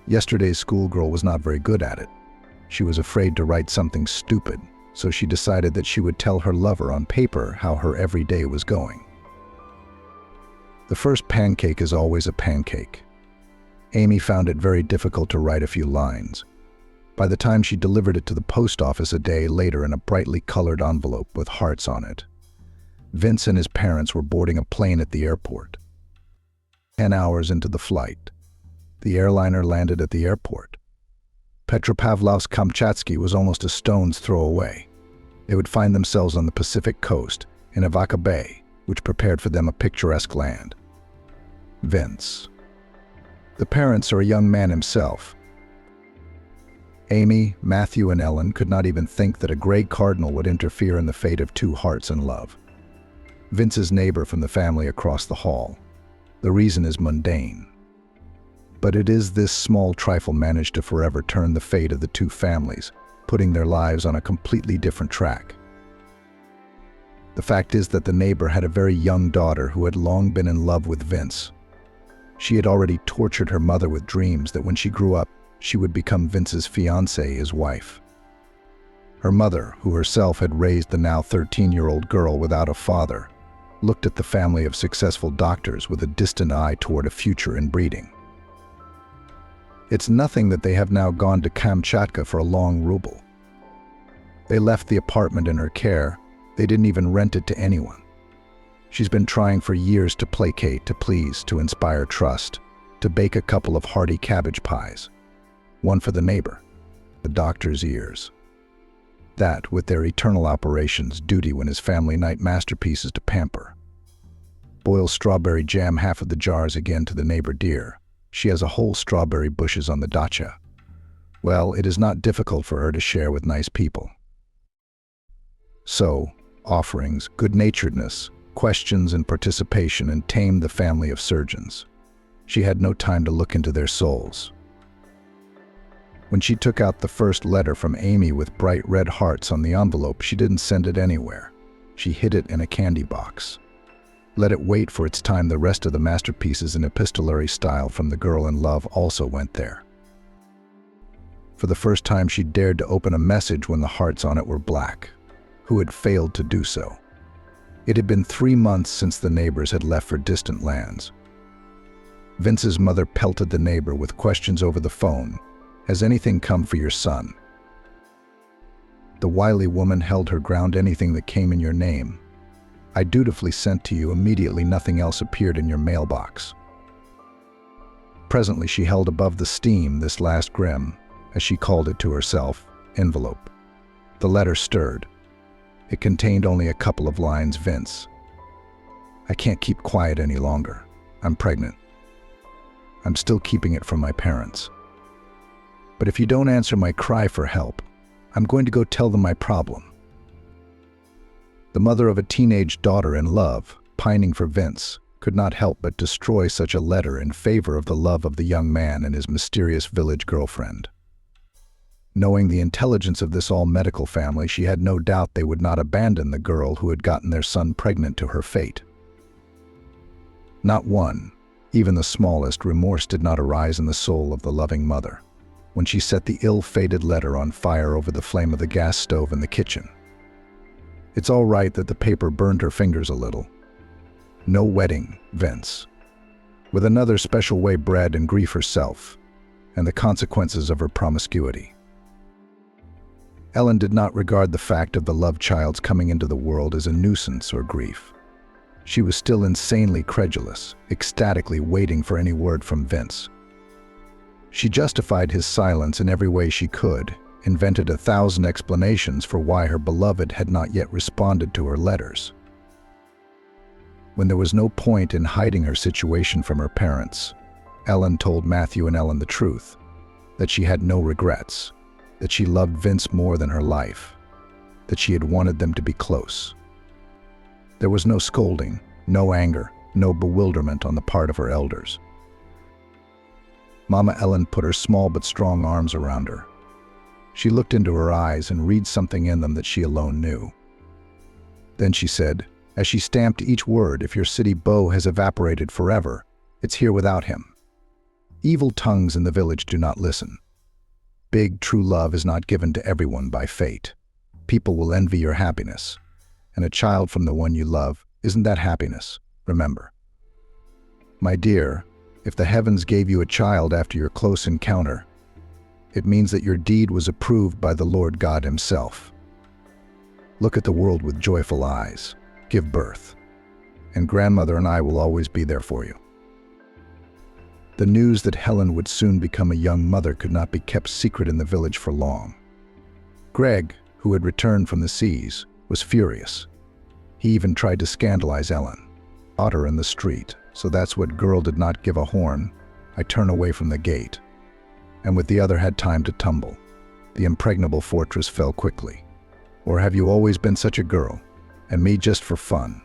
Yesterday's schoolgirl was not very good at it. She was afraid to write something stupid, so she decided that she would tell her lover on paper how her every day was going. The first pancake is always a pancake. Amy found it very difficult to write a few lines. By the time she delivered it to the post office a day later in a brightly colored envelope with hearts on it, Vince and his parents were boarding a plane at the airport. 10 hours into the flight, the airliner landed at the airport. Petropavlovsk-Kamchatsky was almost a stone's throw away. They would find themselves on the Pacific coast, in Ivaka Bay, which prepared for them a picturesque land. Vince. The parents are a young man himself. Amy, Matthew, and Ellen could not even think that a gray cardinal would interfere in the fate of 2 hearts in love. Vince's neighbor from the family across the hall. The reason is mundane. But it is this small trifle managed to forever turn the fate of the 2 families, putting their lives on a completely different track. The fact is that the neighbor had a very young daughter who had long been in love with Vince. She had already tortured her mother with dreams that when she grew up, she would become Vince's fiancée, his wife. Her mother, who herself had raised the now 13-year-old girl without a father, looked at the family of successful doctors with a distant eye toward a future in breeding. It's nothing that they have now gone to Kamchatka for a long ruble. They left the apartment in her care. They didn't even rent it to anyone. She's been trying for years to placate, to please, to inspire trust, to bake a couple of hearty cabbage pies. One for the neighbor, the doctor's ears. That, with their eternal operations, duty when his family night masterpieces to pamper. Boil strawberry jam half of the jars again to the neighbor dear. She has a whole strawberry bushes on the dacha. Well, it is not difficult for her to share with nice people. So, offerings, good-naturedness, questions and participation and tamed the family of surgeons. She had no time to look into their souls. When she took out the first letter from Amy with bright red hearts on the envelope, she didn't send it anywhere. She hid it in a candy box. Let it wait for its time. The rest of the masterpieces in epistolary style from the girl in love also went there. For the first time, she dared to open a message when the hearts on it were black. Who had failed to do so? It had been 3 months since the neighbors had left for distant lands. Vince's mother pelted the neighbor with questions over the phone. Has anything come for your son? The wily woman held her ground. Anything that came in your name. I dutifully sent to you. Immediately nothing else appeared in your mailbox. Presently she held above the steam this last grim, as she called it to herself, envelope. The letter stirred. It contained only a couple of lines. Vince, I can't keep quiet any longer. I'm pregnant. I'm still keeping it from my parents. But if you don't answer my cry for help, I'm going to go tell them my problem. The mother of a teenage daughter in love, pining for Vince, could not help but destroy such a letter in favor of the love of the young man and his mysterious village girlfriend. Knowing the intelligence of this all-medical family, she had no doubt they would not abandon the girl who had gotten their son pregnant to her fate. Not one, even the smallest, remorse did not arise in the soul of the loving mother when she set the ill-fated letter on fire over the flame of the gas stove in the kitchen. It's all right that the paper burned her fingers a little. No wedding, Vince. With another special way bred and grief herself, and the consequences of her promiscuity. Ellen did not regard the fact of the love child's coming into the world as a nuisance or grief. She was still insanely credulous, ecstatically waiting for any word from Vince. She justified his silence in every way she could, invented 1,000 explanations for why her beloved had not yet responded to her letters. When there was no point in hiding her situation from her parents, Ellen told Matthew and Ellen the truth, that she had no regrets, that she loved Vince more than her life, that she had wanted them to be close. There was no scolding, no anger, no bewilderment on the part of her elders. Mama Ellen put her small but strong arms around her. She looked into her eyes and read something in them that she alone knew. Then she said, as she stamped each word, if your city beau has evaporated forever, it's here without him. Evil tongues in the village do not listen. Big, true love is not given to everyone by fate. People will envy your happiness. And a child from the one you love, isn't that happiness? Remember. My dear, if the heavens gave you a child after your close encounter, it means that your deed was approved by the Lord God Himself. Look at the world with joyful eyes. Give birth. And grandmother and I will always be there for you. The news that Helen would soon become a young mother could not be kept secret in the village for long. Greg, who had returned from the seas, was furious. He even tried to scandalize Ellen. Caught her in the street, so that's what girl did not give a horn. I turn away from the gate. And with the other had time to tumble. The impregnable fortress fell quickly. Or have you always been such a girl? And me just for fun?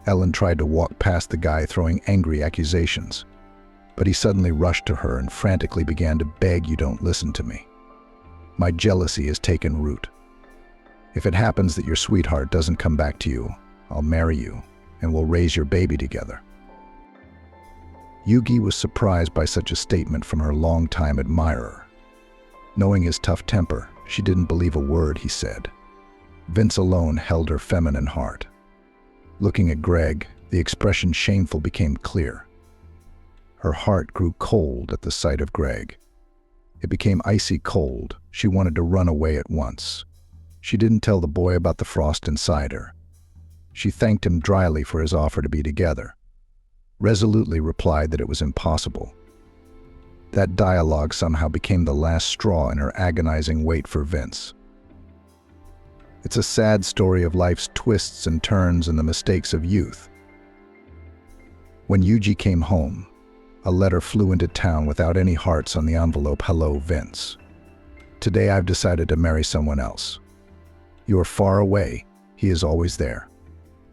Ellen tried to walk past the guy throwing angry accusations, but he suddenly rushed to her and frantically began to beg, you don't listen to me. My jealousy has taken root. If it happens that your sweetheart doesn't come back to you, I'll marry you and we'll raise your baby together." Yugi was surprised by such a statement from her longtime admirer. Knowing his tough temper, she didn't believe a word he said. Vince alone held her feminine heart. Looking at Greg, the expression shameful became clear. Her heart grew cold at the sight of Greg. It became icy cold. She wanted to run away at once. She didn't tell the boy about the frost inside her. She thanked him dryly for his offer to be together, resolutely replied that it was impossible. That dialogue somehow became the last straw in her agonizing wait for Vince. It's a sad story of life's twists and turns and the mistakes of youth. When Yuji came home, a letter flew into town without any hearts on the envelope. "Hello, Vince. Today I've decided to marry someone else. You are far away. He is always there.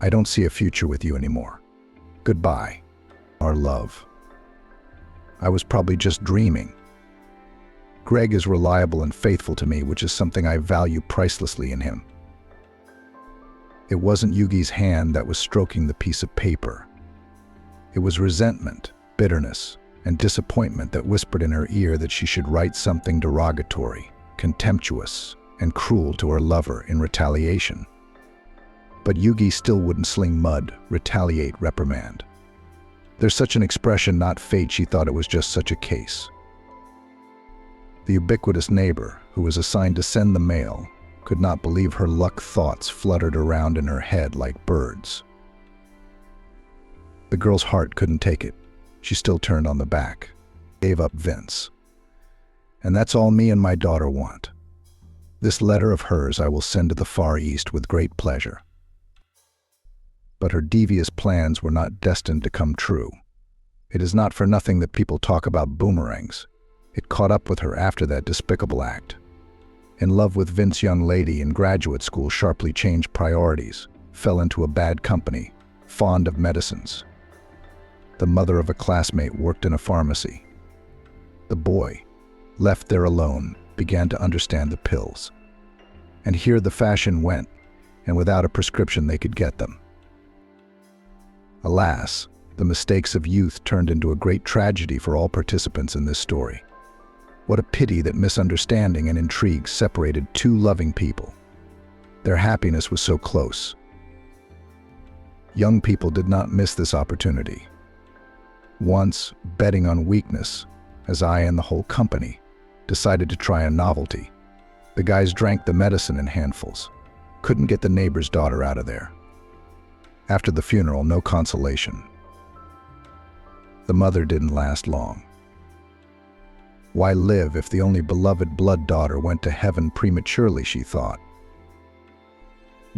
I don't see a future with you anymore. Goodbye. Our love." I was probably just dreaming. Greg is reliable and faithful to me, which is something I value pricelessly in him. It wasn't Yugi's hand that was stroking the piece of paper. It was resentment, bitterness, and disappointment that whispered in her ear that she should write something derogatory, contemptuous, and cruel to her lover in retaliation. But Yugi still wouldn't sling mud, retaliate, reprimand. There's such an expression, not fate. She thought it was just such a case. The ubiquitous neighbor, who was assigned to send the mail, could not believe her luck. Thoughts fluttered around in her head like birds. The girl's heart couldn't take it. She still turned on the back, gave up Vince. "And that's all me and my daughter want. This letter of hers I will send to the Far East with great pleasure." But her devious plans were not destined to come true. It is not for nothing that people talk about boomerangs. It caught up with her after that despicable act. In love with Vince, young lady in graduate school sharply changed priorities, fell into a bad company, fond of medicines. The mother of a classmate worked in a pharmacy. The boy, left there alone, began to understand the pills. And here the fashion went, and without a prescription they could get them. Alas, the mistakes of youth turned into a great tragedy for all participants in this story. What a pity that misunderstanding and intrigue separated two loving people. Their happiness was so close. Young people did not miss this opportunity. Once, betting on weakness, as I and the whole company decided to try a novelty. The guys drank the medicine in handfuls. Couldn't get the neighbor's daughter out of there. After the funeral, no consolation. The mother didn't last long. Why live if the only beloved blood daughter went to heaven prematurely, she thought.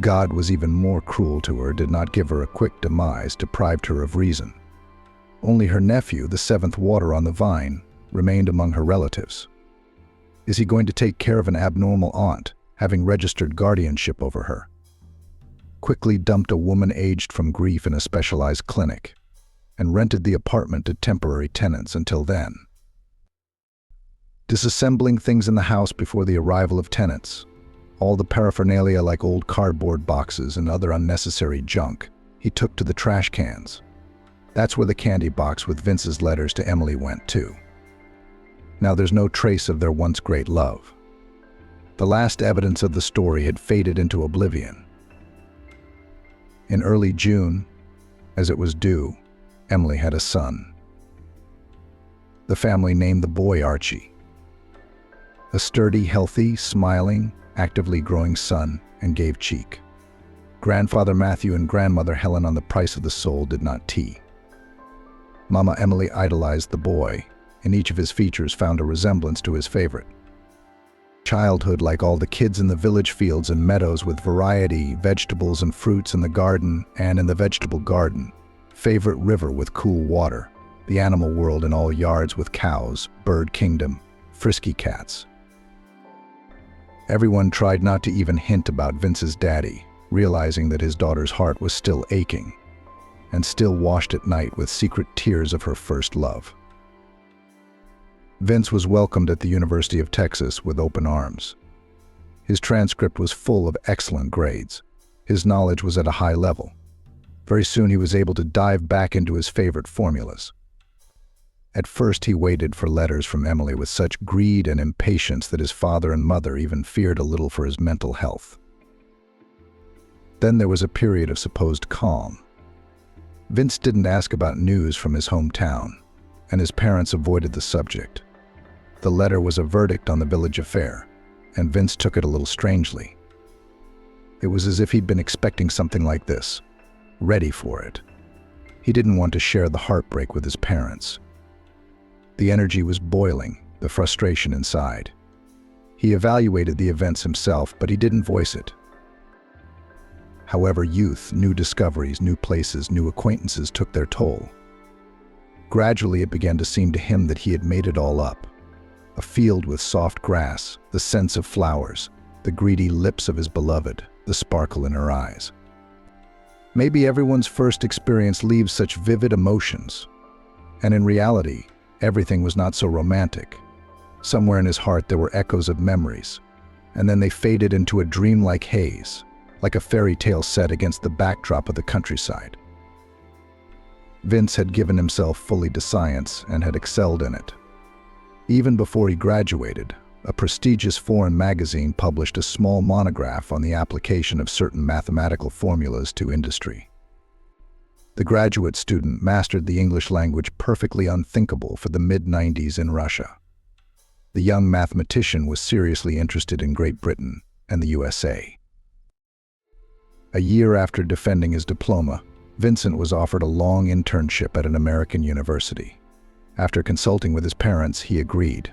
God was even more cruel to her, did not give her a quick demise, deprived her of reason. Only her nephew, the seventh water on the vine, remained among her relatives. Is he going to take care of an abnormal aunt, having registered guardianship over her? Quickly dumped a woman aged from grief in a specialized clinic, and rented the apartment to temporary tenants until then. Disassembling things in the house before the arrival of tenants, all the paraphernalia like old cardboard boxes and other unnecessary junk, he took to the trash cans. That's where the candy box with Vince's letters to Emily went too. Now there's no trace of their once great love. The last evidence of the story had faded into oblivion. In early June, as it was due, Emily had a son. The family named the boy Archie. A sturdy, healthy, smiling, actively growing son, and gave cheek. Grandfather Matthew and grandmother Helen on the price of the soul did not tea. Mama Emily idolized the boy, and each of his features found a resemblance to his favorite. Childhood like all the kids in the village, fields and meadows with variety, vegetables and fruits in the garden and in the vegetable garden. Favorite river with cool water. The animal world in all yards with cows, bird kingdom, frisky cats. Everyone tried not to even hint about Vince's daddy, realizing that his daughter's heart was still aching, and still washed at night with secret tears of her first love. Vince was welcomed at the University of Texas with open arms. His transcript was full of excellent grades. His knowledge was at a high level. Very soon he was able to dive back into his favorite formulas. At first he waited for letters from Emily with such greed and impatience that his father and mother even feared a little for his mental health. Then there was a period of supposed calm. Vince didn't ask about news from his hometown, and his parents avoided the subject. The letter was a verdict on the village affair, and Vince took it a little strangely. It was as if he'd been expecting something like this, ready for it. He didn't want to share the heartbreak with his parents. The energy was boiling, the frustration inside. He evaluated the events himself, but he didn't voice it. However, youth, new discoveries, new places, new acquaintances took their toll. Gradually, it began to seem to him that he had made it all up. A field with soft grass, the scents of flowers, the greedy lips of his beloved, the sparkle in her eyes. Maybe everyone's first experience leaves such vivid emotions. And in reality, everything was not so romantic. Somewhere in his heart there were echoes of memories, and then they faded into a dreamlike haze, like a fairy tale set against the backdrop of the countryside. Vince had given himself fully to science and had excelled in it. Even before he graduated, a prestigious foreign magazine published a small monograph on the application of certain mathematical formulas to industry. The graduate student mastered the English language perfectly unthinkable for the mid-90s in Russia. The young mathematician was seriously interested in Great Britain and the USA. A year after defending his diploma, Vincent was offered a long internship at an American university. After consulting with his parents, he agreed.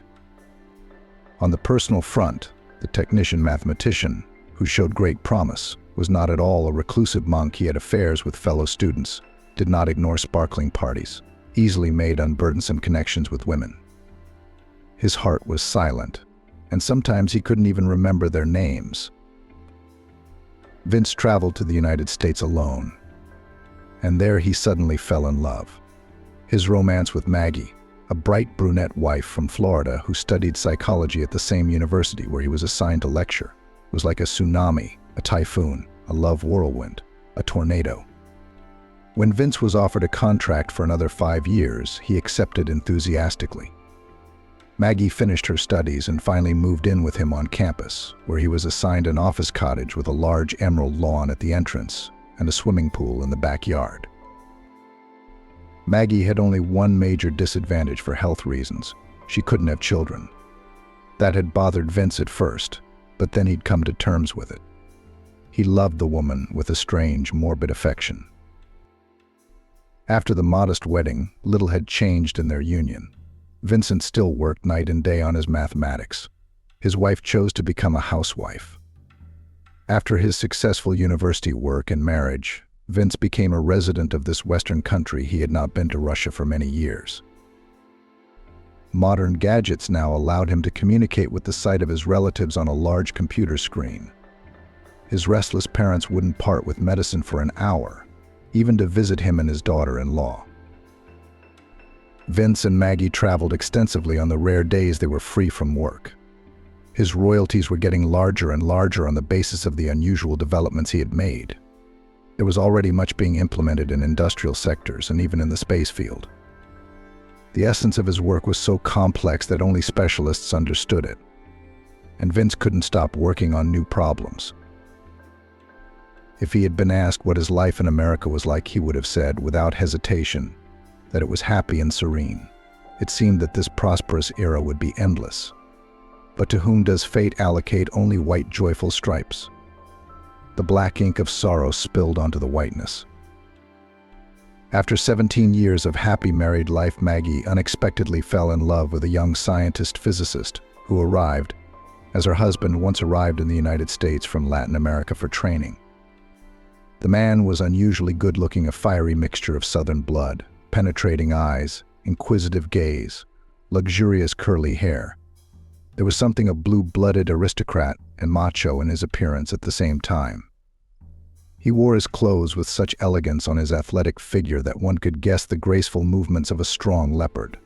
On the personal front, the technician-mathematician, who showed great promise, was not at all a reclusive monk. He had affairs with fellow students, did not ignore sparkling parties, easily made unburdensome connections with women. His heart was silent, and sometimes he couldn't even remember their names. Vince traveled to the United States alone, and there he suddenly fell in love. His romance with Maggie, a bright brunette wife from Florida who studied psychology at the same university where he was assigned to lecture, was like a tsunami, a typhoon, a love whirlwind, a tornado. When Vince was offered a contract for another 5 years, he accepted enthusiastically. Maggie finished her studies and finally moved in with him on campus, where he was assigned an office cottage with a large emerald lawn at the entrance and a swimming pool in the backyard. Maggie had only one major disadvantage for health reasons. She couldn't have children. That had bothered Vince at first, but then he'd come to terms with it. He loved the woman with a strange, morbid affection. After the modest wedding, little had changed in their union. Vincent still worked night and day on his mathematics. His wife chose to become a housewife. After his successful university work and marriage, Vince became a resident of this Western country. He had not been to Russia for many years. Modern gadgets now allowed him to communicate with the sight of his relatives on a large computer screen. His restless parents wouldn't part with medicine for an hour, even to visit him and his daughter-in-law. Vince and Maggie traveled extensively on the rare days they were free from work. His royalties were getting larger and larger on the basis of the unusual developments he had made. There was already much being implemented in industrial sectors and even in the space field. The essence of his work was so complex that only specialists understood it, and Vince couldn't stop working on new problems. If he had been asked what his life in America was like, he would have said, without hesitation, that it was happy and serene. It seemed that this prosperous era would be endless. But to whom does fate allocate only white joyful stripes? The black ink of sorrow spilled onto the whiteness. After 17 years of happy married life, Maggie unexpectedly fell in love with a young scientist-physicist who arrived, as her husband once arrived in the United States from Latin America for training. The man was unusually good-looking, a fiery mixture of southern blood, penetrating eyes, inquisitive gaze, luxurious curly hair. There was something of blue-blooded aristocrat and macho in his appearance at the same time. He wore his clothes with such elegance on his athletic figure that one could guess the graceful movements of a strong leopard.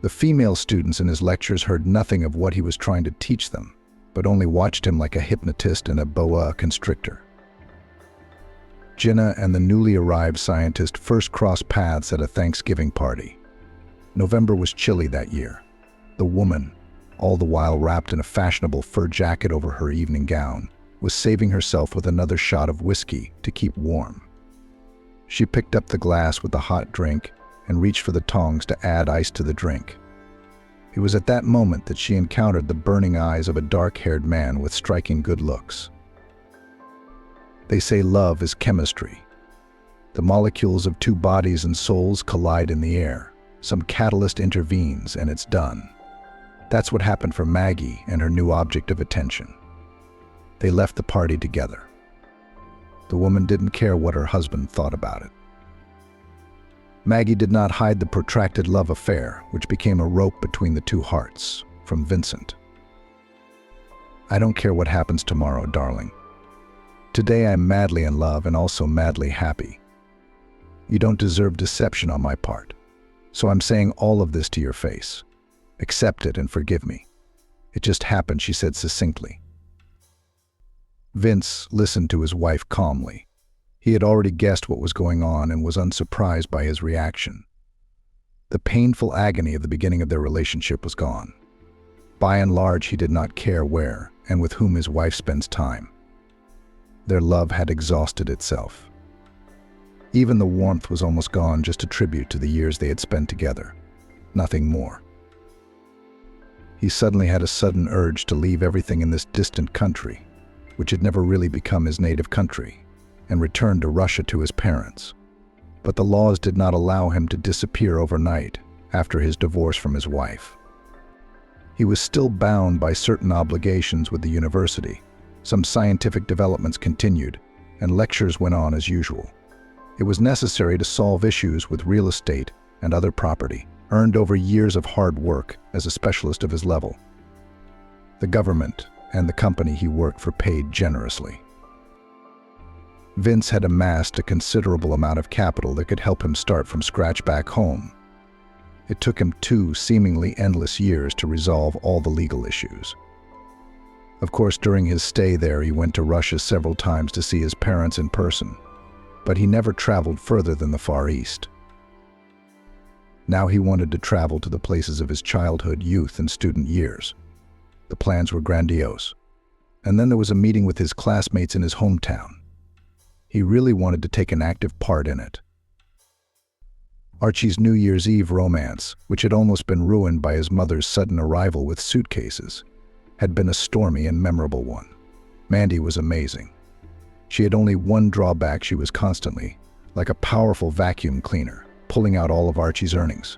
The female students in his lectures heard nothing of what he was trying to teach them, but only watched him like a hypnotist and a boa constrictor. Jinnah and the newly arrived scientist first crossed paths at a Thanksgiving party. November was chilly that year. The woman, all the while wrapped in a fashionable fur jacket over her evening gown, was saving herself with another shot of whiskey to keep warm. She picked up the glass with the hot drink and reached for the tongs to add ice to the drink. It was at that moment that she encountered the burning eyes of a dark-haired man with striking good looks. They say love is chemistry. The molecules of two bodies and souls collide in the air. Some catalyst intervenes and it's done. That's what happened for Maggie and her new object of attention. They left the party together. The woman didn't care what her husband thought about it. Maggie did not hide the protracted love affair, which became a rope between the two hearts, from Vincent. "I don't care what happens tomorrow, darling. Today I'm madly in love and also madly happy. You don't deserve deception on my part, so I'm saying all of this to your face. Accept it and forgive me. It just happened," she said succinctly. Vince listened to his wife calmly. He had already guessed what was going on and was unsurprised by his reaction. The painful agony of the beginning of their relationship was gone. By and large, he did not care where and with whom his wife spends time. Their love had exhausted itself. Even the warmth was almost gone, just a tribute to the years they had spent together. Nothing more. He suddenly had a sudden urge to leave everything in this distant country, which had never really become his native country, and return to Russia to his parents. But the laws did not allow him to disappear overnight after his divorce from his wife. He was still bound by certain obligations with the university. Some scientific developments continued, and lectures went on as usual. It was necessary to solve issues with real estate and other property, earned over years of hard work as a specialist of his level. The government and the company he worked for paid generously. Vince had amassed a considerable amount of capital that could help him start from scratch back home. It took him 2 seemingly endless years to resolve all the legal issues. Of course, during his stay there, he went to Russia several times to see his parents in person, but he never traveled further than the Far East. Now he wanted to travel to the places of his childhood, youth, and student years. The plans were grandiose. And then there was a meeting with his classmates in his hometown. He really wanted to take an active part in it. Archie's New Year's Eve romance, which had almost been ruined by his mother's sudden arrival with suitcases, had been a stormy and memorable one. Mandy was amazing. She had only one drawback: she was constantly, like a powerful vacuum cleaner, pulling out all of Archie's earnings.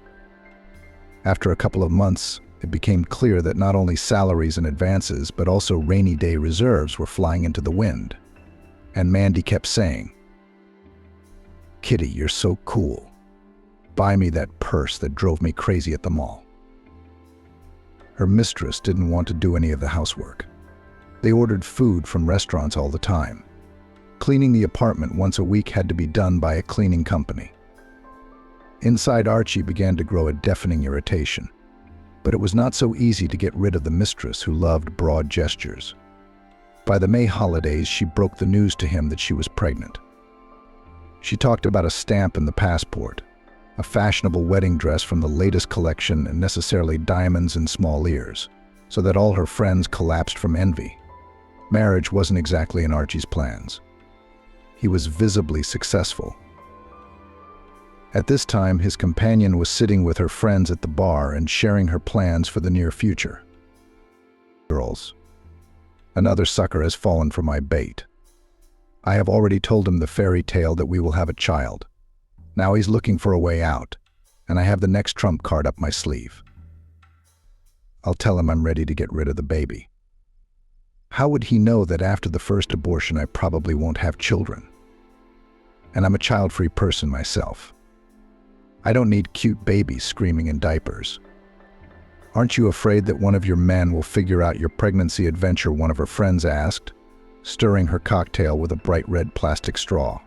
After a couple of months, it became clear that not only salaries and advances, but also rainy day reserves were flying into the wind. And Mandy kept saying, "Kitty, you're so cool. Buy me that purse that drove me crazy at the mall." Her mistress didn't want to do any of the housework. They ordered food from restaurants all the time. Cleaning the apartment once a week had to be done by a cleaning company. Inside, Archie began to grow a deafening irritation. But it was not so easy to get rid of the mistress who loved broad gestures. By the May holidays, she broke the news to him that she was pregnant. She talked about a stamp in the passport, a fashionable wedding dress from the latest collection, and necessarily diamonds and small ears, so that all her friends collapsed from envy. Marriage wasn't exactly in Archie's plans. He was visibly successful. At this time, his companion was sitting with her friends at the bar and sharing her plans for the near future. "Girls, another sucker has fallen for my bait. I have already told him the fairy tale that we will have a child. Now he's looking for a way out, and I have the next trump card up my sleeve. I'll tell him I'm ready to get rid of the baby. How would he know that after the first abortion I probably won't have children? And I'm a child-free person myself. I don't need cute babies screaming in diapers. Aren't you afraid that one of your men will figure out your pregnancy adventure?" one of her friends asked, stirring her cocktail with a bright red plastic straw.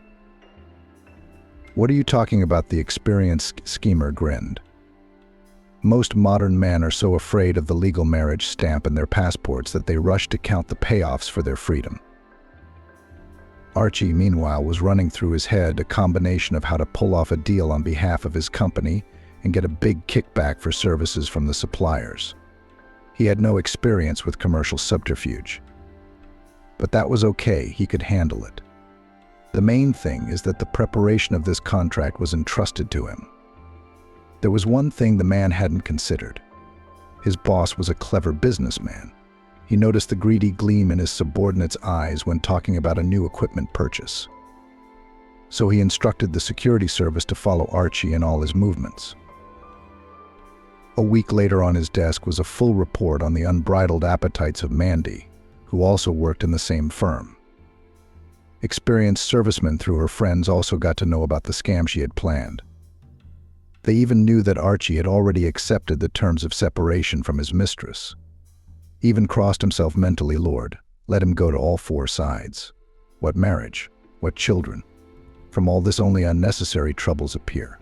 "What are you talking about?" the experienced schemer grinned. Most modern men are so afraid of the legal marriage stamp in their passports that they rush to count the payoffs for their freedom. Archie, meanwhile, was running through his head a combination of how to pull off a deal on behalf of his company and get a big kickback for services from the suppliers. He had no experience with commercial subterfuge. But that was okay, he could handle it. The main thing is that the preparation of this contract was entrusted to him. There was one thing the man hadn't considered. His boss was a clever businessman. He noticed the greedy gleam in his subordinate's eyes when talking about a new equipment purchase. So he instructed the security service to follow Archie in all his movements. A week later on his desk was a full report on the unbridled appetites of Mandy, who also worked in the same firm. Experienced servicemen through her friends also got to know about the scam she had planned. They even knew that Archie had already accepted the terms of separation from his mistress. Even crossed himself mentally, Lord, let him go to all four sides. What marriage? What children? From all this only unnecessary troubles appear.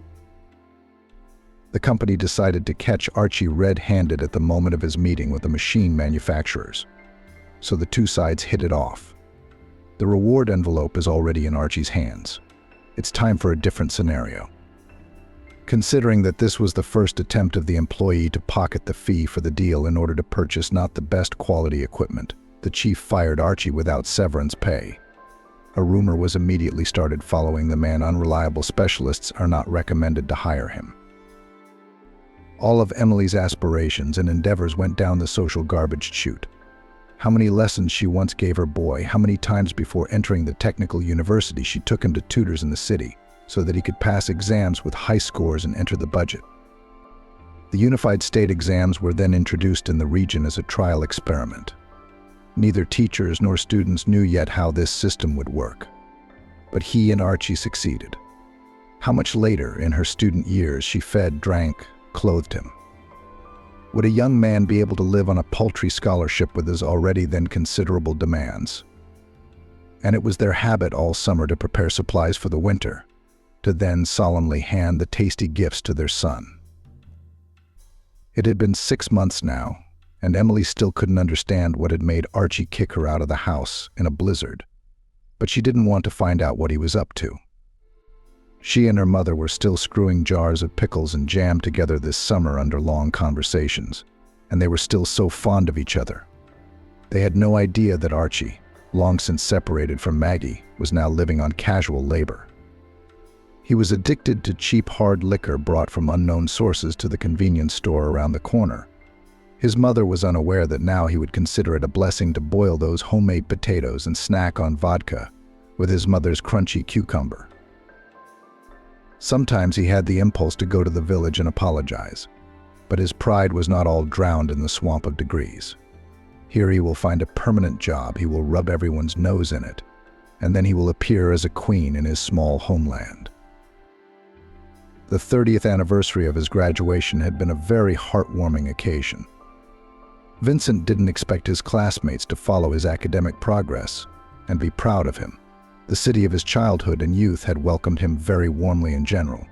The company decided to catch Archie red-handed at the moment of his meeting with the machine manufacturers. So the two sides hit it off. The reward envelope is already in Archie's hands. It's time for a different scenario. Considering that this was the first attempt of the employee to pocket the fee for the deal in order to purchase not the best quality equipment, the chief fired Archie without severance pay. A rumor was immediately started following the man unreliable specialists are not recommended to hire him. All of Emily's aspirations and endeavors went down the social garbage chute. How many lessons she once gave her boy, how many times before entering the technical university she took him to tutors in the city, so that he could pass exams with high scores and enter the budget. The unified state exams were then introduced in the region as a trial experiment. Neither teachers nor students knew yet how this system would work. But he and Archie succeeded. How much later, in her student years, she fed, drank, clothed him? Would a young man be able to live on a paltry scholarship with his already then considerable demands? And it was their habit all summer to prepare supplies for the winter, to then solemnly hand the tasty gifts to their son. It had been 6 months now, and Emily still couldn't understand what had made Archie kick her out of the house in a blizzard, but she didn't want to find out what he was up to. She and her mother were still screwing jars of pickles and jam together this summer under long conversations, and they were still so fond of each other. They had no idea that Archie, long since separated from Maggie, was now living on casual labor. He was addicted to cheap hard liquor brought from unknown sources to the convenience store around the corner. His mother was unaware that now he would consider it a blessing to boil those homemade potatoes and snack on vodka with his mother's crunchy cucumber. Sometimes he had the impulse to go to the village and apologize, but his pride was not all drowned in the swamp of degrees. Here he will find a permanent job, he will rub everyone's nose in it, and then he will appear as a queen in his small homeland. The 30th anniversary of his graduation had been a very heartwarming occasion. Vincent didn't expect his classmates to follow his academic progress and be proud of him. The city of his childhood and youth had welcomed him very warmly in general.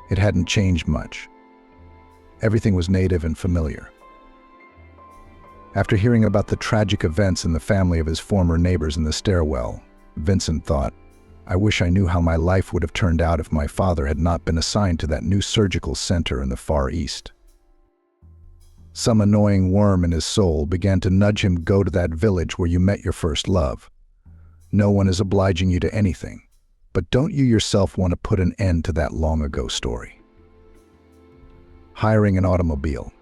It hadn't changed much. Everything was native and familiar. After hearing about the tragic events in the family of his former neighbors in the stairwell, Vincent thought, I wish I knew how my life would have turned out if my father had not been assigned to that new surgical center in the Far East. Some annoying worm in his soul began to nudge him go to that village where you met your first love. No one is obliging you to anything, but don't you yourself want to put an end to that long-ago story? Hiring an automobile,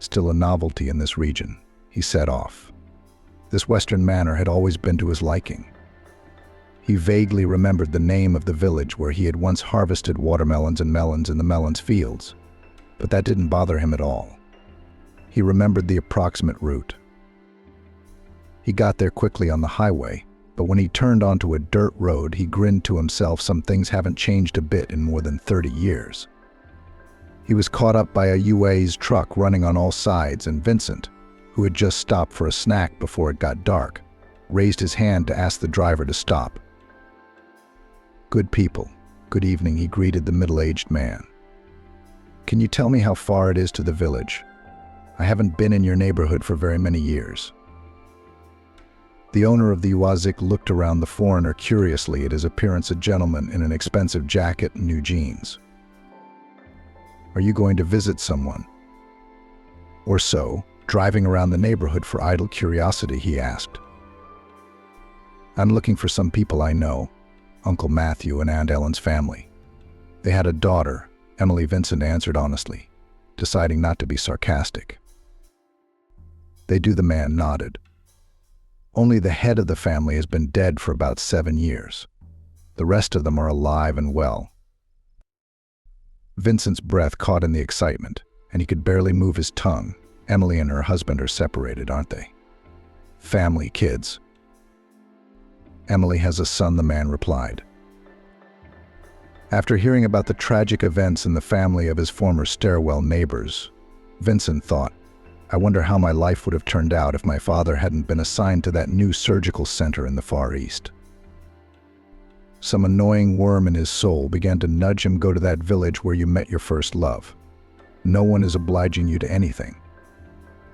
still a novelty in this region, he set off. This western manner had always been to his liking. He vaguely remembered the name of the village where he had once harvested watermelons and melons in the melons fields, but that didn't bother him at all. He remembered the approximate route. He got there quickly on the highway, but when he turned onto a dirt road, he grinned to himself. Some things haven't changed a bit in more than 30 years. He was caught up by a UA's truck running on all sides, and Vincent, who had just stopped for a snack before it got dark, raised his hand to ask the driver to stop. Good people, good evening, he greeted the middle-aged man. Can you tell me how far it is to the village? I haven't been in your neighborhood for very many years. The owner of the Uazik looked around the foreigner curiously, at his appearance a gentleman in an expensive jacket and new jeans. Are you going to visit someone? Or so, driving around the neighborhood for idle curiosity, he asked. I'm looking for some people I know, Uncle Matthew and Aunt Ellen's family. They had a daughter, Emily. Vincent answered honestly, deciding not to be sarcastic. They do. The man nodded. Only the head of the family has been dead for about 7 years. The rest of them are alive and well. Vincent's breath caught in the excitement, and he could barely move his tongue. Emily and her husband are separated, aren't they? Family, kids. Emily has a son, the man replied. After hearing about the tragic events in the family of his former stairwell neighbors, Vincent thought, I wonder how my life would have turned out if my father hadn't been assigned to that new surgical center in the Far East. Some annoying worm in his soul began to nudge him, go to that village where you met your first love. No one is obliging you to anything.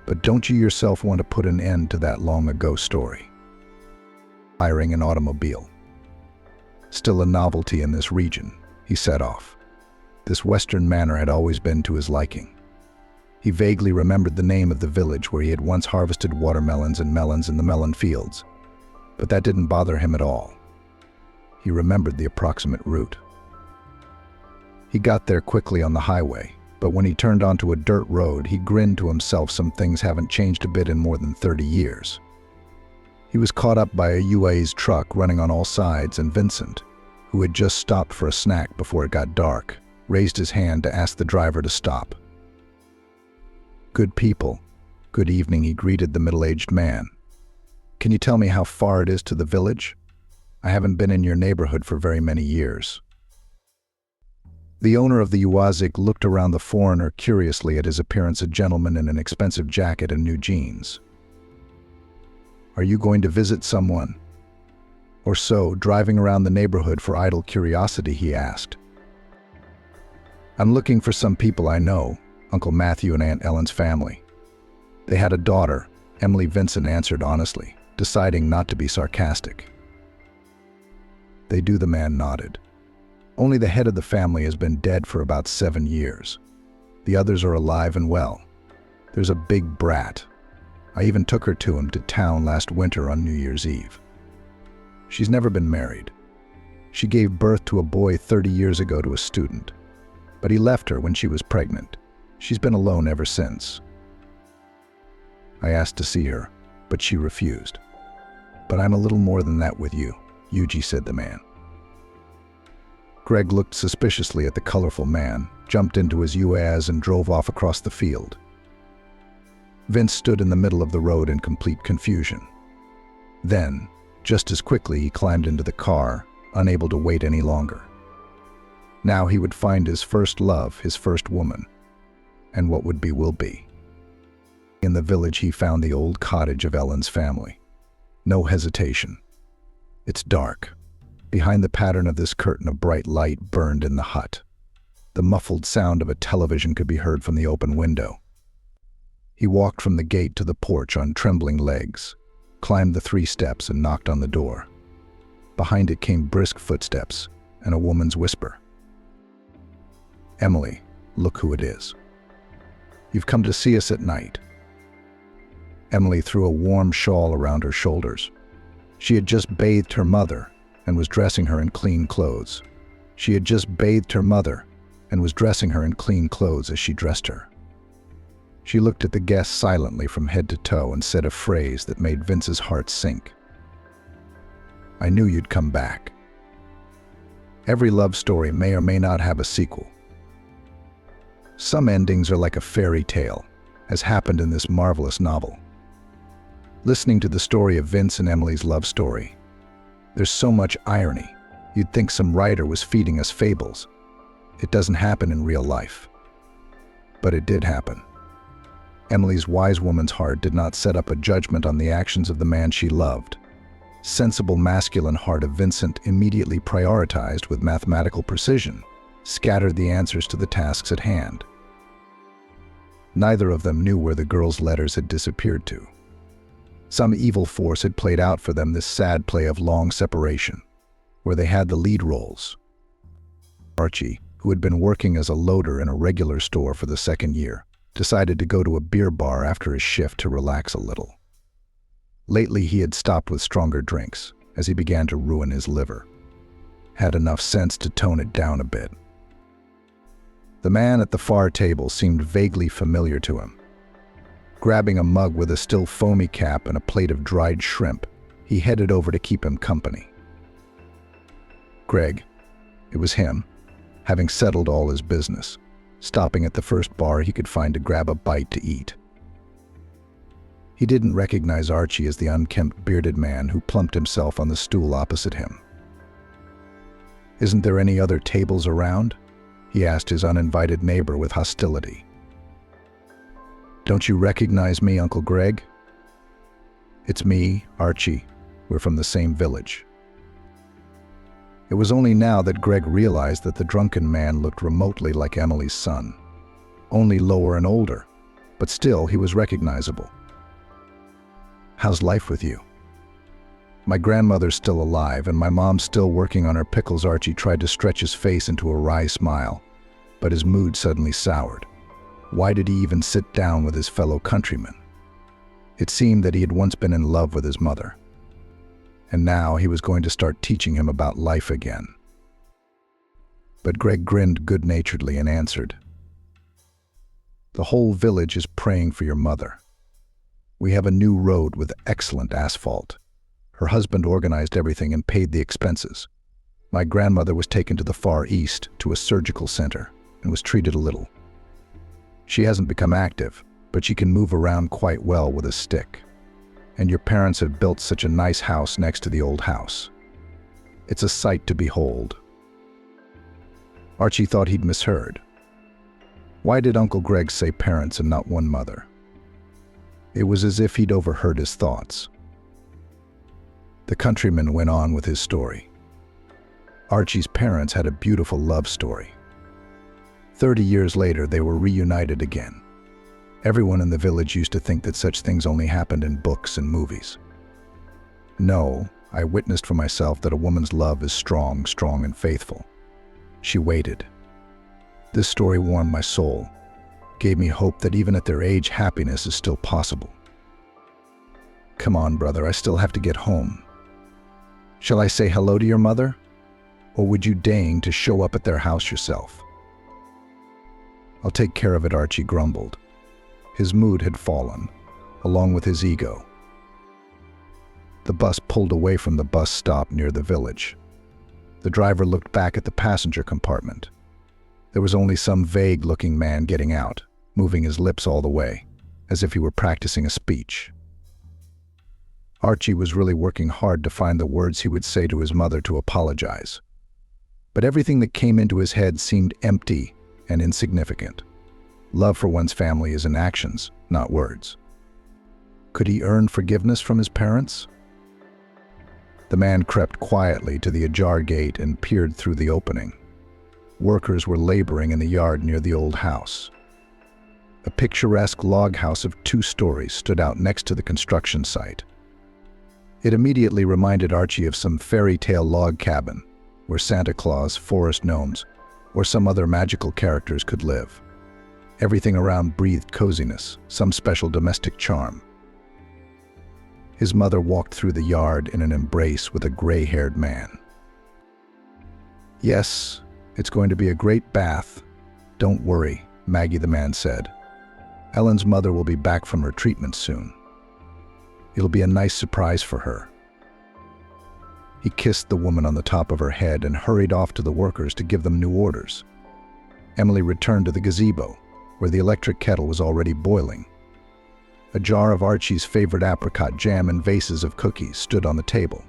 But don't you yourself want to put an end to that long ago story? Hiring an automobile. Still a novelty in this region, he set off. This western manner had always been to his liking. He vaguely remembered the name of the village where he had once harvested watermelons and melons in the melon fields, but that didn't bother him at all. He remembered the approximate route. He got there quickly on the highway, but when he turned onto a dirt road, he grinned to himself. Some things haven't changed a bit in more than 30 years. He was caught up by a UAE's truck running on all sides, and Vincent, who had just stopped for a snack before it got dark, raised his hand to ask the driver to stop. Good people. Good evening, he greeted the middle-aged man. Can you tell me how far it is to the village? I haven't been in your neighborhood for very many years. The owner of the Uazik looked around the foreigner curiously, at his appearance a gentleman in an expensive jacket and new jeans. Are you going to visit someone? Or so, driving around the neighborhood for idle curiosity, he asked. I'm looking for some people I know, Uncle Matthew and Aunt Ellen's family. They had a daughter, Emily. Vincent answered honestly, deciding not to be sarcastic. They do. The man nodded. Only the head of the family has been dead for about 7 years. The others are alive and well. There's a big brat. I even took her to him to town last winter on New Year's Eve. She's never been married. She gave birth to a boy 30 years ago to a student, but he left her when she was pregnant. She's been alone ever since. I asked to see her, but she refused. But I'm a little more than that with you, Yuji, said the man. Greg looked suspiciously at the colorful man, jumped into his UAZ and drove off across the field. Vince stood in the middle of the road in complete confusion. Then, just as quickly, he climbed into the car, unable to wait any longer. Now he would find his first love, his first woman, and what would be will be. In the village, he found the old cottage of Ellen's family. No hesitation. It's dark. Behind the pattern of this curtain, a bright light burned in the hut. The muffled sound of a television could be heard from the open window. He walked from the gate to the porch on trembling legs, climbed the 3 steps and knocked on the door. Behind it came brisk footsteps and a woman's whisper. Emily, look who it is. You've come to see us at night. Emily threw a warm shawl around her shoulders. She had just bathed her mother and was dressing her in clean clothes. She had just bathed her mother and was dressing her in clean clothes as she dressed her. She looked at the guest silently from head to toe and said a phrase that made Vince's heart sink. I knew you'd come back. Every love story may or may not have a sequel. Some endings are like a fairy tale, as happened in this marvelous novel. Listening to the story of Vince and Emily's love story, there's so much irony. You'd think some writer was feeding us fables. It doesn't happen in real life. But it did happen. Emily's wise woman's heart did not set up a judgment on the actions of the man she loved. Sensible masculine heart of Vincent immediately prioritized with mathematical precision, scattered the answers to the tasks at hand. Neither of them knew where the girl's letters had disappeared to. Some evil force had played out for them this sad play of long separation, where they had the lead roles. Archie, who had been working as a loader in a regular store for the second year, decided to go to a beer bar after his shift to relax a little. Lately, he had stopped with stronger drinks, as he began to ruin his liver. Had enough sense to tone it down a bit. The man at the far table seemed vaguely familiar to him. Grabbing a mug with a still foamy cap and a plate of dried shrimp, he headed over to keep him company. Greg, it was him, having settled all his business, stopping at the first bar he could find to grab a bite to eat. He didn't recognize Archie as the unkempt, bearded man who plumped himself on the stool opposite him. "Isn't there any other tables around?" he asked his uninvited neighbor with hostility. "Don't you recognize me, Uncle Greg?" "It's me, Archie. We're from the same village." It was only now that Greg realized that the drunken man looked remotely like Emily's son. Only lower and older, but still he was recognizable. "How's life with you?" "My grandmother's still alive and my mom's still working on her pickles." Archie tried to stretch his face into a wry smile, but his mood suddenly soured. Why did he even sit down with his fellow countrymen? It seemed that he had once been in love with his mother, and now he was going to start teaching him about life again. But Greg grinned good-naturedly and answered, "The whole village is praying for your mother. We have a new road with excellent asphalt. Her husband organized everything and paid the expenses. My grandmother was taken to the Far East, to a surgical center, and was treated a little. She hasn't become active, but she can move around quite well with a stick. And your parents have built such a nice house next to the old house. It's a sight to behold." Archie thought he'd misheard. Why did Uncle Greg say parents and not one mother? It was as if he'd overheard his thoughts. The countryman went on with his story. Archie's parents had a beautiful love story. 30 years later, they were reunited again. Everyone in the village used to think that such things only happened in books and movies. No, I witnessed for myself that a woman's love is strong, strong and faithful. She waited. This story warmed my soul, gave me hope that even at their age, happiness is still possible. Come on, brother, I still have to get home. Shall I say hello to your mother? Or would you deign to show up at their house yourself? I'll take care of it, Archie grumbled. His mood had fallen, along with his ego. The bus pulled away from the bus stop near the village. The driver looked back at the passenger compartment. There was only some vague-looking man getting out, moving his lips all the way, as if he were practicing a speech. Archie was really working hard to find the words he would say to his mother to apologize. But everything that came into his head seemed empty and insignificant. Love for one's family is in actions, not words. Could he earn forgiveness from his parents? The man crept quietly to the ajar gate and peered through the opening. Workers were laboring in the yard near the old house. A picturesque log house of 2 stories stood out next to the construction site. It immediately reminded Archie of some fairy tale log cabin where Santa Claus, forest gnomes, or some other magical characters could live. Everything around breathed coziness, some special domestic charm. His mother walked through the yard in an embrace with a gray-haired man. "Yes, it's going to be a great bath. Don't worry," Maggie the man said. "Ellen's mother will be back from her treatment soon. It'll be a nice surprise for her." He kissed the woman on the top of her head and hurried off to the workers to give them new orders. Emily returned to the gazebo, where the electric kettle was already boiling. A jar of Archie's favorite apricot jam and vases of cookies stood on the table.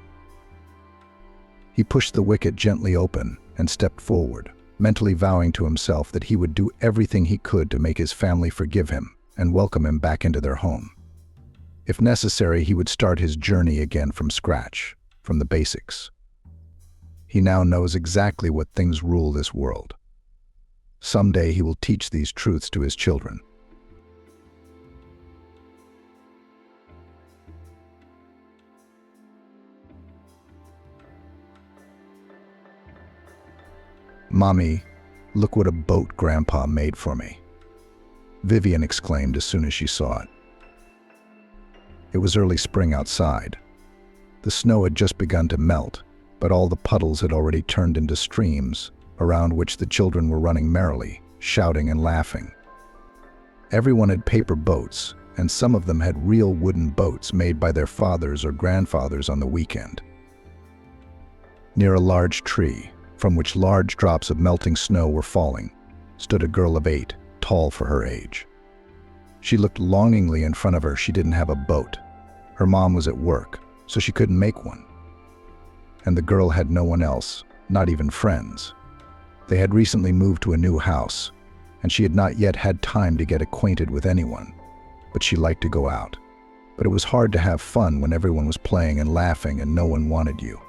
He pushed the wicket gently open and stepped forward, mentally vowing to himself that he would do everything he could to make his family forgive him and welcome him back into their home. If necessary, he would start his journey again from scratch, from the basics. He now knows exactly what things rule this world. Someday he will teach these truths to his children. "Mommy, look what a boat Grandpa made for me," Vivian exclaimed as soon as she saw it. It was early spring outside. The snow had just begun to melt, but all the puddles had already turned into streams, around which the children were running merrily, shouting and laughing. Everyone had paper boats, and some of them had real wooden boats made by their fathers or grandfathers on the weekend. Near a large tree, from which large drops of melting snow were falling, stood a girl of 8, tall for her age. She looked longingly in front of her. She didn't have a boat. Her mom was at work, so she couldn't make one. And the girl had no one else, not even friends. They had recently moved to a new house, and she had not yet had time to get acquainted with anyone, but she liked to go out. But it was hard to have fun when everyone was playing and laughing and no one wanted you.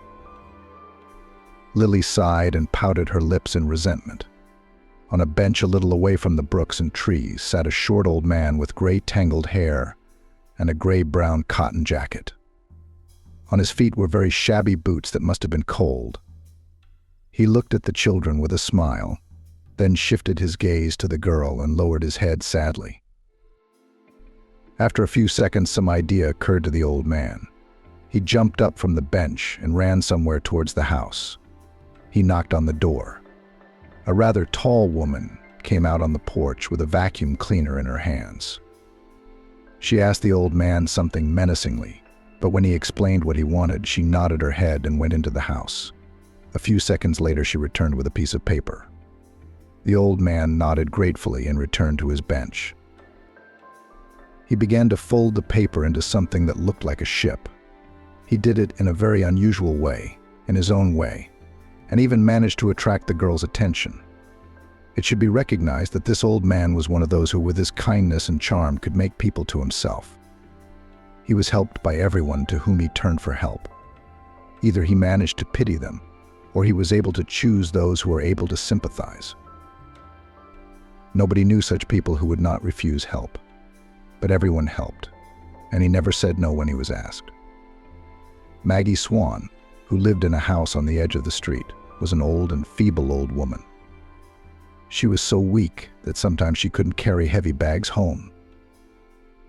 Lily sighed and pouted her lips in resentment. On a bench a little away from the brooks and trees sat a short old man with gray tangled hair and a gray-brown cotton jacket. On his feet were very shabby boots that must have been cold. He looked at the children with a smile, then shifted his gaze to the girl and lowered his head sadly. After a few seconds, some idea occurred to the old man. He jumped up from the bench and ran somewhere towards the house. He knocked on the door. A rather tall woman came out on the porch with a vacuum cleaner in her hands. She asked the old man something menacingly, but when he explained what he wanted, she nodded her head and went into the house. A few seconds later, she returned with a piece of paper. The old man nodded gratefully and returned to his bench. He began to fold the paper into something that looked like a ship. He did it in a very unusual way, in his own way, and even managed to attract the girl's attention. It should be recognized that this old man was one of those who, with his kindness and charm, could make people to himself. He was helped by everyone to whom he turned for help. Either he managed to pity them, or he was able to choose those who were able to sympathize. Nobody knew such people who would not refuse help, but everyone helped, and he never said no when he was asked. Maggie Swan, who lived in a house on the edge of the street, was an old and feeble old woman. She was so weak that sometimes she couldn't carry heavy bags home.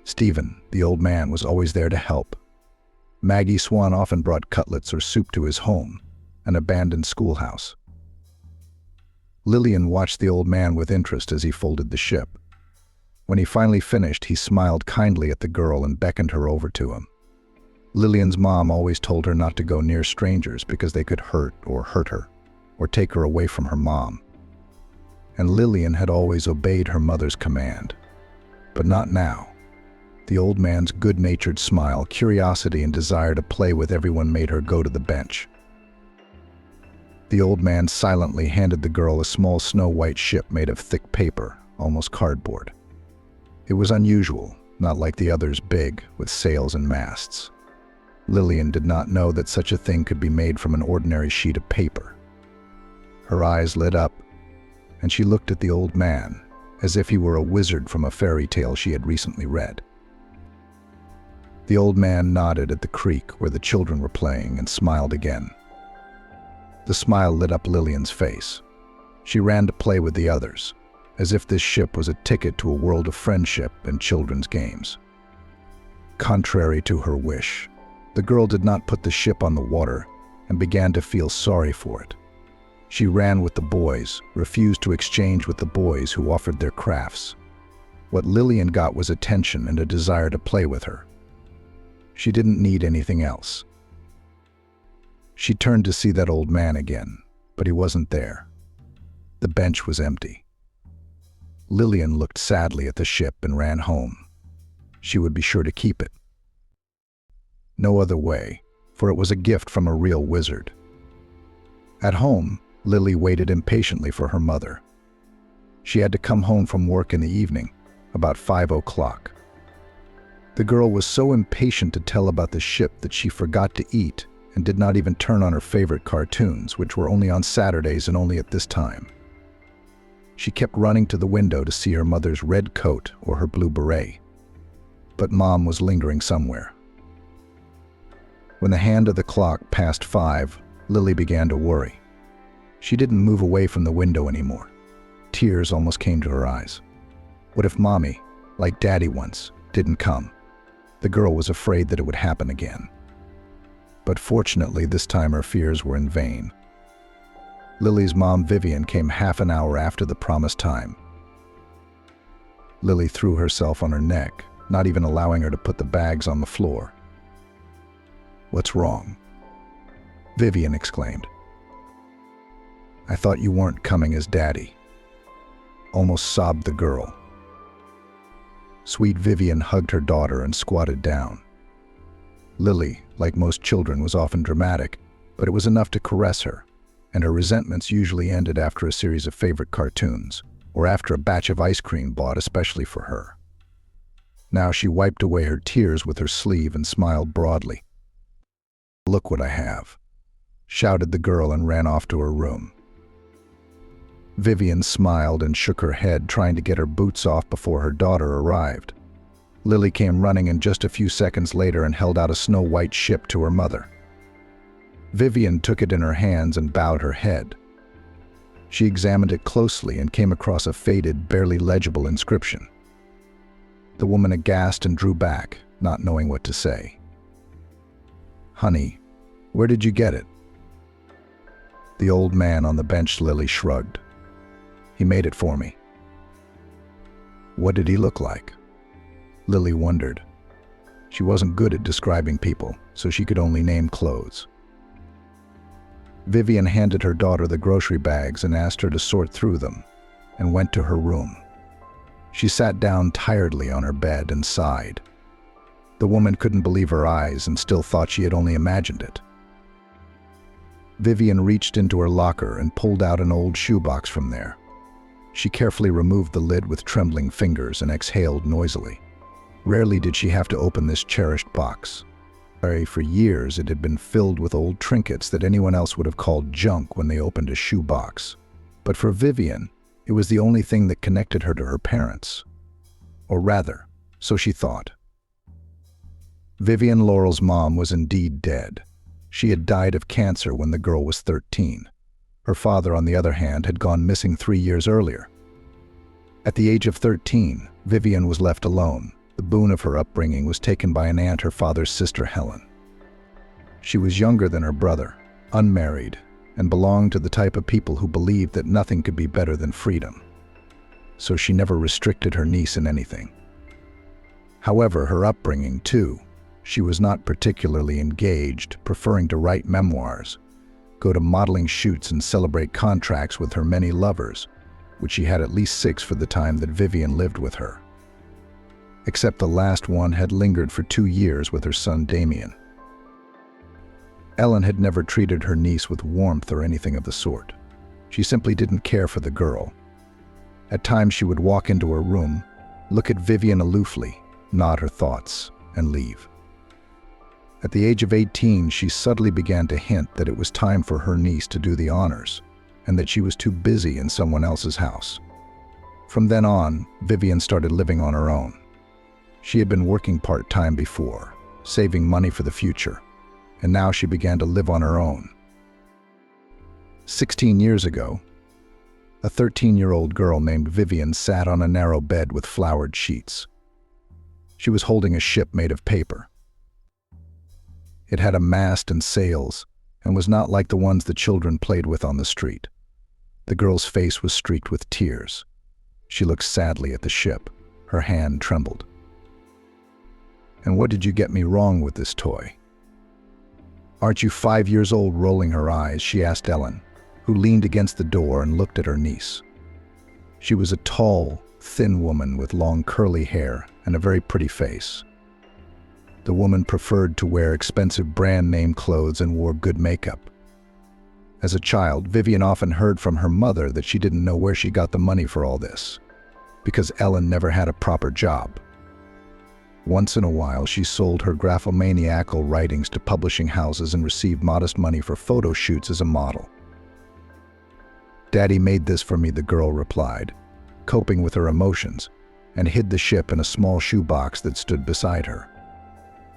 Stephen, the old man, was always there to help. Maggie Swan often brought cutlets or soup to his home, an abandoned schoolhouse. Lillian watched the old man with interest as he folded the ship. When he finally finished, he smiled kindly at the girl and beckoned her over to him. Lillian's mom always told her not to go near strangers because they could hurt her, or take her away from her mom. And Lillian had always obeyed her mother's command. But not now. The old man's good-natured smile, curiosity, and desire to play with everyone made her go to the bench. The old man silently handed the girl a small snow-white ship made of thick paper, almost cardboard. It was unusual, not like the others, big, with sails and masts. Lillian did not know that such a thing could be made from an ordinary sheet of paper. Her eyes lit up, and she looked at the old man as if he were a wizard from a fairy tale she had recently read. The old man nodded at the creek where the children were playing and smiled again. The smile lit up Lillian's face. She ran to play with the others, as if this ship was a ticket to a world of friendship and children's games. Contrary to her wish, the girl did not put the ship on the water and began to feel sorry for it. She ran with the boys, refused to exchange with the boys who offered their crafts. What Lillian got was attention and a desire to play with her. She didn't need anything else. She turned to see that old man again, but he wasn't there. The bench was empty. Lillian looked sadly at the ship and ran home. She would be sure to keep it. No other way, for it was a gift from a real wizard. At home, Lily waited impatiently for her mother. She had to come home from work in the evening, about 5 o'clock. The girl was so impatient to tell about the ship that she forgot to eat and did not even turn on her favorite cartoons, which were only on Saturdays and only at this time. She kept running to the window to see her mother's red coat or her blue beret. But Mom was lingering somewhere. When the hand of the clock passed 5, Lily began to worry. She didn't move away from the window anymore. Tears almost came to her eyes. What if Mommy, like Daddy once, didn't come? The girl was afraid that it would happen again. But fortunately, this time her fears were in vain. Lily's mom, Vivian, came half an hour after the promised time. Lily threw herself on her neck, not even allowing her to put the bags on the floor. "What's wrong?" Vivian exclaimed. "I thought you weren't coming as Daddy," almost sobbed the girl. Sweet Vivian hugged her daughter and squatted down. Lily, like most children, was often dramatic, but it was enough to caress her, and her resentments usually ended after a series of favorite cartoons, or after a batch of ice cream bought especially for her. Now she wiped away her tears with her sleeve and smiled broadly. "Look what I have," shouted the girl and ran off to her room. Vivian smiled and shook her head, trying to get her boots off before her daughter arrived. Lily came running in just a few seconds later and held out a snow-white ship to her mother. Vivian took it in her hands and bowed her head. She examined it closely and came across a faded, barely legible inscription. The woman aghast and drew back, not knowing what to say. "Honey, where did you get it?" The old man on the bench, Lily shrugged. "He made it for me." "What did he look like?" Lily wondered. She wasn't good at describing people, so she could only name clothes. Vivian handed her daughter the grocery bags and asked her to sort through them, and went to her room. She sat down tiredly on her bed and sighed. The woman couldn't believe her eyes and still thought she had only imagined it. Vivian reached into her locker and pulled out an old shoebox from there. She carefully removed the lid with trembling fingers and exhaled noisily. Rarely did she have to open this cherished box. For years, it had been filled with old trinkets that anyone else would have called junk when they opened a shoebox. But for Vivian, it was the only thing that connected her to her parents. Or rather, so she thought. Vivian Laurel's mom was indeed dead. She had died of cancer when the girl was 13. Her father, on the other hand, had gone missing 3 years earlier. At the age of 13, Vivian was left alone. The boon of her upbringing was taken by an aunt, her father's sister, Helen. She was younger than her brother, unmarried, and belonged to the type of people who believed that nothing could be better than freedom. So she never restricted her niece in anything. However, her upbringing, too. She was not particularly engaged, preferring to write memoirs, go to modeling shoots, and celebrate contracts with her many lovers, which she had at least 6 for the time that Vivian lived with her. Except the last one had lingered for 2 years with her son Damien. Ellen had never treated her niece with warmth or anything of the sort. She simply didn't care for the girl. At times she would walk into her room, look at Vivian aloofly, nod her thoughts, and leave. At the age of 18, she subtly began to hint that it was time for her niece to do the honors, and that she was too busy in someone else's house. From then on, Vivian started living on her own. She had been working part-time before, saving money for the future, and now she began to live on her own. 16 years ago, a 13-year-old girl named Vivian sat on a narrow bed with flowered sheets. She was holding a ship made of paper. It had a mast and sails, and was not like the ones the children played with on the street. The girl's face was streaked with tears. She looked sadly at the ship. Her hand trembled. "And what did you get me wrong with this toy?" "Aren't you 5 years old?" Rolling her eyes, she asked Ellen, who leaned against the door and looked at her niece. She was a tall, thin woman with long curly hair and a very pretty face. The woman preferred to wear expensive brand-name clothes and wore good makeup. As a child, Vivian often heard from her mother that she didn't know where she got the money for all this, because Ellen never had a proper job. Once in a while, she sold her graphomaniacal writings to publishing houses and received modest money for photo shoots as a model. "Daddy made this for me," the girl replied, coping with her emotions, and hid the ship in a small shoebox that stood beside her.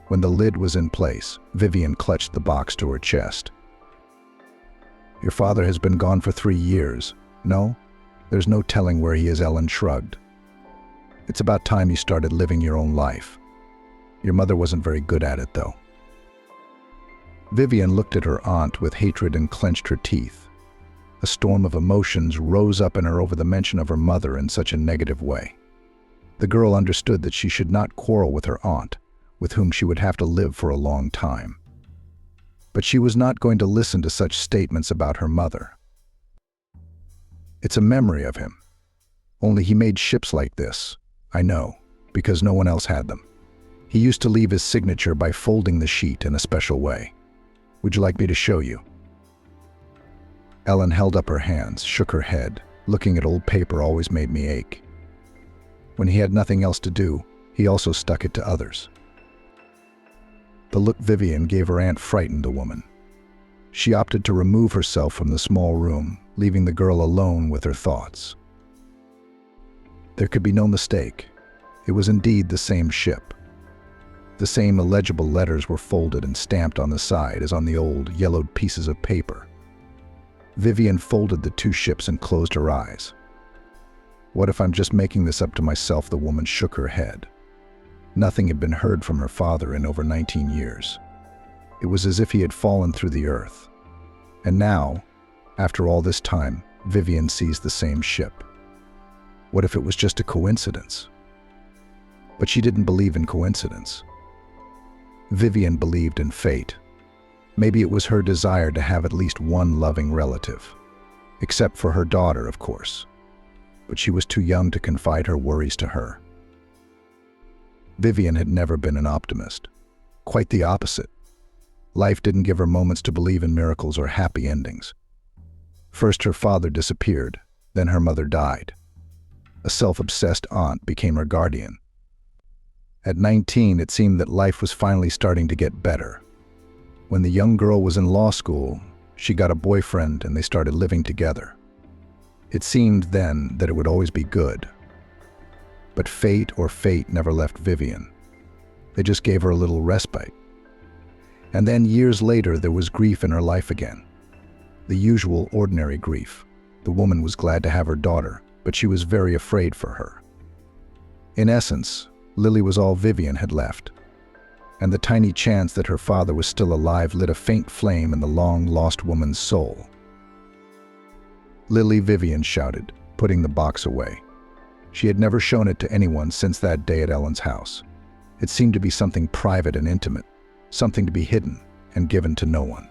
When the lid was in place, Vivian clutched the box to her chest. Your father has been gone for 3 years. No? There's no telling where he is, Ellen shrugged. It's about time you started living your own life. Your mother wasn't very good at it, though. Vivian looked at her aunt with hatred and clenched her teeth. A storm of emotions rose up in her over the mention of her mother in such a negative way. The girl understood that she should not quarrel with her aunt, with whom she would have to live for a long time. But she was not going to listen to such statements about her mother. It's a memory of him. Only he made ships like this, I know, because no one else had them. He used to leave his signature by folding the sheet in a special way. Would you like me to show you? Ellen held up her hands, shook her head. Looking at old paper always made me ache. When he had nothing else to do, he also stuck it to others. The look Vivian gave her aunt frightened the woman. She opted to remove herself from the small room, leaving the girl alone with her thoughts. There could be no mistake. It was indeed the same ship. The same illegible letters were folded and stamped on the side as on the old, yellowed pieces of paper. Vivian folded the 2 ships and closed her eyes. What if I'm just making this up to myself? The woman shook her head. Nothing had been heard from her father in over 19 years. It was as if he had fallen through the earth. And now, after all this time, Vivian sees the same ship. What if it was just a coincidence? But she didn't believe in coincidence. Vivian believed in fate. Maybe it was her desire to have at least one loving relative. Except for her daughter, of course. But she was too young to confide her worries to her. Vivian had never been an optimist. Quite the opposite. Life didn't give her moments to believe in miracles or happy endings. First her father disappeared, then her mother died. A self-obsessed aunt became her guardian. At 19, it seemed that life was finally starting to get better. When the young girl was in law school, she got a boyfriend and they started living together. It seemed then that it would always be good. But fate never left Vivian. They just gave her a little respite. And then years later, there was grief in her life again. The usual ordinary grief. The woman was glad to have her daughter, but she was very afraid for her. In essence, Lily was all Vivian had left. And the tiny chance that her father was still alive lit a faint flame in the long-lost woman's soul. Lily, Vivian shouted, putting the box away. She had never shown it to anyone since that day at Ellen's house. It seemed to be something private and intimate, something to be hidden and given to no one.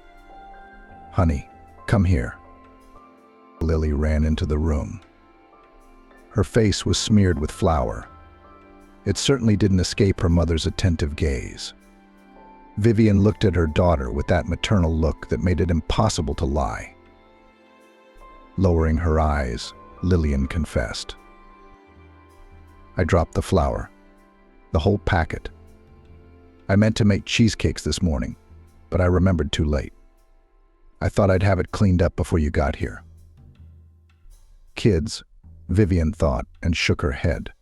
Honey, come here. Lily ran into the room. Her face was smeared with flour. It certainly didn't escape her mother's attentive gaze. Vivian looked at her daughter with that maternal look that made it impossible to lie. Lowering her eyes, Lillian confessed. I dropped the flour. The whole packet. I meant to make cheesecakes this morning, but I remembered too late. I thought I'd have it cleaned up before you got here. Kids, Vivian thought and shook her head.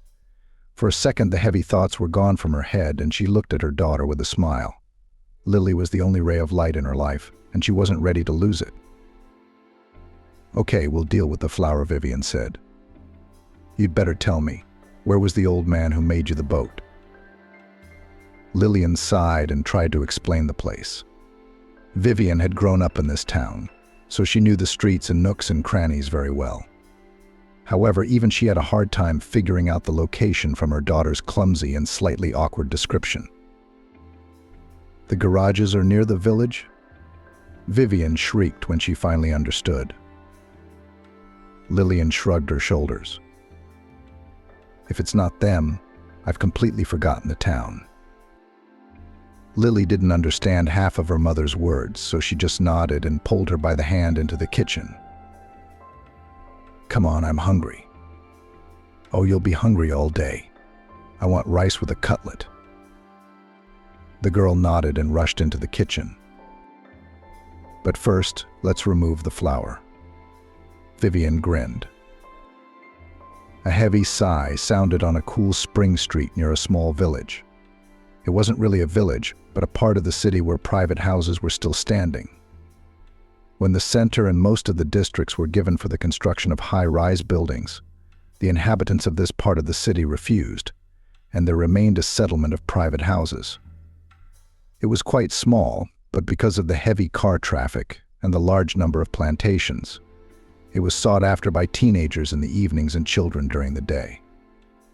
For a second, the heavy thoughts were gone from her head and she looked at her daughter with a smile. Lily was the only ray of light in her life, and she wasn't ready to lose it. Okay, we'll deal with the flour, Vivian said. You'd better tell me, where was the old man who made you the boat? Lillian sighed and tried to explain the place. Vivian had grown up in this town, so she knew the streets and nooks and crannies very well. However, even she had a hard time figuring out the location from her daughter's clumsy and slightly awkward description. The garages are near the village? Vivian shrieked when she finally understood. Lillian shrugged her shoulders. If it's not them, I've completely forgotten the town. Lily didn't understand half of her mother's words, so she just nodded and pulled her by the hand into the kitchen. Come on, I'm hungry. Oh, you'll be hungry all day. I want rice with a cutlet. The girl nodded and rushed into the kitchen. But first, let's remove the flour. Vivian grinned. A heavy sigh sounded on a cool spring street near a small village. It wasn't really a village, but a part of the city where private houses were still standing. When the center and most of the districts were given for the construction of high-rise buildings, the inhabitants of this part of the city refused, and there remained a settlement of private houses. It was quite small, but because of the heavy car traffic and the large number of plantations, it was sought after by teenagers in the evenings and children during the day.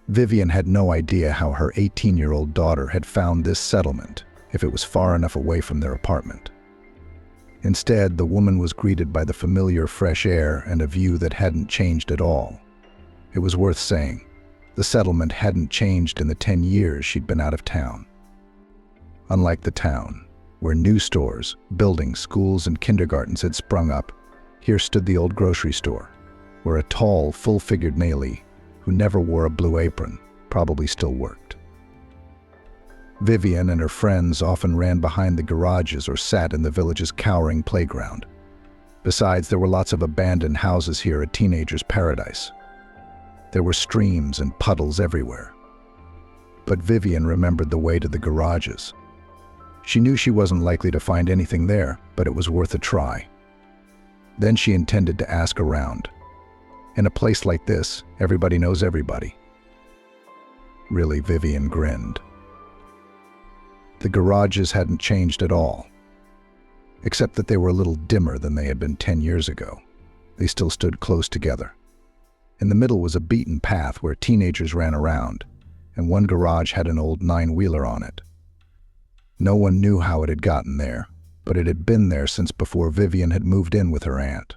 Vivian had no idea how her 18-year-old daughter had found this settlement if it was far enough away from their apartment. Instead, the woman was greeted by the familiar fresh air and a view that hadn't changed at all. It was worth saying, the settlement hadn't changed in the 10 years she'd been out of town. Unlike the town, where new stores, buildings, schools, and kindergartens had sprung up, here stood the old grocery store, where a tall, full-figured Nellie, who never wore a blue apron, probably still worked. Vivian and her friends often ran behind the garages or sat in the village's cowering playground. Besides, there were lots of abandoned houses here, a teenager's paradise. There were streams and puddles everywhere. But Vivian remembered the way to the garages. She knew she wasn't likely to find anything there, but it was worth a try. Then she intended to ask around. In a place like this, everybody knows everybody. Really, Vivian grinned. The garages hadn't changed at all, except that they were a little dimmer than they had been 10 years ago. They still stood close together. In the middle was a beaten path where teenagers ran around, and one garage had an old 9-wheeler on it. No one knew how it had gotten there, but it had been there since before Vivian had moved in with her aunt.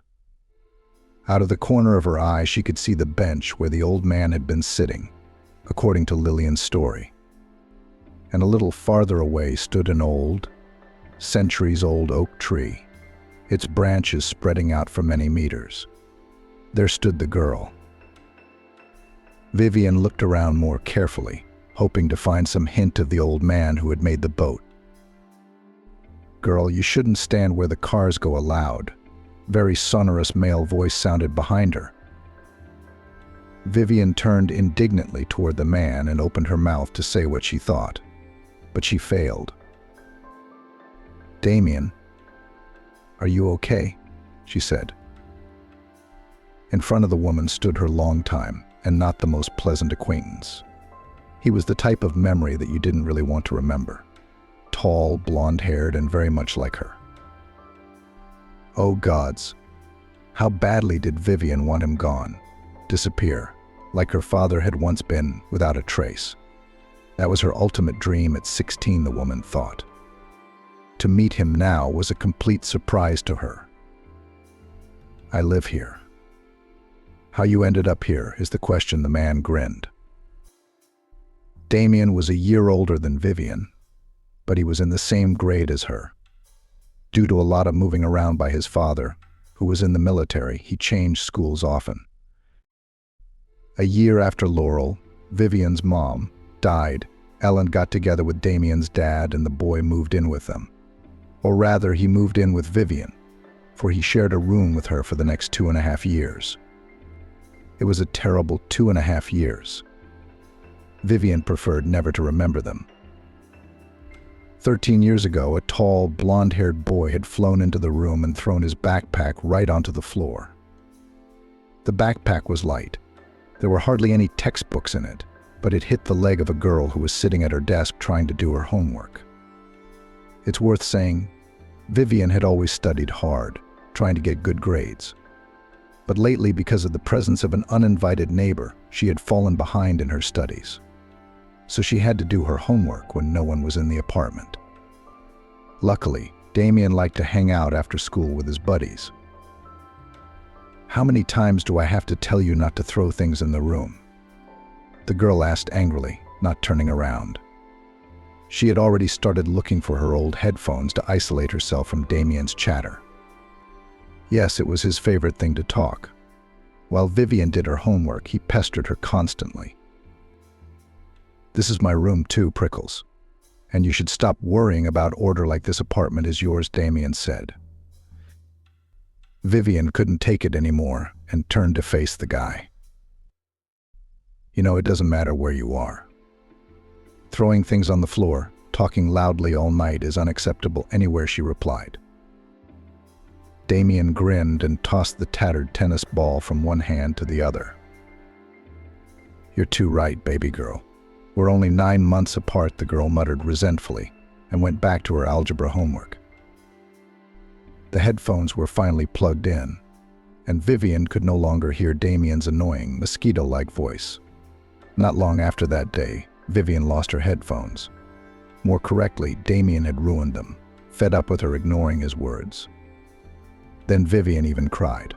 Out of the corner of her eye, she could see the bench where the old man had been sitting, according to Lillian's story. And a little farther away stood an old, centuries-old oak tree, its branches spreading out for many meters. There stood the girl. Vivian looked around more carefully, hoping to find some hint of the old man who had made the boat. "Girl, you shouldn't stand where the cars go," a loud, very sonorous male voice sounded behind her. Vivian turned indignantly toward the man and opened her mouth to say what she thought, but she failed. "Damien, are you okay?" she said. In front of the woman stood her longtime and not the most pleasant acquaintance. He was the type of memory that you didn't really want to remember. Tall, blonde-haired, and very much like her. Oh gods, how badly did Vivian want him gone, disappear, like her father had once been, without a trace. That was her ultimate dream at 16, the woman thought. To meet him now was a complete surprise to her. "I live here." "How you ended up here is the question," the man grinned. Damien was a year older than Vivian, but he was in the same grade as her. Due to a lot of moving around by his father, who was in the military, he changed schools often. A year after Laurel, Vivian's mom, died, Ellen got together with Damien's dad and the boy moved in with them. Or rather, he moved in with Vivian, for he shared a room with her for the next 2.5 years. It was a terrible 2.5 years. Vivian preferred never to remember them. 13 years ago, a tall, blonde-haired boy had flown into the room and thrown his backpack right onto the floor. The backpack was light. There were hardly any textbooks in it, but it hit the leg of a girl who was sitting at her desk trying to do her homework. It's worth saying, Vivian had always studied hard, trying to get good grades. But lately, because of the presence of an uninvited neighbor, she had fallen behind in her studies. So she had to do her homework when no one was in the apartment. Luckily, Damien liked to hang out after school with his buddies. "How many times do I have to tell you not to throw things in the room?" the girl asked angrily, not turning around. She had already started looking for her old headphones to isolate herself from Damien's chatter. Yes, it was his favorite thing to talk. While Vivian did her homework, he pestered her constantly. "This is my room too, Prickles. And you should stop worrying about order like this apartment is yours," Damien said. Vivian couldn't take it anymore and turned to face the guy. "You know, it doesn't matter where you are. Throwing things on the floor, talking loudly all night is unacceptable anywhere," she replied. Damien grinned and tossed the tattered tennis ball from one hand to the other. "You're too right, baby girl. We're only 9 months apart," the girl muttered resentfully and went back to her algebra homework. The headphones were finally plugged in, and Vivian could no longer hear Damien's annoying, mosquito-like voice. Not long after that day, Vivian lost her headphones. More correctly, Damien had ruined them, fed up with her ignoring his words. Then Vivian even cried.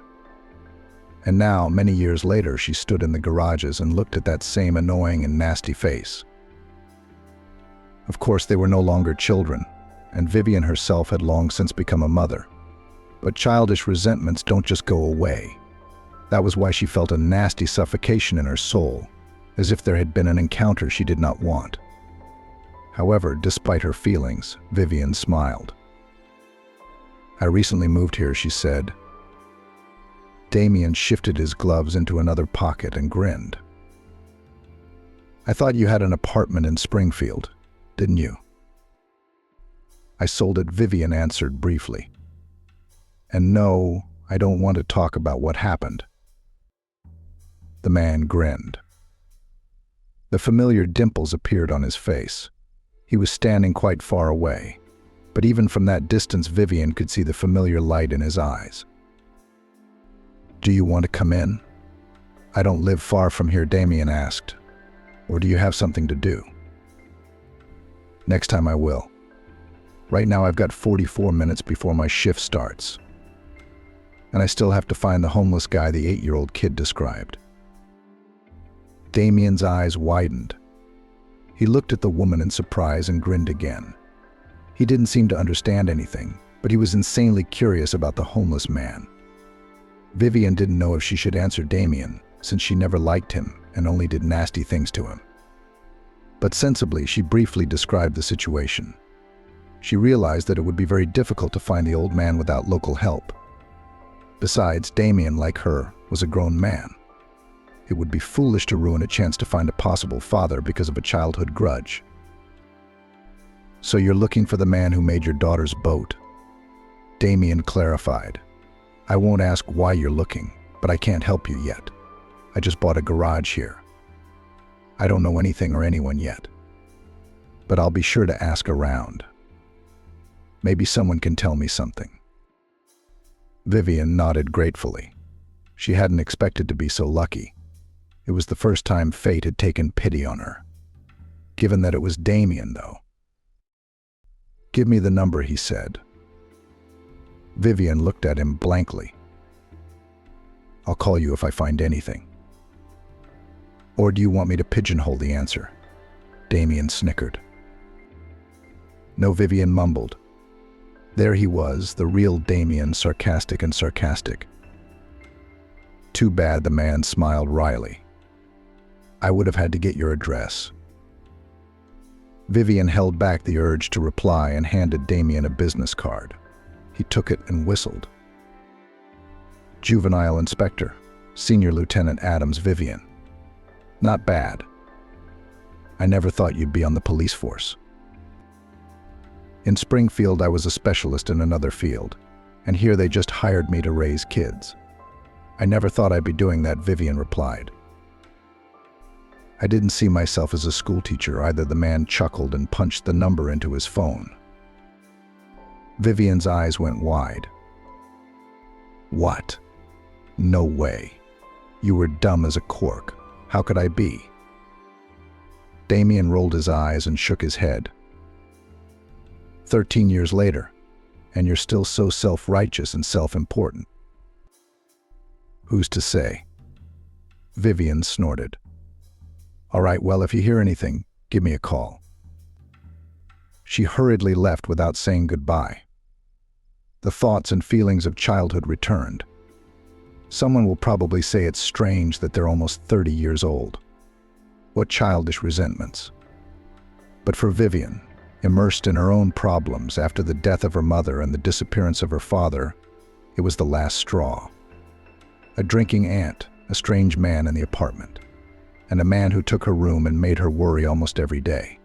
And now, many years later, she stood in the garages and looked at that same annoying and nasty face. Of course, they were no longer children, and Vivian herself had long since become a mother. But childish resentments don't just go away. That was why she felt a nasty suffocation in her soul, as if there had been an encounter she did not want. However, despite her feelings, Vivian smiled. "I recently moved here," she said. Damien shifted his gloves into another pocket and grinned. "I thought you had an apartment in Springfield, didn't you?" "I sold it," Vivian answered briefly. "And no, I don't want to talk about what happened." The man grinned. The familiar dimples appeared on his face. He was standing quite far away, but even from that distance Vivian could see the familiar light in his eyes. "Do you want to come in?" "I don't live far from here," Damien asked. "Or do you have something to do?" "Next time I will. Right now I've got 44 minutes before my shift starts. And I still have to find the homeless guy the 8-year-old kid described." Damien's eyes widened. He looked at the woman in surprise and grinned again. He didn't seem to understand anything, but he was insanely curious about the homeless man. Vivian didn't know if she should answer Damien, since she never liked him and only did nasty things to him. But sensibly, she briefly described the situation. She realized that it would be very difficult to find the old man without local help. Besides, Damien, like her, was a grown man. It would be foolish to ruin a chance to find a possible father because of a childhood grudge. "So you're looking for the man who made your daughter's boat?" Damien clarified. "I won't ask why you're looking, but I can't help you yet. I just bought a garage here. I don't know anything or anyone yet. But I'll be sure to ask around. Maybe someone can tell me something." Vivian nodded gratefully. She hadn't expected to be so lucky. It was the first time fate had taken pity on her. Given that it was Damien, though. "Give me the number," he said. Vivian looked at him blankly. "I'll call you if I find anything." "Or do you want me to pigeonhole the answer?" Damien snickered. "No," Vivian mumbled. There he was, the real Damien, sarcastic and sarcastic. "Too bad," the man smiled wryly. "I would have had to get your address." Vivian held back the urge to reply and handed Damien a business card. He took it and whistled. "Juvenile Inspector, Senior Lieutenant Adams." "Vivian. Not bad. I never thought you'd be on the police force." "In Springfield, I was a specialist in another field, and here they just hired me to raise kids. I never thought I'd be doing that," Vivian replied. "I didn't see myself as a schoolteacher either." The man chuckled and punched the number into his phone. Vivian's eyes went wide. "What? No way. You were dumb as a cork. How could I be?" Damien rolled his eyes and shook his head. 13 years later, and you're still so self-righteous and self-important." "Who's to say?" Vivian snorted. "All right, well, if you hear anything, give me a call." She hurriedly left without saying goodbye. The thoughts and feelings of childhood returned. Someone will probably say it's strange that they're almost 30 years old. What childish resentments. But for Vivian, immersed in her own problems after the death of her mother and the disappearance of her father, it was the last straw. A drinking aunt, a strange man in the apartment, and a man who took her room and made her worry almost every day.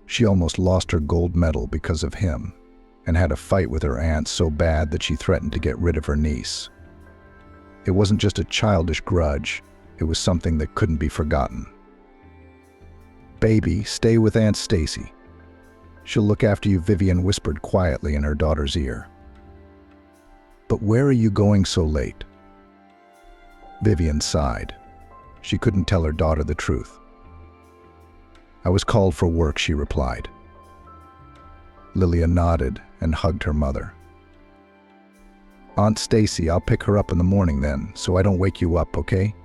She almost lost her gold medal because of him. and had a fight with her aunt so bad that she threatened to get rid of her niece. It wasn't just a childish grudge, it was something that couldn't be forgotten. "Baby, stay with Aunt Stacy. She'll look after you," Vivian whispered quietly in her daughter's ear. "But where are you going so late?" Vivian sighed. She couldn't tell her daughter the truth. "I was called for work," she replied. Lilia nodded and hugged her mother. "Aunt Stacy, I'll pick her up in the morning then, so I don't wake you up, okay?"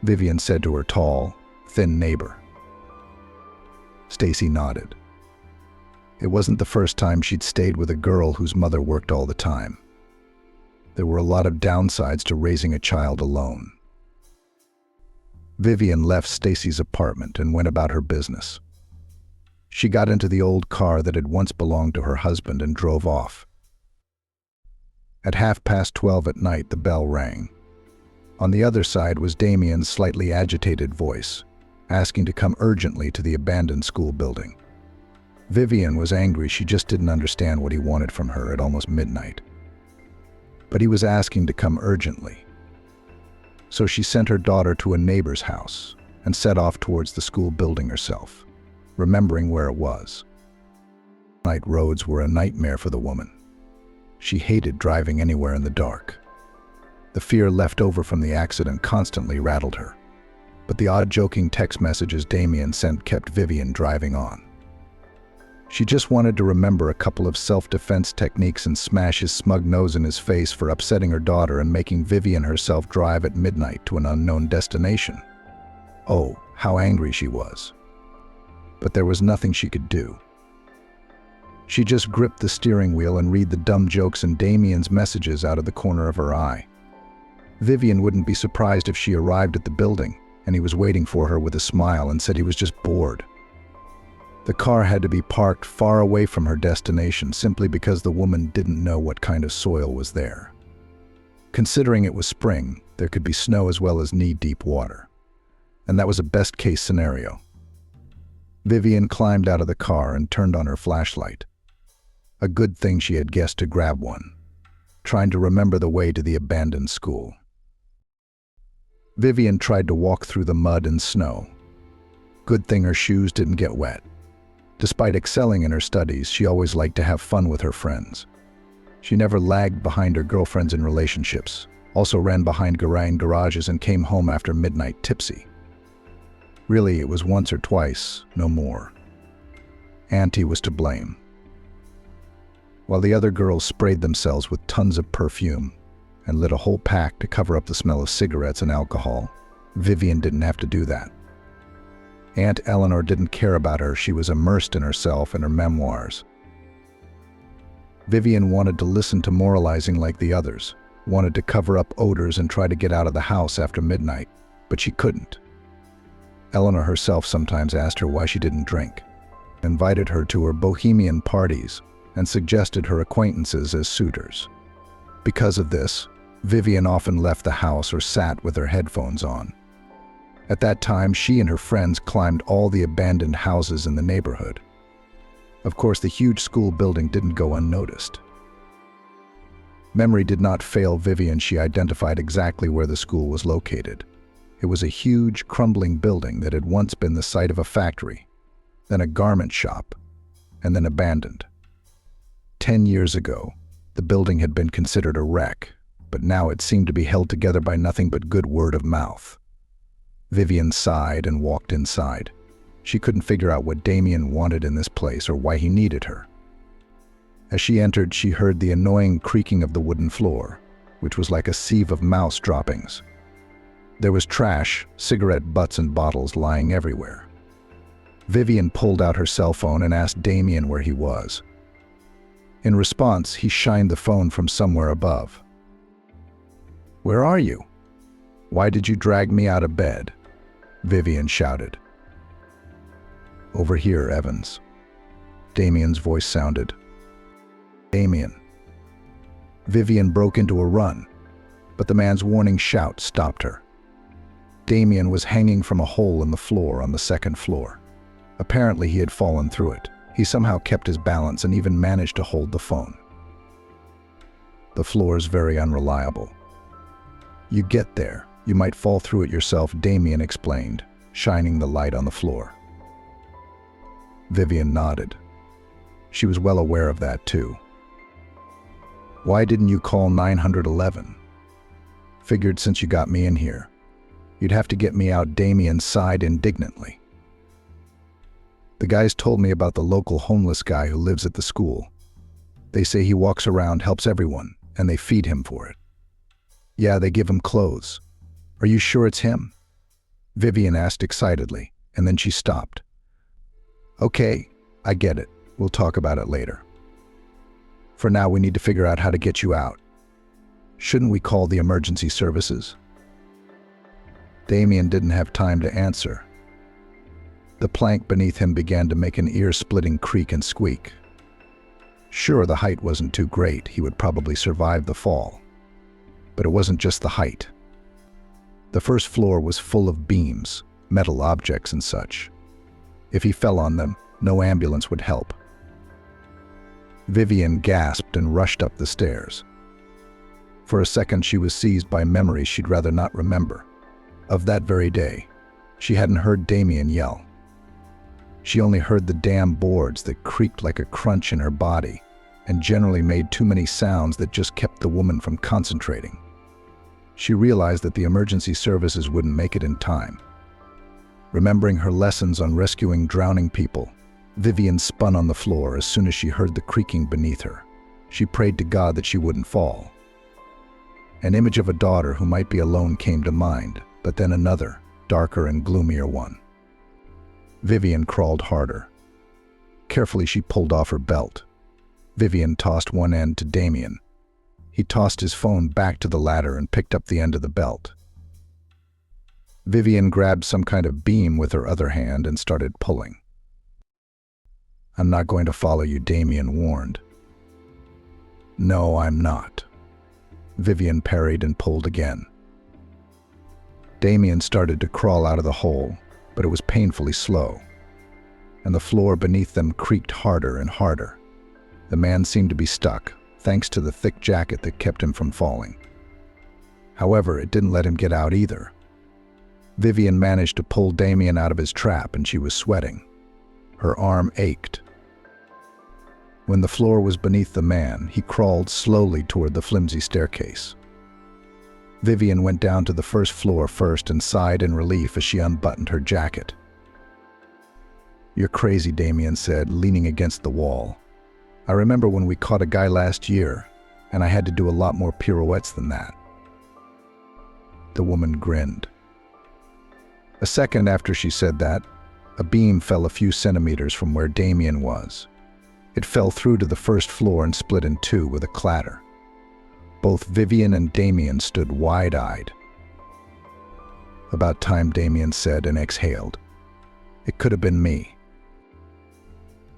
Vivian said to her tall, thin neighbor. Stacy nodded. It wasn't the first time she'd stayed with a girl whose mother worked all the time. There were a lot of downsides to raising a child alone. Vivian left Stacy's apartment and went about her business. She got into the old car that had once belonged to her husband and drove off. At 12:30 at night, the bell rang. On the other side was Damien's slightly agitated voice, asking to come urgently to the abandoned school building. Vivian was angry. She just didn't understand what he wanted from her at almost midnight. But he was asking to come urgently. So she sent her daughter to a neighbor's house and set off towards the school building herself, remembering where it was. Night roads were a nightmare for the woman. She hated driving anywhere in the dark. The fear left over from the accident constantly rattled her. But the odd joking text messages Damien sent kept Vivian driving on. She just wanted to remember a couple of self-defense techniques and smash his smug nose in his face for upsetting her daughter and making Vivian herself drive at midnight to an unknown destination. Oh, how angry she was. But there was nothing she could do. She just gripped the steering wheel and read the dumb jokes in Damien's messages out of the corner of her eye. Vivian wouldn't be surprised if she arrived at the building and he was waiting for her with a smile and said he was just bored. The car had to be parked far away from her destination simply because the woman didn't know what kind of soil was there. Considering it was spring, there could be snow as well as knee-deep water. And that was a best-case scenario. Vivian climbed out of the car and turned on her flashlight. A good thing she had guessed to grab one, trying to remember the way to the abandoned school. Vivian tried to walk through the mud and snow. Good thing her shoes didn't get wet. Despite excelling in her studies, she always liked to have fun with her friends. She never lagged behind her girlfriends in relationships, also ran behind garages and came home after midnight tipsy. Really, it was once or twice, no more. Auntie was to blame. While the other girls sprayed themselves with tons of perfume and lit a whole pack to cover up the smell of cigarettes and alcohol, Vivian didn't have to do that. Aunt Eleanor didn't care about her. She was immersed in herself and her memoirs. Vivian wanted to listen to moralizing like the others, wanted to cover up odors and try to get out of the house after midnight, but she couldn't. Eleanor herself sometimes asked her why she didn't drink, invited her to her bohemian parties, and suggested her acquaintances as suitors. Because of this, Vivian often left the house or sat with her headphones on. At that time, she and her friends climbed all the abandoned houses in the neighborhood. Of course, the huge school building didn't go unnoticed. Memory did not fail Vivian. She identified exactly where the school was located. It was a huge, crumbling building that had once been the site of a factory, then a garment shop, and then abandoned. 10 years ago, the building had been considered a wreck, but now it seemed to be held together by nothing but good word of mouth. Vivian sighed and walked inside. She couldn't figure out what Damien wanted in this place or why he needed her. As she entered, she heard the annoying creaking of the wooden floor, which was like a sieve of mouse droppings. There was trash, cigarette butts and bottles lying everywhere. Vivian pulled out her cell phone and asked Damien where he was. In response, he shined the phone from somewhere above. "Where are you? Why did you drag me out of bed?" Vivian shouted. "Over here, Evans." Damien's voice sounded. "Damien." Vivian broke into a run, but the man's warning shout stopped her. Damien was hanging from a hole in the floor on the second floor. Apparently he had fallen through it. He somehow kept his balance and even managed to hold the phone. The floor is very unreliable. You get there, you might fall through it yourself, Damien explained, shining the light on the floor. Vivian nodded. She was well aware of that too. Why didn't you call 911? Figured since you got me in here, you'd have to get me out, Damien sighed indignantly. The guys told me about the local homeless guy who lives at the school. They say he walks around, helps everyone, and they feed him for it. Yeah, they give him clothes. Are you sure it's him? Vivian asked excitedly, and then she stopped. Okay, I get it. We'll talk about it later. For now, we need to figure out how to get you out. Shouldn't we call the emergency services? Damien didn't have time to answer. The plank beneath him began to make an ear-splitting creak and squeak. Sure, the height wasn't too great. He would probably survive the fall. But it wasn't just the height. The first floor was full of beams, metal objects and such. If he fell on them, no ambulance would help. Vivian gasped and rushed up the stairs. For a second, she was seized by memories she'd rather not remember. Of that very day, she hadn't heard Damien yell. She only heard the damn boards that creaked like a crunch in her body and generally made too many sounds that just kept the woman from concentrating. She realized that the emergency services wouldn't make it in time. Remembering her lessons on rescuing drowning people, Vivian spun on the floor as soon as she heard the creaking beneath her. She prayed to God that she wouldn't fall. An image of a daughter who might be alone came to mind, but then another, darker and gloomier one. Vivian crawled harder. Carefully, she pulled off her belt. Vivian tossed one end to Damien. He tossed his phone back to the ladder and picked up the end of the belt. Vivian grabbed some kind of beam with her other hand and started pulling. I'm not going to follow you, Damien warned. No, I'm not. Vivian parried and pulled again. Damien started to crawl out of the hole, but it was painfully slow, and the floor beneath them creaked harder and harder. The man seemed to be stuck, thanks to the thick jacket that kept him from falling. However, it didn't let him get out either. Vivian managed to pull Damien out of his trap, and she was sweating. Her arm ached. When the floor was beneath the man, he crawled slowly toward the flimsy staircase. Vivian went down to the first floor first and sighed in relief as she unbuttoned her jacket. You're crazy, Damien said, leaning against the wall. I remember when we caught a guy last year, and I had to do a lot more pirouettes than that. The woman grinned. A second after she said that, a beam fell a few centimeters from where Damien was. It fell through to the first floor and split in two with a clatter. Both Vivian and Damien stood wide-eyed. About time, Damien said and exhaled. It could have been me.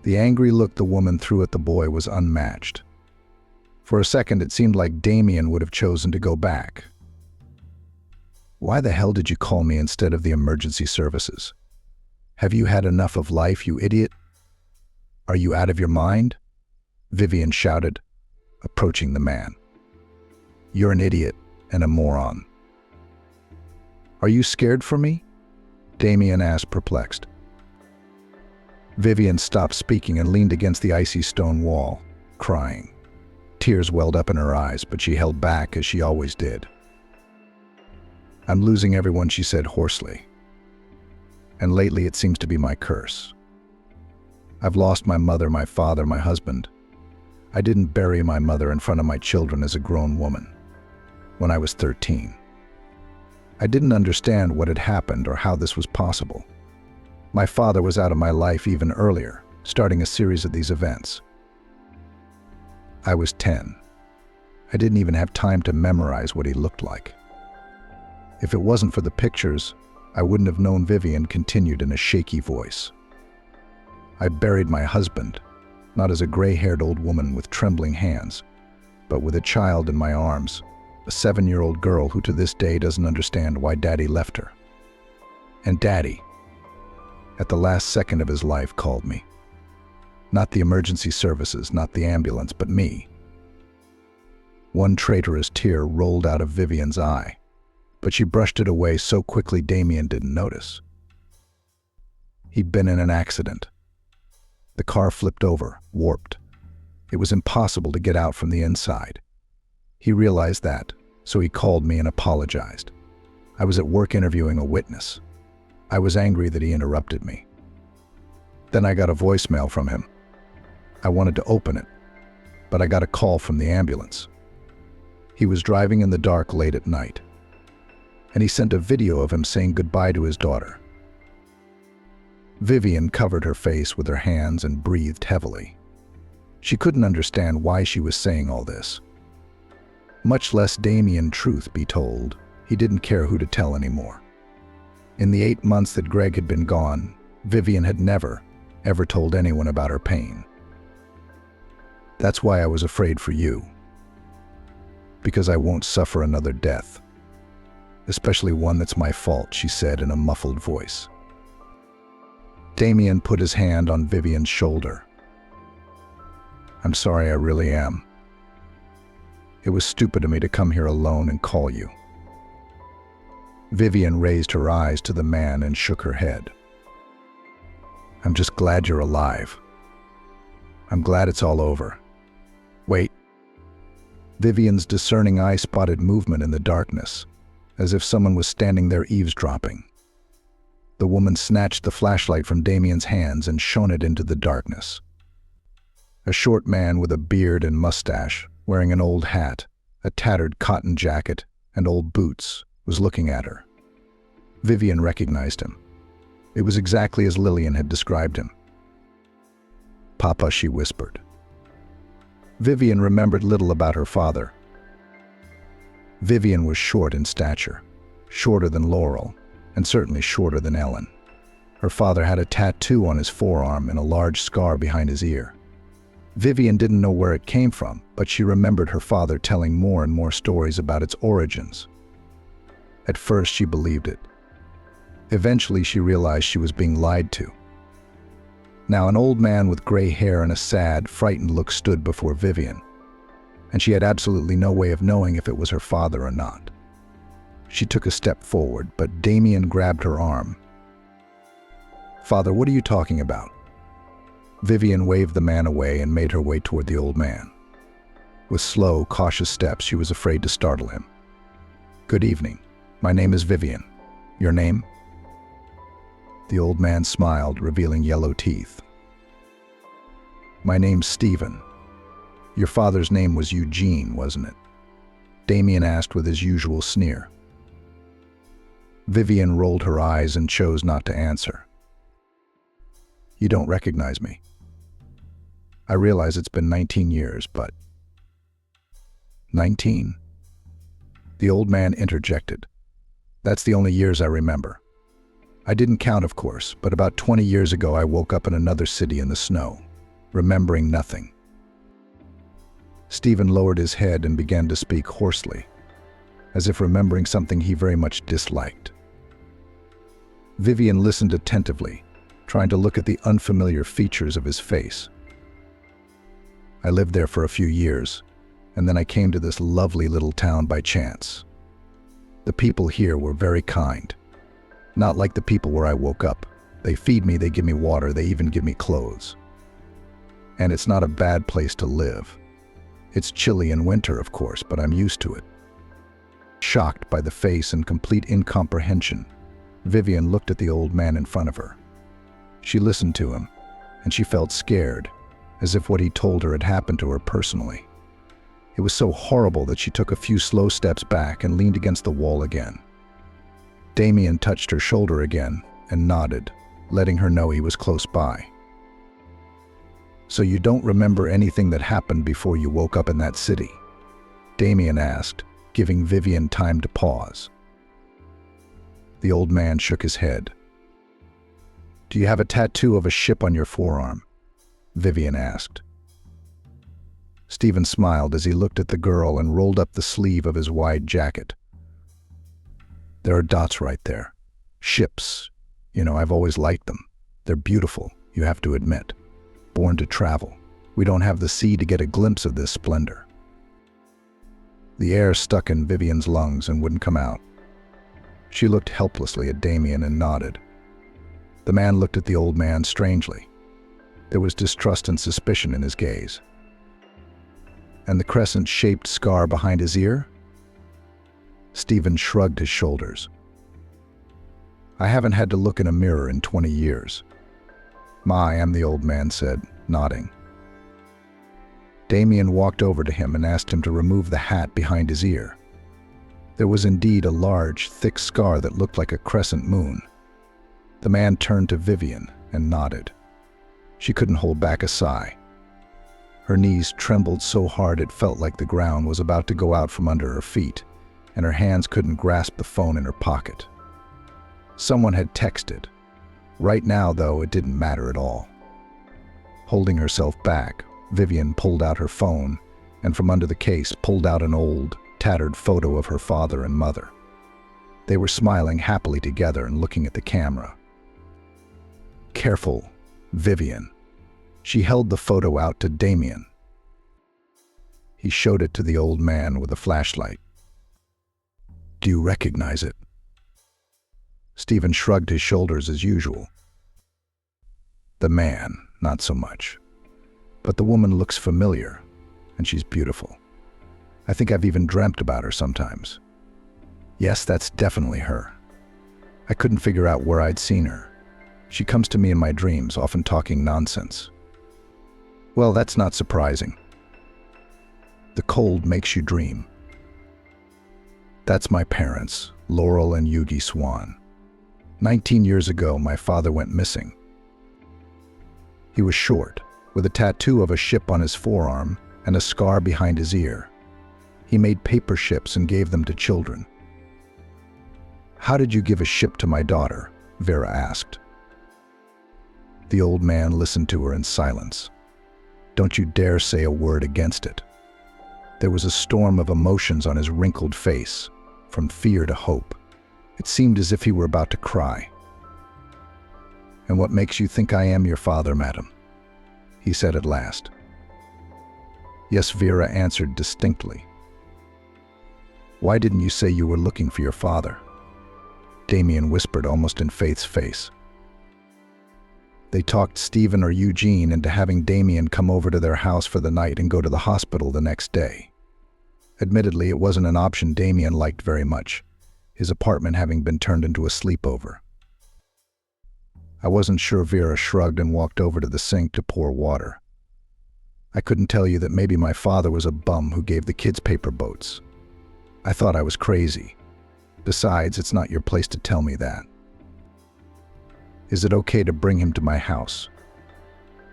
The angry look the woman threw at the boy was unmatched. For a second, it seemed like Damien would have chosen to go back. Why the hell did you call me instead of the emergency services? Have you had enough of life, you idiot? Are you out of your mind? Vivian shouted, approaching the man. You're an idiot and a moron. Are you scared for me? Damien asked, perplexed. Vivian stopped speaking and leaned against the icy stone wall, crying. Tears welled up in her eyes, but she held back as she always did. I'm losing everyone, she said hoarsely. And lately it seems to be my curse. I've lost my mother, my father, my husband. I didn't bury my mother in front of my children as a grown woman. When I was 13. I didn't understand what had happened or how this was possible. My father was out of my life even earlier, starting a series of these events. I was 10. I didn't even have time to memorize what he looked like. If it wasn't for the pictures, I wouldn't have known. Vivian continued in a shaky voice. I buried my husband, not as a gray-haired old woman with trembling hands, but with a child in my arms, a 7-year-old girl who to this day doesn't understand why Daddy left her. And Daddy, at the last second of his life, called me. Not the emergency services, not the ambulance, but me. One traitorous tear rolled out of Vivian's eye, but she brushed it away so quickly Damien didn't notice. He'd been in an accident. The car flipped over, warped. It was impossible to get out from the inside. He realized that, so he called me and apologized. I was at work interviewing a witness. I was angry that he interrupted me. Then I got a voicemail from him. I wanted to open it, but I got a call from the ambulance. He was driving in the dark late at night, and he sent a video of him saying goodbye to his daughter. Vivian covered her face with her hands and breathed heavily. She couldn't understand why she was saying all this. Much less Damien, truth be told, he didn't care who to tell anymore. In the 8 months that Greg had been gone, Vivian had never, ever told anyone about her pain. That's why I was afraid for you. Because I won't suffer another death. Especially one that's my fault, she said in a muffled voice. Damien put his hand on Vivian's shoulder. I'm sorry, I really am. It was stupid of me to come here alone and call you. Vivian raised her eyes to the man and shook her head. I'm just glad you're alive. I'm glad it's all over. Wait. Vivian's discerning eye spotted movement in the darkness, as if someone was standing there eavesdropping. The woman snatched the flashlight from Damien's hands and shone it into the darkness. A short man with a beard and mustache, wearing an old hat, a tattered cotton jacket, and old boots, was looking at her. Vivian recognized him. It was exactly as Lillian had described him. Papa, she whispered. Vivian remembered little about her father. Vivian was short in stature, shorter than Laurel, and certainly shorter than Ellen. Her father had a tattoo on his forearm and a large scar behind his ear. Vivian didn't know where it came from, but she remembered her father telling more and more stories about its origins. At first, she believed it. Eventually, she realized she was being lied to. Now, an old man with gray hair and a sad, frightened look stood before Vivian, and she had absolutely no way of knowing if it was her father or not. She took a step forward, but Damien grabbed her arm. Father, what are you talking about? Vivian waved the man away and made her way toward the old man. With slow, cautious steps, she was afraid to startle him. Good evening. My name is Vivian. Your name? The old man smiled, revealing yellow teeth. My name's Stephen. Your father's name was Eugene, wasn't it? Damien asked with his usual sneer. Vivian rolled her eyes and chose not to answer. You don't recognize me. I realize it's been 19 years, but... 19? The old man interjected. That's the only years I remember. I didn't count, of course, but about 20 years ago I woke up in another city in the snow, remembering nothing. Stephen lowered his head and began to speak hoarsely, as if remembering something he very much disliked. Vivian listened attentively, trying to look at the unfamiliar features of his face. I lived there for a few years, and then I came to this lovely little town by chance. The people here were very kind. Not like the people where I woke up. They feed me, they give me water, they even give me clothes. And it's not a bad place to live. It's chilly in winter, of course, but I'm used to it. Shocked by the face and complete incomprehension, Vivian looked at the old man in front of her. She listened to him, and she felt scared, as if what he told her had happened to her personally. It was so horrible that she took a few slow steps back and leaned against the wall again. Damien touched her shoulder again and nodded, letting her know he was close by. So you don't remember anything that happened before you woke up in that city? Damien asked, giving Vivian time to pause. The old man shook his head. Do you have a tattoo of a ship on your forearm? Vivian asked. Stephen smiled as he looked at the girl and rolled up the sleeve of his wide jacket. There are dots right there. Ships. I've always liked them. They're beautiful, you have to admit. born to travel. We don't have the sea to get a glimpse of this splendor." The air stuck in Vivian's lungs and wouldn't come out. She looked helplessly at Damien and nodded. The man looked at the old man strangely. There was distrust and suspicion in his gaze. "And the crescent-shaped scar behind his ear?" Stephen shrugged his shoulders. "I haven't had to look in a mirror in 20 years. "My, am the old man said, nodding. Damien walked over to him and asked him to remove the hat behind his ear. There was indeed a large, thick scar that looked like a crescent moon. The man turned to Vivian and nodded. She couldn't hold back a sigh. Her knees trembled so hard it felt like the ground was about to go out from under her feet, and her hands couldn't grasp the phone in her pocket. Someone had texted. Right now, though, it didn't matter at all. Holding herself back, Vivian pulled out her phone and from under the case pulled out an old, tattered photo of her father and mother. They were smiling happily together and looking at the camera. "Careful, Vivian." She held the photo out to Damien. He showed it to the old man with a flashlight. "Do you recognize it?" Stephen shrugged his shoulders as usual. "The man, not so much. But the woman looks familiar, and she's beautiful. I think I've even dreamt about her sometimes. Yes, that's definitely her. I couldn't figure out where I'd seen her. She comes to me in my dreams, often talking nonsense." "Well, that's not surprising. The cold makes you dream." "That's my parents, Laurel and Yugi Swan. 19 years ago, my father went missing. He was short, with a tattoo of a ship on his forearm and a scar behind his ear. He made paper ships and gave them to children." "How did you give a ship to my daughter?" Vera asked. The old man listened to her in silence. Don't you dare say a word against it. There was a storm of emotions on his wrinkled face, from fear to hope. It seemed as if he were about to cry. "And what makes you think I am your father, madam?" he said at last. "Yes," Vera answered distinctly. "Why didn't you say you were looking for your father?" Damien whispered almost in Faith's face. They talked Stephen or Eugene into having Damien come over to their house for the night and go to the hospital the next day. Admittedly, it wasn't an option Damien liked very much, his apartment having been turned into a sleepover. "I wasn't sure." Vera shrugged and walked over to the sink to pour water. "I couldn't tell you that maybe my father was a bum who gave the kids paper boats. I thought I was crazy. Besides, it's not your place to tell me that." "Is it okay to bring him to my house?"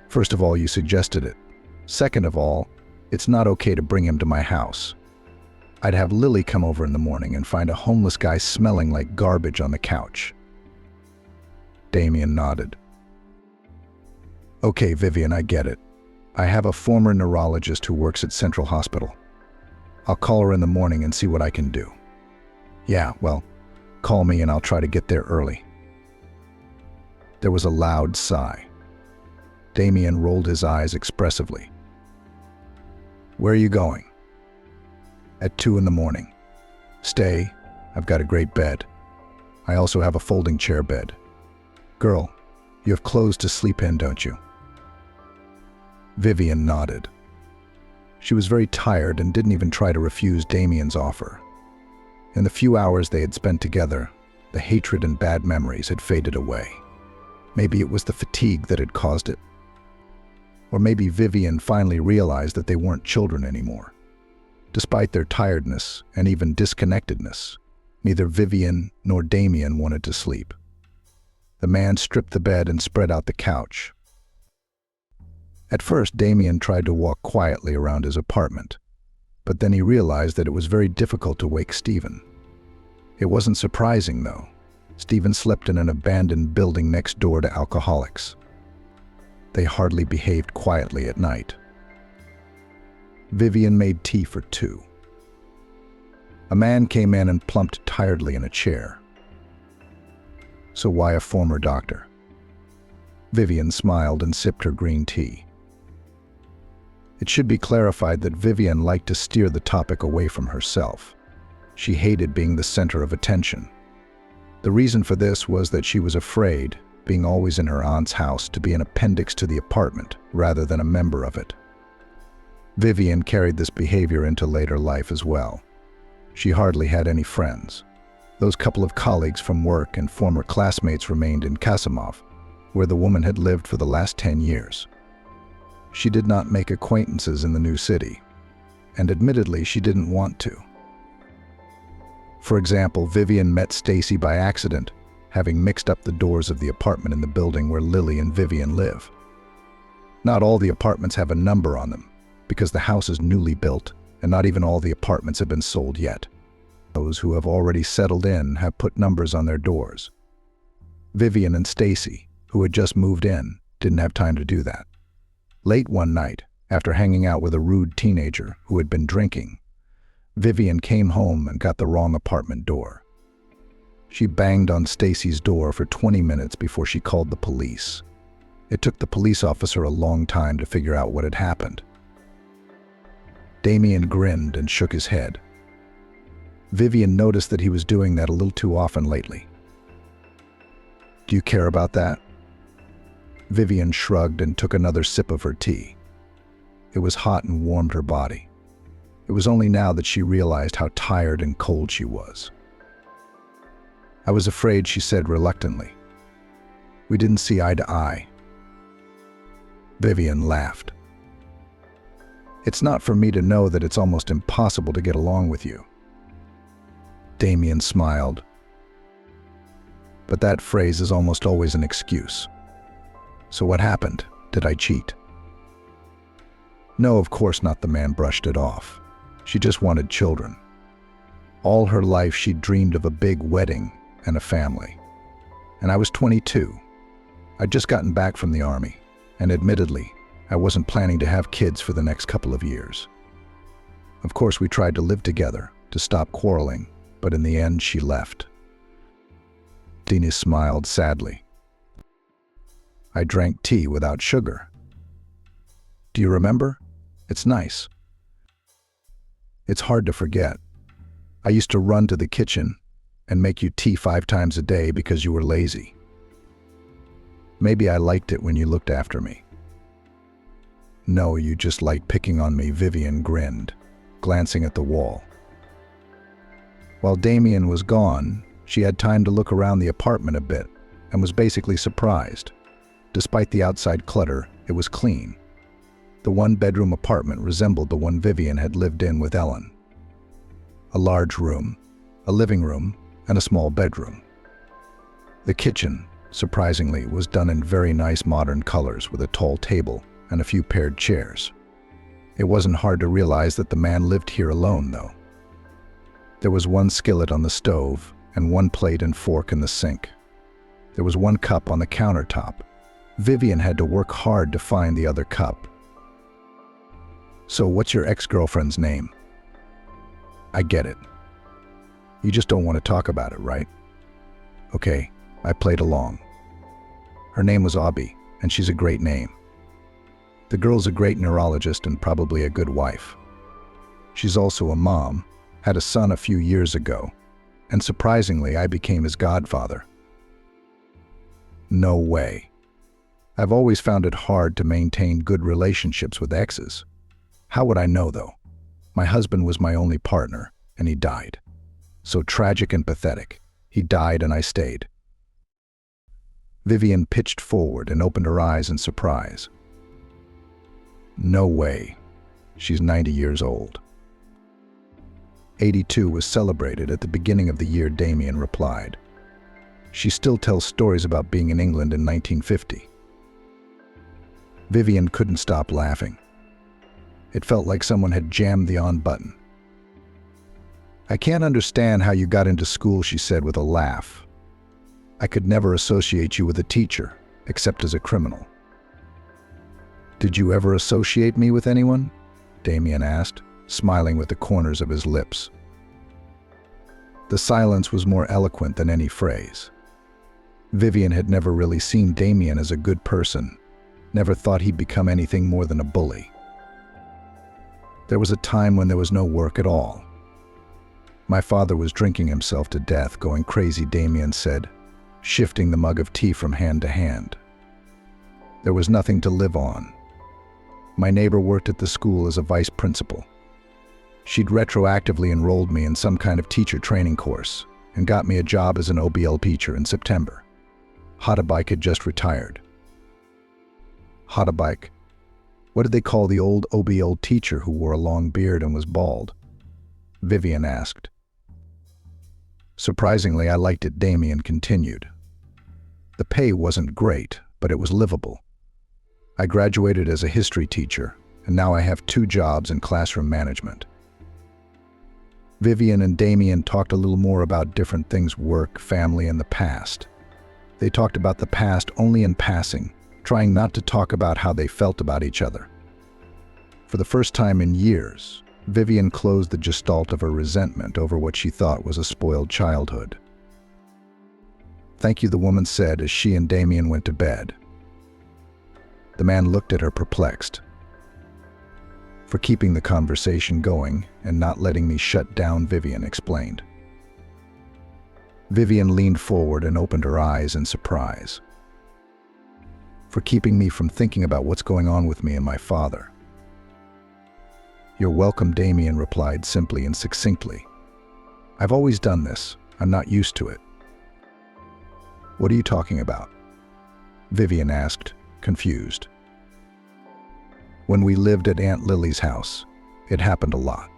"First of all, you suggested it. Second of all, it's not okay to bring him to my house. I'd have Lily come over in the morning and find a homeless guy smelling like garbage on the couch." Damien nodded. "Okay, Vivian, I get it. I have a former neurologist who works at Central Hospital. I'll call her in the morning and see what I can do." "Yeah, well, call me and I'll try to get there early." There was a loud sigh. Damien rolled his eyes expressively. "Where are you going?" "At 2 in the morning. Stay, I've got a great bed. I also have a folding chair bed. Girl, you have clothes to sleep in, don't you?" Vivian nodded. She was very tired and didn't even try to refuse Damien's offer. In the few hours they had spent together, the hatred and bad memories had faded away. Maybe it was the fatigue that had caused it. Or maybe Vivian finally realized that they weren't children anymore. Despite their tiredness and even disconnectedness, neither Vivian nor Damien wanted to sleep. The man stripped the bed and spread out the couch. At first, Damien tried to walk quietly around his apartment, but then he realized that it was very difficult to wake Stephen. It wasn't surprising, though. Stephen slept in an abandoned building next door to alcoholics. They hardly behaved quietly at night. Vivian made tea for 2. A man came in and plumped tiredly in a chair. "So why a former doctor?" Vivian smiled and sipped her green tea. It should be clarified that Vivian liked to steer the topic away from herself. She hated being the center of attention. The reason for this was that she was afraid, being always in her aunt's house, to be an appendix to the apartment rather than a member of it. Vivian carried this behavior into later life as well. She hardly had any friends. Those couple of colleagues from work and former classmates remained in Kasimov, where the woman had lived for the last 10 years. She did not make acquaintances in the new city, and admittedly, she didn't want to. For example, Vivian met Stacy by accident, having mixed up the doors of the apartment in the building where Lily and Vivian live. Not all the apartments have a number on them, because the house is newly built, and not even all the apartments have been sold yet. Those who have already settled in have put numbers on their doors. Vivian and Stacy, who had just moved in, didn't have time to do that. Late one night, after hanging out with a rude teenager who had been drinking, Vivian came home and got the wrong apartment door. She banged on Stacy's door for 20 minutes before she called the police. It took the police officer a long time to figure out what had happened. Damien grinned and shook his head. Vivian noticed that he was doing that a little too often lately. "Do you care about that?" Vivian shrugged and took another sip of her tea. It was hot and warmed her body. It was only now that she realized how tired and cold she was. "I was afraid," she said reluctantly. "We didn't see eye to eye." Vivian laughed. "It's not for me to know that it's almost impossible to get along with you." Damien smiled. "But that phrase is almost always an excuse. So what happened? Did I cheat?" "No, of course not," the man brushed it off. "She just wanted children. All her life she'd dreamed of a big wedding and a family. And I was 22. I'd just gotten back from the army, and admittedly, I wasn't planning to have kids for the next couple of years. Of course, we tried to live together, to stop quarreling, but in the end, she left." Dina smiled sadly. "I drank tea without sugar. Do you remember? It's nice." "It's hard to forget. I used to run to the kitchen and make you tea 5 times a day because you were lazy. Maybe I liked it when you looked after me." "No, you just liked picking on me," Vivian grinned, glancing at the wall. While Damien was gone, she had time to look around the apartment a bit and was basically surprised. Despite the outside clutter, it was clean. The one-bedroom apartment resembled the one Vivian had lived in with Ellen. A large room, a living room, and a small bedroom. The kitchen, surprisingly, was done in very nice modern colors with a tall table and a few paired chairs. It wasn't hard to realize that the man lived here alone, though. There was one skillet on the stove and one plate and fork in the sink. There was one cup on the countertop. Vivian had to work hard to find the other cup. "So what's your ex-girlfriend's name?" "I get it. You just don't want to talk about it, right?" "Okay, I played along. Her name was Abby, and she's a great name. The girl's a great neurologist and probably a good wife. She's also a mom, had a son a few years ago, and surprisingly, I became his godfather." "No way. I've always found it hard to maintain good relationships with exes. How would I know, though? My husband was my only partner, and he died. So tragic and pathetic. He died and I stayed." Vivian pitched forward and opened her eyes in surprise. "No way. She's 90 years old." 82 was celebrated at the beginning of the year, Damien replied. "She still tells stories about being in England in 1950. Vivian couldn't stop laughing. It felt like someone had jammed the on button. "I can't understand how you got into school," she said with a laugh. "I could never associate you with a teacher, except as a criminal." "Did you ever associate me with anyone?" Damien asked, smiling with the corners of his lips. The silence was more eloquent than any phrase. Vivian had never really seen Damien as a good person, never thought he'd become anything more than a bully. There was a time when there was no work at all. My father was drinking himself to death, going crazy, Damien said, shifting the mug of tea from hand to hand. There was nothing to live on. My neighbor worked at the school as a vice principal. She'd retroactively enrolled me in some kind of teacher training course and got me a job as an OBL teacher in September. Hotabike had just retired. Hotabike? What did they call the old OBL teacher who wore a long beard and was bald? Vivian asked. Surprisingly, I liked it, Damien continued. The pay wasn't great, but it was livable. I graduated as a history teacher, and now I have 2 jobs in classroom management. Vivian and Damien talked a little more about different things: work, family, and the past. They talked about the past only in passing, trying not to talk about how they felt about each other. For the first time in years, Vivian closed the gestalt of her resentment over what she thought was a spoiled childhood. "Thank you," the woman said as she and Damien went to bed. The man looked at her perplexed. "For keeping the conversation going and not letting me shut down," Vivian explained. Vivian leaned forward and opened her eyes in surprise. "For keeping me from thinking about what's going on with me and my father." "You're welcome," Damien replied simply and succinctly. "I've always done this. I'm not used to it." "What are you talking about?" Vivian asked, confused. "When we lived at Aunt Lily's house, it happened a lot.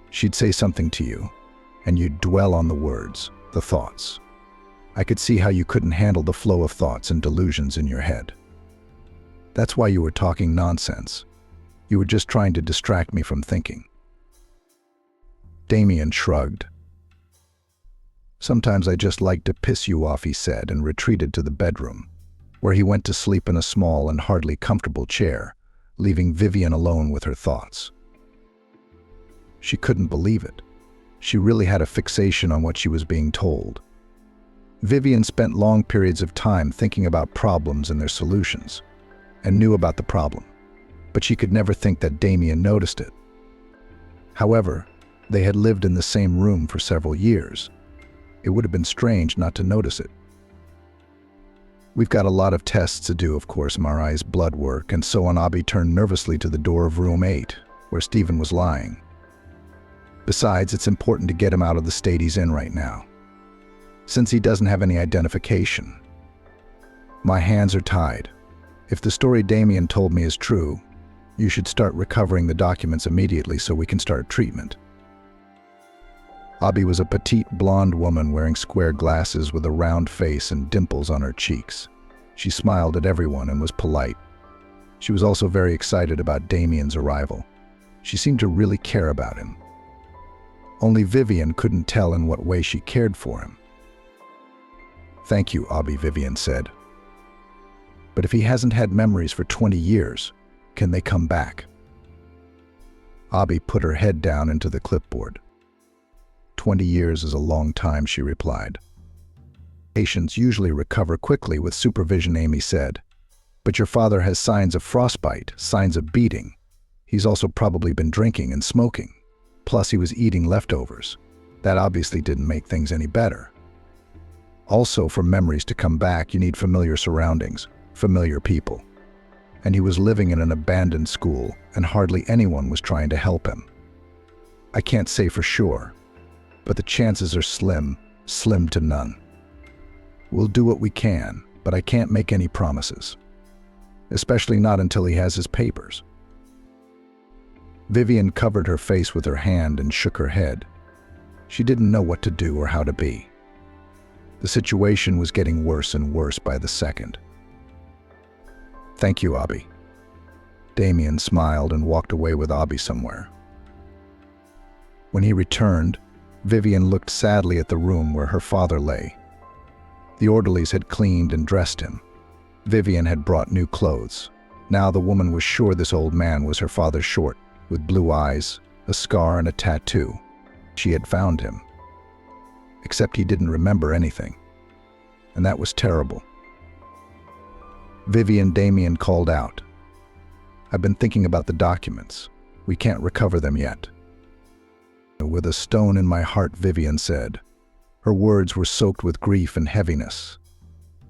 She'd say something to you, and you'd dwell on the words, the thoughts. I could see how you couldn't handle the flow of thoughts and delusions in your head. That's why you were talking nonsense. You were just trying to distract me from thinking." Damien shrugged. "Sometimes I just like to piss you off," he said, and retreated to the bedroom, where he went to sleep in a small and hardly comfortable chair, leaving Vivian alone with her thoughts. She couldn't believe it. She really had a fixation on what she was being told. Vivian spent long periods of time thinking about problems and their solutions, and knew about the problem, but she could never think that Damien noticed it. However, they had lived in the same room for several years. It would have been strange not to notice it. "We've got a lot of tests to do, of course, MRIs, blood work, and so on." Abby turned nervously to the door of room 8, where Stephen was lying. "Besides, it's important to get him out of the state he's in right now, since he doesn't have any identification. My hands are tied. If the story Damien told me is true, you should start recovering the documents immediately so we can start treatment." Abby was a petite blonde woman wearing square glasses with a round face and dimples on her cheeks. She smiled at everyone and was polite. She was also very excited about Damien's arrival. She seemed to really care about him. Only Vivian couldn't tell in what way she cared for him. "Thank you, Abby," Vivian said. "But if he hasn't had memories for 20 years, can they come back?" Abby put her head down into the clipboard. 20 years is a long time," she replied. "Patients usually recover quickly with supervision," Amy said. "But your father has signs of frostbite, signs of beating. He's also probably been drinking and smoking. Plus he was eating leftovers. That obviously didn't make things any better. Also, for memories to come back, you need familiar surroundings, familiar people. And he was living in an abandoned school, and hardly anyone was trying to help him. I can't say for sure, but the chances are slim to none. We'll do what we can, but I can't make any promises. Especially not until he has his papers." Vivian covered her face with her hand and shook her head. She didn't know what to do or how to be. The situation was getting worse and worse by the second. "Thank you, Abby." Damien smiled and walked away with Abby somewhere. When he returned, Vivian looked sadly at the room where her father lay. The orderlies had cleaned and dressed him. Vivian had brought new clothes. Now the woman was sure this old man was her father's short, with blue eyes, a scar and a tattoo. She had found him. Except he didn't remember anything. And that was terrible. Damien called out. "I've been thinking about the documents. We can't recover them yet." With a stone in my heart, Vivian said. Her words were soaked with grief and heaviness.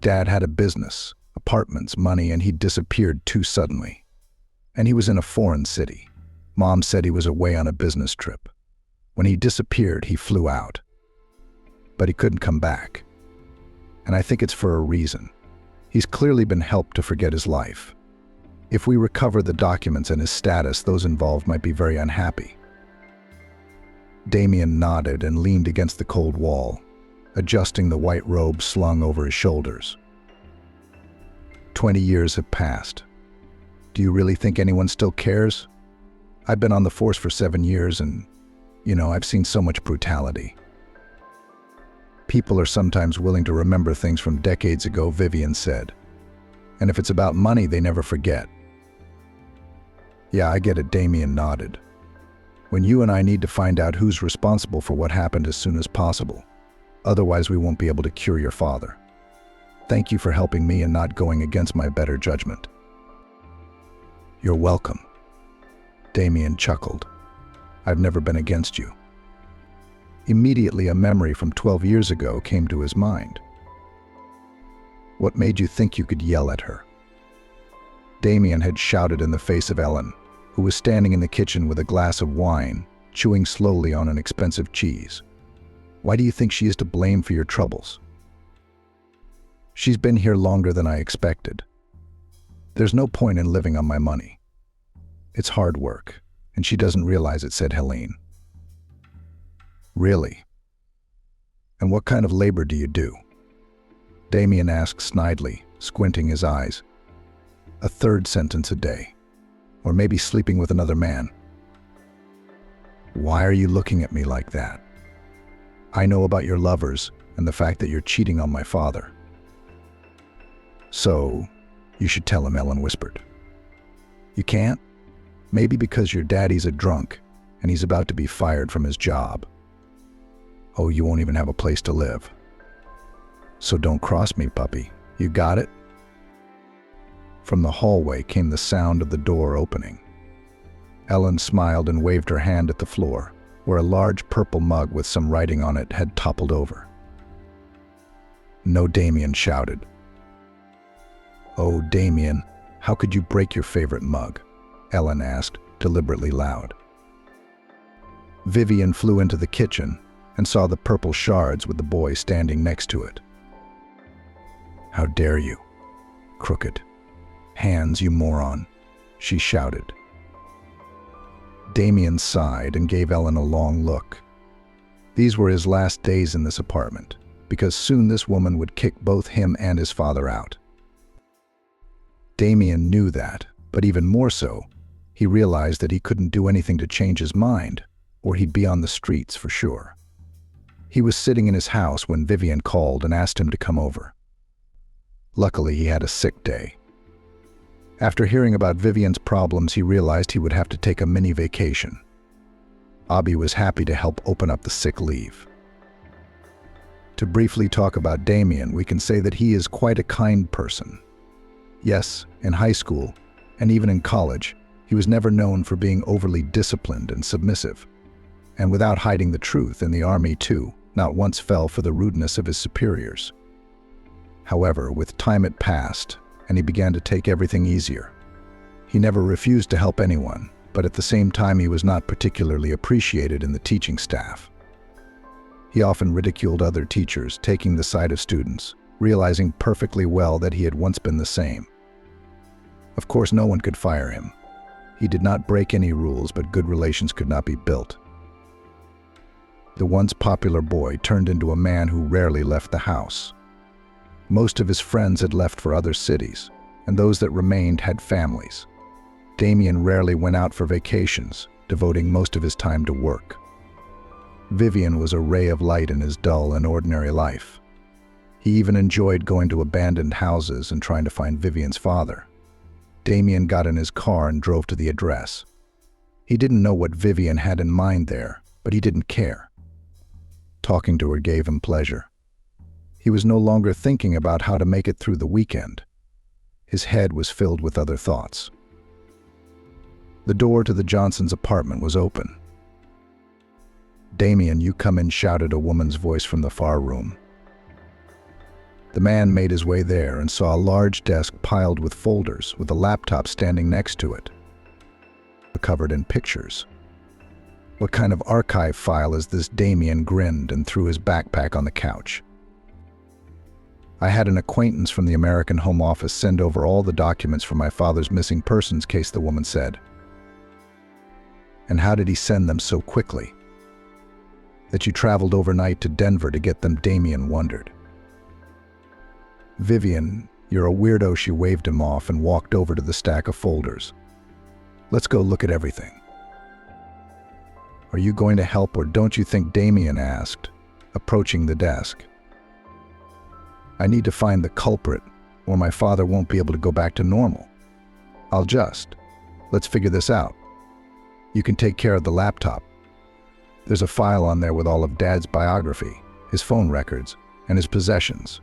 Dad had a business, apartments, money, and he'd disappeared too suddenly. And he was in a foreign city. Mom said he was away on a business trip. When he disappeared, he flew out. But he couldn't come back. And I think it's for a reason. He's clearly been helped to forget his life. If we recover the documents and his status, those involved might be very unhappy. Damien nodded and leaned against the cold wall, adjusting the white robe slung over his shoulders. 20 years have passed. Do you really think anyone still cares? I've been on the force for 7 years and, I've seen so much brutality. People are sometimes willing to remember things from decades ago, Vivian said. And if it's about money, they never forget. Yeah, I get it, Damien nodded. When you and I need to find out who's responsible for what happened as soon as possible. Otherwise, we won't be able to cure your father. Thank you for helping me and not going against my better judgment. You're welcome. Damien chuckled. I've never been against you. Immediately, a memory from 12 years ago came to his mind. What made you think you could yell at her? Damien had shouted in the face of Ellen, who was standing in the kitchen with a glass of wine, chewing slowly on an expensive cheese. Why do you think she is to blame for your troubles? She's been here longer than I expected. There's no point in living on my money. It's hard work, and she doesn't realize it, said Helene. Really? And what kind of labor do you do? Damien asked snidely, squinting his eyes. A third sentence a day. Or maybe sleeping with another man. Why are you looking at me like that? I know about your lovers and the fact that you're cheating on my father. So, you should tell him, Ellen whispered. You can't? Maybe because your daddy's a drunk and he's about to be fired from his job. Oh, you won't even have a place to live. So don't cross me, puppy. You got it? From the hallway came the sound of the door opening. Ellen smiled and waved her hand at the floor, where a large purple mug with some writing on it had toppled over. No, Damien shouted. Oh, Damien, how could you break your favorite mug? Ellen asked, deliberately loud. Vivian flew into the kitchen and saw the purple shards with the boy standing next to it. How dare you? Crooked. Hands, you moron, she shouted. Damien sighed and gave Ellen a long look. These were his last days in this apartment, because soon this woman would kick both him and his father out. Damien knew that, but even more so, he realized that he couldn't do anything to change his mind, or he'd be on the streets for sure. He was sitting in his house when Vivian called and asked him to come over. Luckily, he had a sick day. After hearing about Vivian's problems, he realized he would have to take a mini vacation. Abby was happy to help open up the sick leave. To briefly talk about Damien, we can say that he is quite a kind person. Yes, in high school, and even in college, he was never known for being overly disciplined and submissive. And without hiding the truth, in the army too, not once fell for the rudeness of his superiors. However, with time it passed, and he began to take everything easier. He never refused to help anyone, but at the same time he was not particularly appreciated in the teaching staff. He often ridiculed other teachers, taking the side of students, realizing perfectly well that he had once been the same. Of course, no one could fire him. He did not break any rules, but good relations could not be built. The once popular boy turned into a man who rarely left the house. Most of his friends had left for other cities, and those that remained had families. Damien rarely went out for vacations, devoting most of his time to work. Vivian was a ray of light in his dull and ordinary life. He even enjoyed going to abandoned houses and trying to find Vivian's father. Damien got in his car and drove to the address. He didn't know what Vivian had in mind there, but he didn't care. Talking to her gave him pleasure. He was no longer thinking about how to make it through the weekend. His head was filled with other thoughts. The door to the Johnsons' apartment was open. "Damien, you come in," shouted a woman's voice from the far room. The man made his way there and saw a large desk piled with folders, with a laptop standing next to it, covered in pictures. "What kind of archive file is this?" Damien grinned and threw his backpack on the couch. "I had an acquaintance from the American Home Office send over all the documents for my father's missing persons case," the woman said. "And how did he send them so quickly?" "That you traveled overnight to Denver to get them," Damien wondered. "Vivian, you're a weirdo." She waved him off and walked over to the stack of folders. "Let's go look at everything." "Are you going to help or don't you think?" Damien asked, approaching the desk. "I need to find the culprit, or my father won't be able to go back to normal. Let's figure this out. You can take care of the laptop. There's a file on there with all of Dad's biography, his phone records, and his possessions.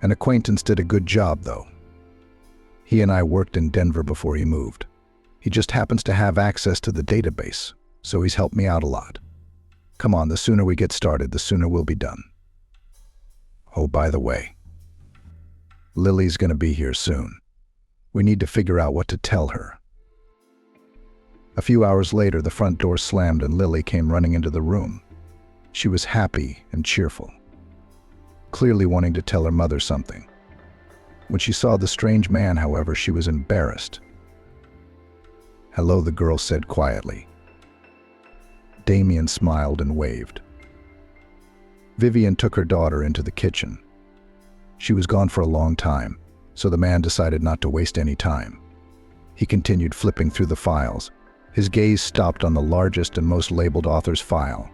An acquaintance did a good job, though. He and I worked in Denver before he moved. He just happens to have access to the database, so he's helped me out a lot. Come on, the sooner we get started, the sooner we'll be done. Oh, by the way, Lily's gonna be here soon. We need to figure out what to tell her." A few hours later, the front door slammed and Lily came running into the room. She was happy and cheerful, clearly wanting to tell her mother something. When she saw the strange man, however, she was embarrassed. "Hello," the girl said quietly. Damien smiled and waved. Vivian took her daughter into the kitchen. She was gone for a long time, so the man decided not to waste any time. He continued flipping through the files. His gaze stopped on the largest and most labeled author's file.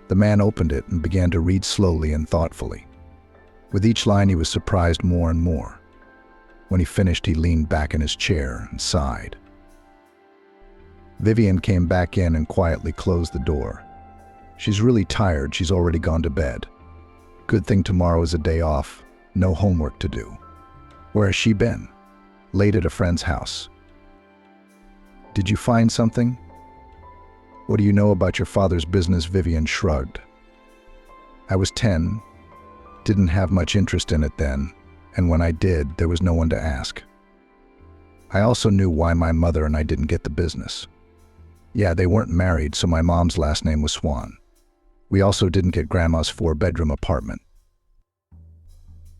The man opened it and began to read slowly and thoughtfully. With each line, he was surprised more and more. When he finished, he leaned back in his chair and sighed. Vivian came back in and quietly closed the door. "She's really tired. She's already gone to bed. Good thing tomorrow is a day off. No homework to do." "Where has she been?" "Late at a friend's house." "Did you find something?" "What do you know about your father's business?" Vivian shrugged. "I was 10. Didn't have much interest in it then, and when I did, there was no one to ask. I also knew why my mother and I didn't get the business. Yeah, they weren't married, so my mom's last name was Swan. We also didn't get Grandma's 4-bedroom apartment.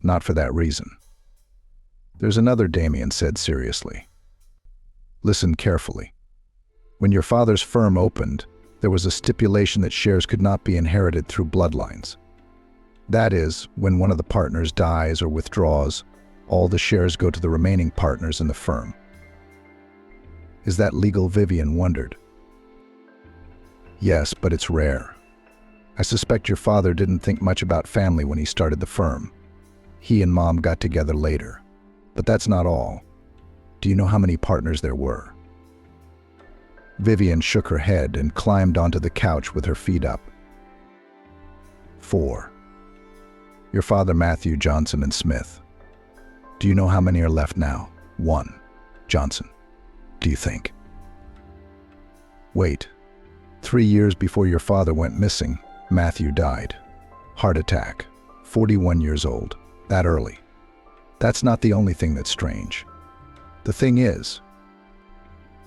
Not for that reason." "There's another," Damien said seriously. "Listen carefully. When your father's firm opened, there was a stipulation that shares could not be inherited through bloodlines. That is, when one of the partners dies or withdraws, all the shares go to the remaining partners in the firm." "Is that legal?" Vivian wondered. "Yes, but it's rare. I suspect your father didn't think much about family when he started the firm. He and Mom got together later. But that's not all. Do you know how many partners there were?" Vivian shook her head and climbed onto the couch with her feet up. 4. Your father, Matthew, Johnson, and Smith. Do you know how many are left now? 1. Johnson. Do you think? Wait. 3 years before your father went missing, Matthew died. Heart attack. 41 years old. That early. That's not the only thing that's strange. The thing is,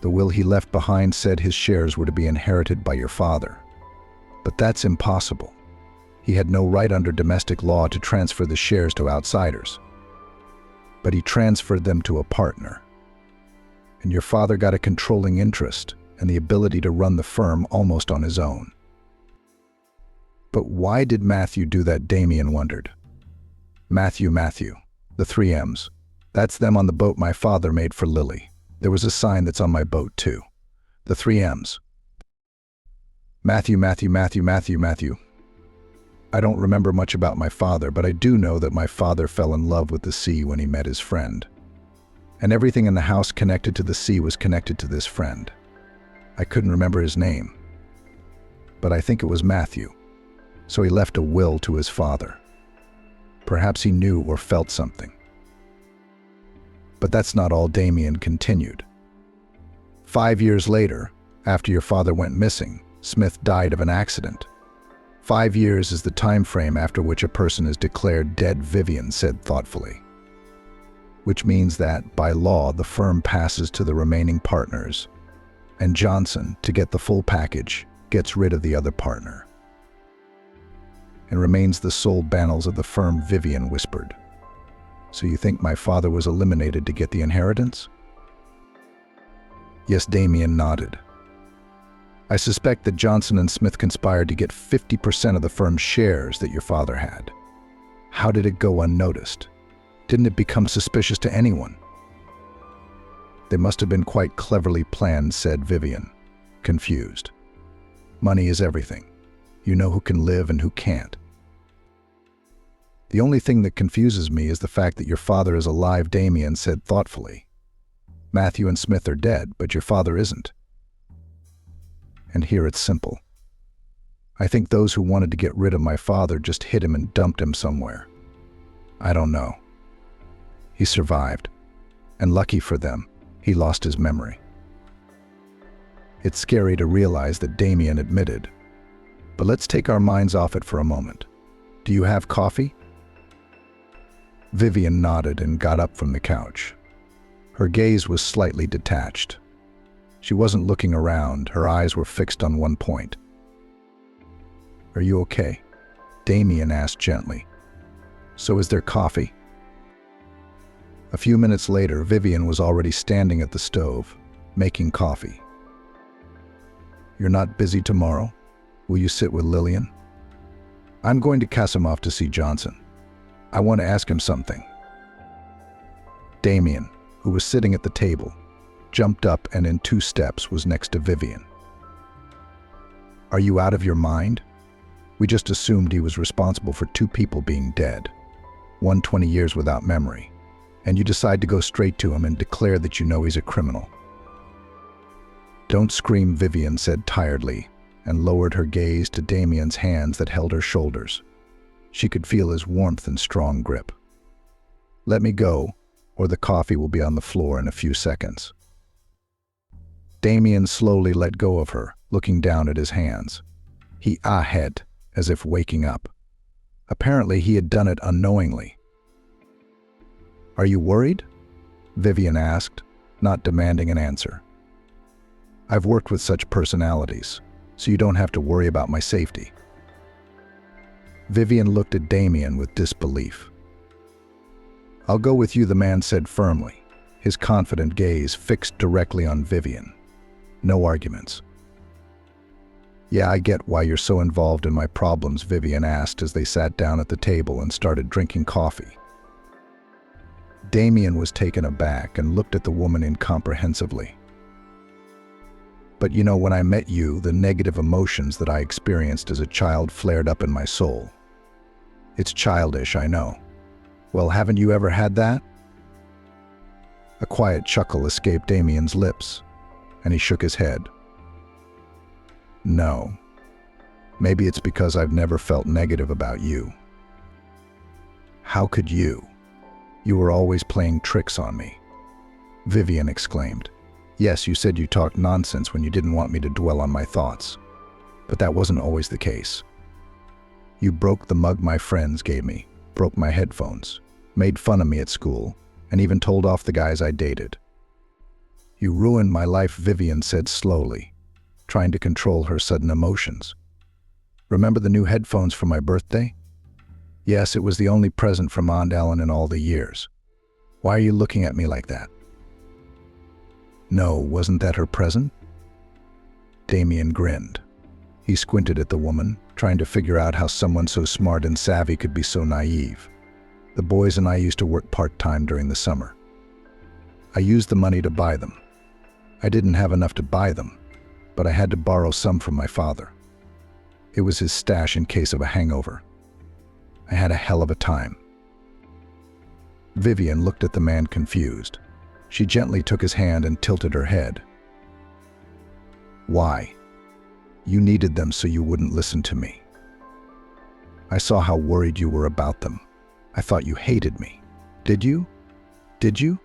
the will he left behind said his shares were to be inherited by your father. But that's impossible. He had no right under domestic law to transfer the shares to outsiders. But he transferred them to a partner. And your father got a controlling interest and the ability to run the firm almost on his own. But why did Matthew do that? Damien wondered. Matthew, the 3 M's. That's them on the boat my father made for Lily. There was a sign that's on my boat too. The 3 M's. Matthew. I don't remember much about my father, but I do know that my father fell in love with the sea when he met his friend. And everything in the house connected to the sea was connected to this friend. I couldn't remember his name, but I think it was Matthew. So he left a will to his father. Perhaps he knew or felt something. But that's not all. Damien continued. 5 years later, after your father went missing, Smith died of an accident. 5 years is the time frame after which a person is declared dead, Vivian said thoughtfully. Which means that, by law, the firm passes to the remaining partners, and Johnson, to get the full package, gets rid of the other partner and remains the sole battles of the firm, Vivian whispered. So you think my father was eliminated to get the inheritance? Yes, Damien nodded. I suspect that Johnson and Smith conspired to get 50% of the firm's shares that your father had. How did it go unnoticed? Didn't it become suspicious to anyone? They must have been quite cleverly planned, said Vivian, confused. Money is everything. You know who can live and who can't. The only thing that confuses me is the fact that your father is alive, Damien said thoughtfully. Matthew and Smith are dead, but your father isn't. And here it's simple. I think those who wanted to get rid of my father just hid him and dumped him somewhere. I don't know. He survived, and lucky for them, he lost his memory. It's scary to realize that Damien admitted. But let's take our minds off it for a moment. Do you have coffee? Vivian nodded and got up from the couch. Her gaze was slightly detached. She wasn't looking around, her eyes were fixed on one point. Are you okay? Damien asked gently. So is there coffee? A few minutes later, Vivian was already standing at the stove, making coffee. You're not busy tomorrow? Will you sit with Lillian? I'm going to Casimov to see Johnson. I want to ask him something. Damien, who was sitting at the table, jumped up and in 2 steps was next to Vivian. Are you out of your mind? We just assumed he was responsible for 2 people being dead, one 20 years without memory, and you decide to go straight to him and declare that you know he's a criminal. Don't scream, Vivian said tiredly, and lowered her gaze to Damien's hands that held her shoulders. She could feel his warmth and strong grip. Let me go, or the coffee will be on the floor in a few seconds. Damien slowly let go of her, looking down at his hands. He ah-hed, as if waking up. Apparently he had done it unknowingly. Are you worried? Vivian asked, not demanding an answer. I've worked with such personalities, so you don't have to worry about my safety. Vivian looked at Damien with disbelief. I'll go with you, the man said firmly, his confident gaze fixed directly on Vivian. No arguments. Yeah, I get why you're so involved in my problems, Vivian asked as they sat down at the table and started drinking coffee. Damien was taken aback and looked at the woman incomprehensively. But you know, when I met you, the negative emotions that I experienced as a child flared up in my soul. It's childish, I know. Well, haven't you ever had that? A quiet chuckle escaped Damien's lips, and he shook his head. No. Maybe it's because I've never felt negative about you. How could you? You were always playing tricks on me. Vivian exclaimed. Yes, you said you talked nonsense when you didn't want me to dwell on my thoughts. But that wasn't always the case. You broke the mug my friends gave me, broke my headphones, made fun of me at school, and even told off the guys I dated. You ruined my life, Vivian said slowly, trying to control her sudden emotions. Remember the new headphones for my birthday? Yes, it was the only present from Aunt Ellen in all the years. Why are you looking at me like that? No, wasn't that her present? Damien grinned. He squinted at the woman, trying to figure out how someone so smart and savvy could be so naive. The boys and I used to work part-time during the summer. I used the money to buy them. I didn't have enough to buy them, but I had to borrow some from my father. It was his stash in case of a hangover. I had a hell of a time. Vivian looked at the man confused. She gently took his hand and tilted her head. Why? You needed them so you wouldn't listen to me. I saw how worried you were about them. I thought you hated me. Did you? Did you?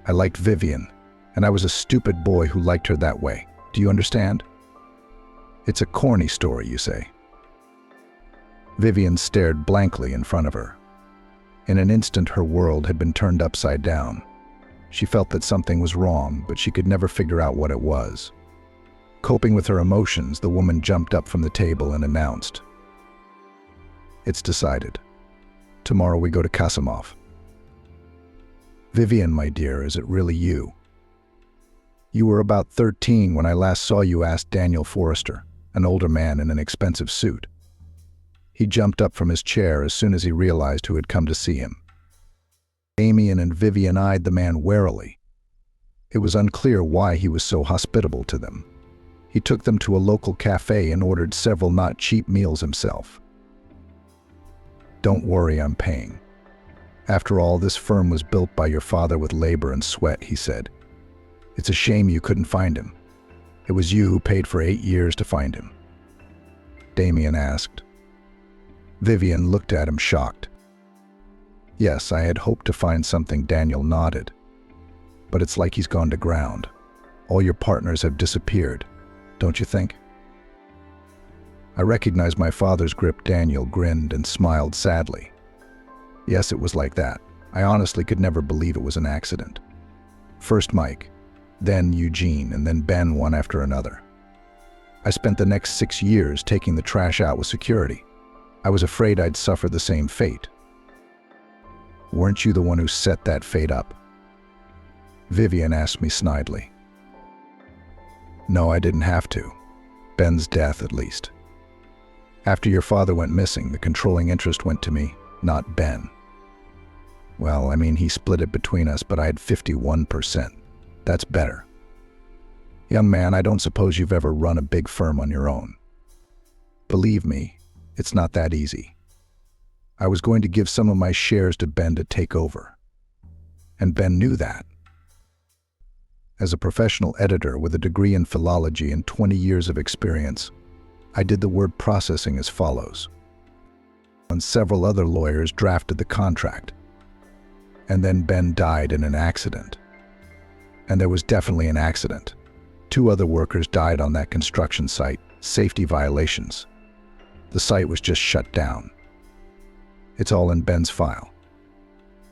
I liked Vivian, and I was a stupid boy who liked her that way. Do you understand? It's a corny story, you say. Vivian stared blankly in front of her. In an instant, her world had been turned upside down. She felt that something was wrong, but she could never figure out what it was. Coping with her emotions, the woman jumped up from the table and announced, "It's decided. Tomorrow we go to Kasimov." "Vivian, my dear, is it really you?" "You were about 13 when I last saw you," asked Daniel Forrester, an older man in an expensive suit. He jumped up from his chair as soon as he realized who had come to see him. Damien and Vivian eyed the man warily. It was unclear why he was so hospitable to them. He took them to a local cafe and ordered several not cheap meals himself. "Don't worry, I'm paying. After all, this firm was built by your father with labor and sweat," he said. "It's a shame you couldn't find him. It was you who paid for 8 years to find him." Damien asked. Vivian looked at him shocked. "Yes, I had hoped to find something," Daniel nodded. "But it's like he's gone to ground. All your partners have disappeared, don't you think?" "I recognize my father's grip." Daniel grinned and smiled sadly. "Yes, it was like that. I honestly could never believe it was an accident. First Mike, then Eugene, and then Ben, one after another. I spent the next 6 years taking the trash out with security. I was afraid I'd suffer the same fate." "Weren't you the one who set that fate up?" Vivian asked me snidely. "No, I didn't have to. Ben's death, at least. After your father went missing, the controlling interest went to me, not Ben. Well, I mean, he split it between us, but I had 51%. That's better. Young man, I don't suppose you've ever run a big firm on your own. Believe me, it's not that easy. I was going to give some of my shares to Ben to take over. And Ben knew that. As a professional editor with a degree in philology and 20 years of experience, I did the word processing as follows. And several other lawyers drafted the contract. And then Ben died in an accident. And there was definitely an accident. 2 other workers died on that construction site, safety violations. The site was just shut down. It's all in Ben's file.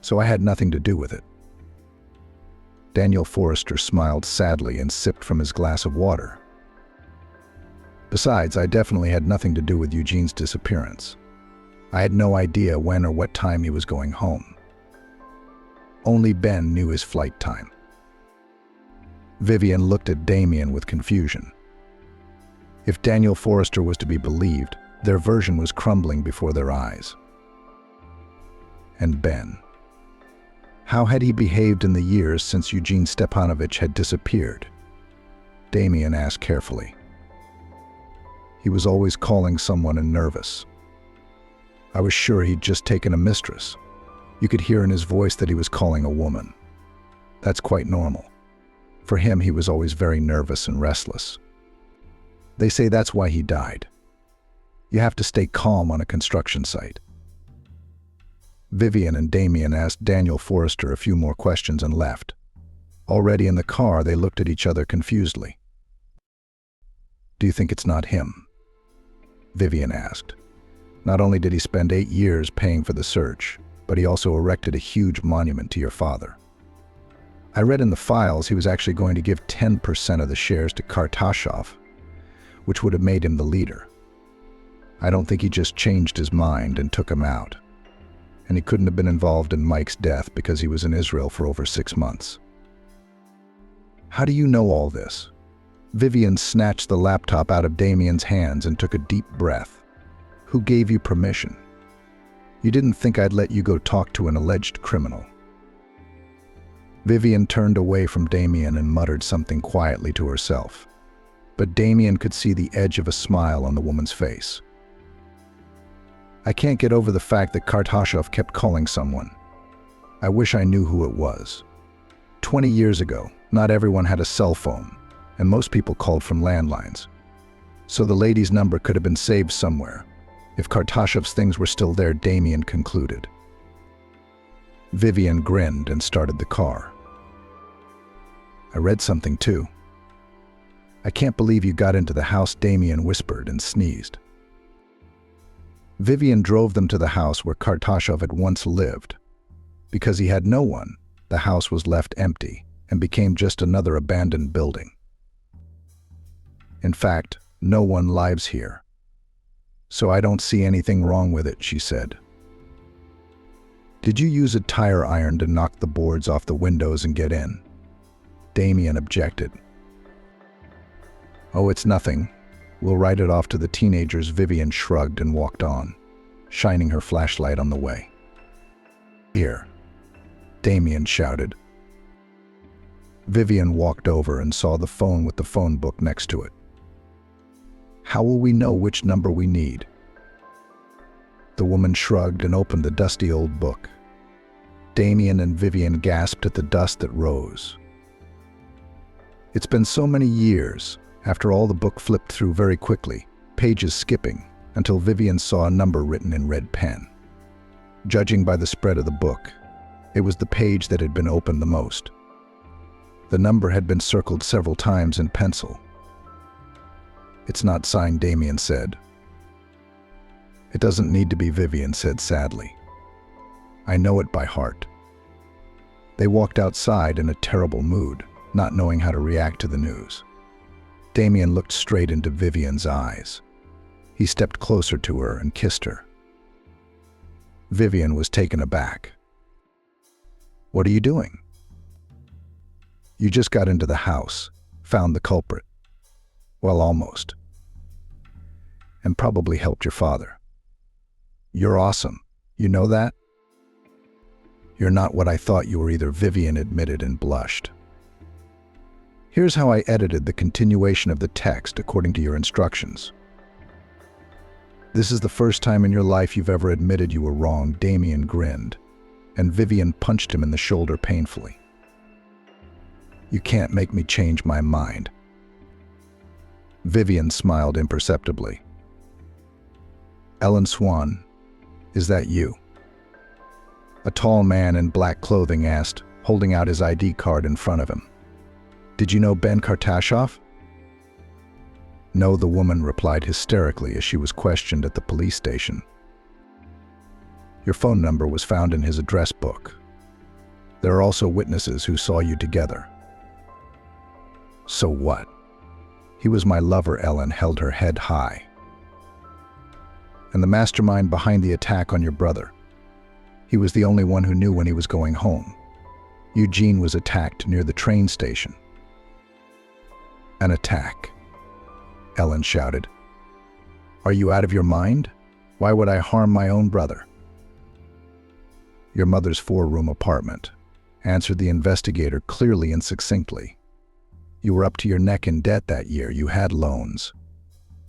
So I had nothing to do with it." Daniel Forrester smiled sadly and sipped from his glass of water. "Besides, I definitely had nothing to do with Eugene's disappearance. I had no idea when or what time he was going home. Only Ben knew his flight time." Vivian looked at Damien with confusion. If Daniel Forrester was to be believed, their version was crumbling before their eyes. And Ben. How had he behaved in the years since Eugene Stepanovich had disappeared? Damien asked carefully. He was always calling someone and nervous. I was sure he'd just taken a mistress. You could hear in his voice that he was calling a woman. That's quite normal. For him, he was always very nervous and restless. They say that's why he died. You have to stay calm on a construction site. Vivian and Damien asked Daniel Forrester a few more questions and left. Already in the car, they looked at each other confusedly. "Do you think it's not him?" Vivian asked. "Not only did he spend 8 years paying for the search, but he also erected a huge monument to your father. I read in the files he was actually going to give 10% of the shares to Kartashov, which would have made him the leader. I don't think he just changed his mind and took him out. And he couldn't have been involved in Mike's death because he was in Israel for over 6 months." "How do you know all this?" Vivian snatched the laptop out of Damien's hands and took a deep breath. "Who gave you permission? You didn't think I'd let you go talk to an alleged criminal." Vivian turned away from Damien and muttered something quietly to herself. But Damien could see the edge of a smile on the woman's face. "I can't get over the fact that Kartashov kept calling someone. I wish I knew who it was. 20 years ago, not everyone had a cell phone, and most people called from landlines. So the lady's number could have been saved somewhere. If Kartashov's things were still there," Damien concluded. Vivian grinned and started the car. I read something too. I can't believe you got into the house, Damien whispered and sneezed. Vivian drove them to the house where Kartashov had once lived. Because he had no one, the house was left empty and became just another abandoned building. In fact, no one lives here. So I don't see anything wrong with it, she said. Did you use a tire iron to knock the boards off the windows and get in? Damien objected. Oh, it's nothing. We'll write it off to the teenagers. Vivian shrugged and walked on, shining her flashlight on the way. Here, Damien shouted. Vivian walked over and saw the phone with the phone book next to it. How will we know which number we need? The woman shrugged and opened the dusty old book. Damien and Vivian gasped at the dust that rose. It's been so many years. After all, the book flipped through very quickly, pages skipping, until Vivian saw a number written in red pen. Judging by the spread of the book, it was the page that had been opened the most. The number had been circled several times in pencil. It's not signed, Damien said. It doesn't need to be, Vivian said sadly. I know it by heart. They walked outside in a terrible mood, not knowing how to react to the news. Damien looked straight into Vivian's eyes. He stepped closer to her and kissed her. Vivian was taken aback. What are you doing? You just got into the house, found the culprit. Well, almost. And probably helped your father. You're awesome. You know that? You're not what I thought you were either, Vivian admitted and blushed. Here's how I edited the continuation of the text according to your instructions. This is the first time in your life you've ever admitted you were wrong, Damien grinned, and Vivian punched him in the shoulder painfully. You can't make me change my mind. Vivian smiled imperceptibly. Ellen Swan, is that you? A tall man in black clothing asked, holding out his ID card in front of him. Did you know Ben Kartashov? No, the woman replied hysterically as she was questioned at the police station. Your phone number was found in his address book. There are also witnesses who saw you together. So what? He was my lover, Ellen held her head high. And the mastermind behind the attack on your brother. He was the only one who knew when he was going home. Eugene was attacked near the train station. An attack? Ellen shouted. Are you out of your mind? Why would I harm my own brother? Your mother's 4-room apartment, answered the investigator clearly and succinctly. You were up to your neck in debt that year. You had loans.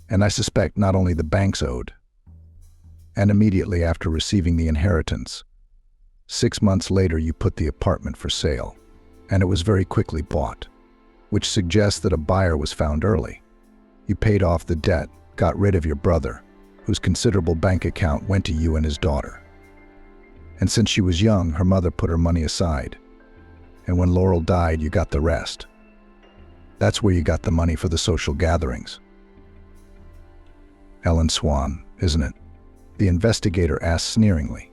And I suspect not only the banks owed. And immediately after receiving the inheritance, 6 months later you put the apartment for sale, and it was very quickly bought, which suggests that a buyer was found early. You paid off the debt, got rid of your brother, whose considerable bank account went to you and his daughter. And since she was young, her mother put her money aside. And when Laurel died, you got the rest. That's where you got the money for the social gatherings. Ellen Swan, isn't it? The investigator asked sneeringly.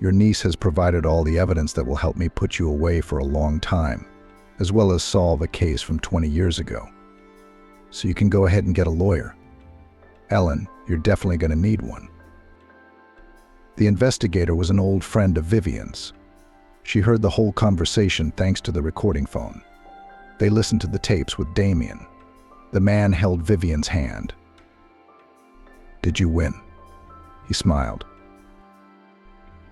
Your niece has provided all the evidence that will help me put you away for a long time, as well as solve a case from 20 years ago. So you can go ahead and get a lawyer. Ellen, you're definitely going to need one. The investigator was an old friend of Vivian's. She heard the whole conversation thanks to the recording phone. They listened to the tapes with Damien. The man held Vivian's hand. Did you win? He smiled.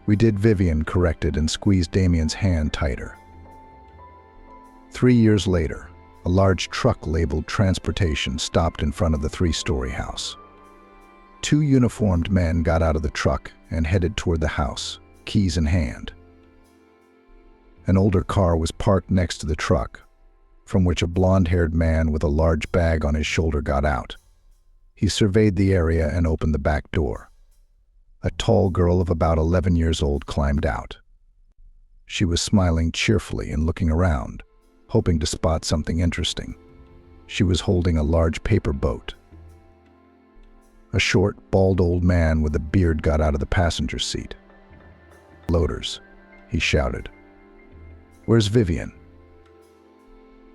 We did, Vivian corrected and squeezed Damien's hand tighter. 3 years later, a large truck labeled transportation stopped in front of the 3-story house. 2 uniformed men got out of the truck and headed toward the house, keys in hand. An older car was parked next to the truck, from which a blonde-haired man with a large bag on his shoulder got out. He surveyed the area and opened the back door. A tall girl of about 11 years old climbed out. She was smiling cheerfully and looking around, hoping to spot something interesting. She was holding a large paper boat. A short, bald old man with a beard got out of the passenger seat. "Loaders," he shouted. "Where's Vivian?"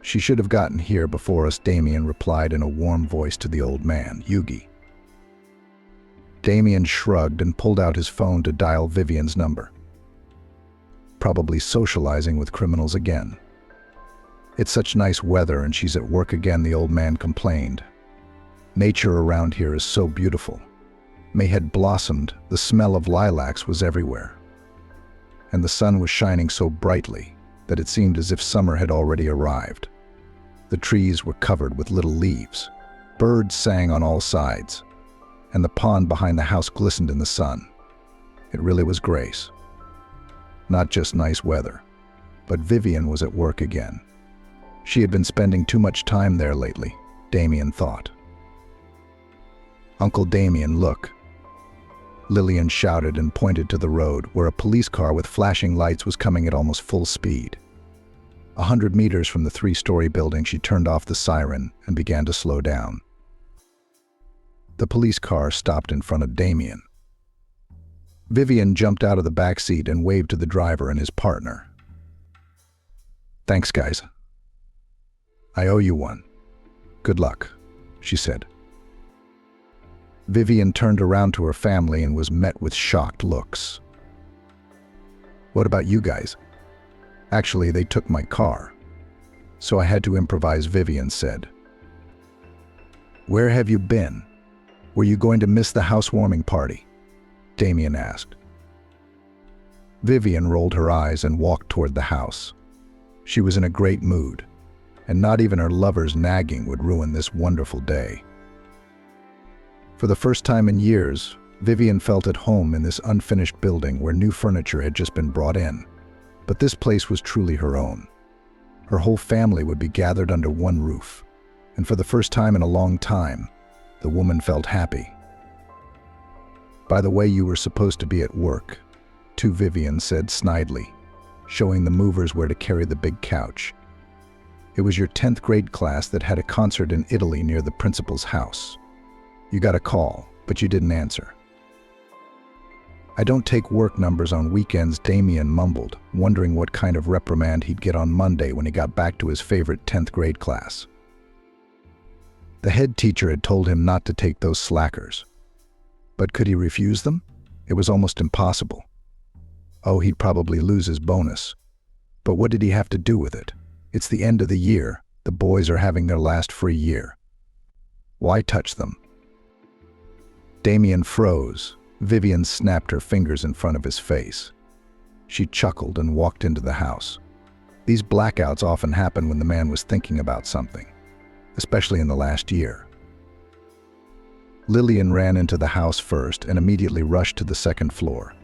"She should have gotten here before us," Damien replied in a warm voice to the old man. "Yugi." Damien shrugged and pulled out his phone to dial Vivian's number. Probably socializing with criminals again. "It's such nice weather and she's at work again," the old man complained. "Nature around here is so beautiful. May had blossomed, the smell of lilacs was everywhere. And the sun was shining so brightly that it seemed as if summer had already arrived. The trees were covered with little leaves. Birds sang on all sides. And the pond behind the house glistened in the sun. It really was grace. Not just nice weather, but Vivian was at work again. She had been spending too much time there lately, Damien thought. "Uncle Damien, look." Lillian shouted and pointed to the road, where a police car with flashing lights was coming at almost full speed. 100 meters from the 3-story building, she turned off the siren and began to slow down. The police car stopped in front of Damien. Vivian jumped out of the back seat and waved to the driver and his partner. "Thanks, guys. I owe you one. Good luck," she said. Vivian turned around to her family and was met with shocked looks. "What about you guys?" "Actually, they took my car, so I had to improvise," Vivian said. "Where have you been? Were you going to miss the housewarming party?" Damien asked. Vivian rolled her eyes and walked toward the house. She was in a great mood, and not even her lover's nagging would ruin this wonderful day. For the first time in years, Vivian felt at home in this unfinished building where new furniture had just been brought in. But this place was truly her own. Her whole family would be gathered under one roof, and for the first time in a long time, the woman felt happy. "By the way, you were supposed to be at work," too, Vivian said snidely, showing the movers where to carry the big couch. "It was your 10th grade class that had a concert in Italy near the principal's house. You got a call, but you didn't answer." "I don't take work numbers on weekends," Damien mumbled, wondering what kind of reprimand he'd get on Monday when he got back to his favorite 10th grade class. The head teacher had told him not to take those slackers. But could he refuse them? It was almost impossible. Oh, he'd probably lose his bonus. But what did he have to do with it? It's the end of the year. The boys are having their last free year. Why touch them? Damien froze. Vivian snapped her fingers in front of his face. She chuckled and walked into the house. These blackouts often happen when the man was thinking about something, especially in the last year. Lillian ran into the house first and immediately rushed to the second floor,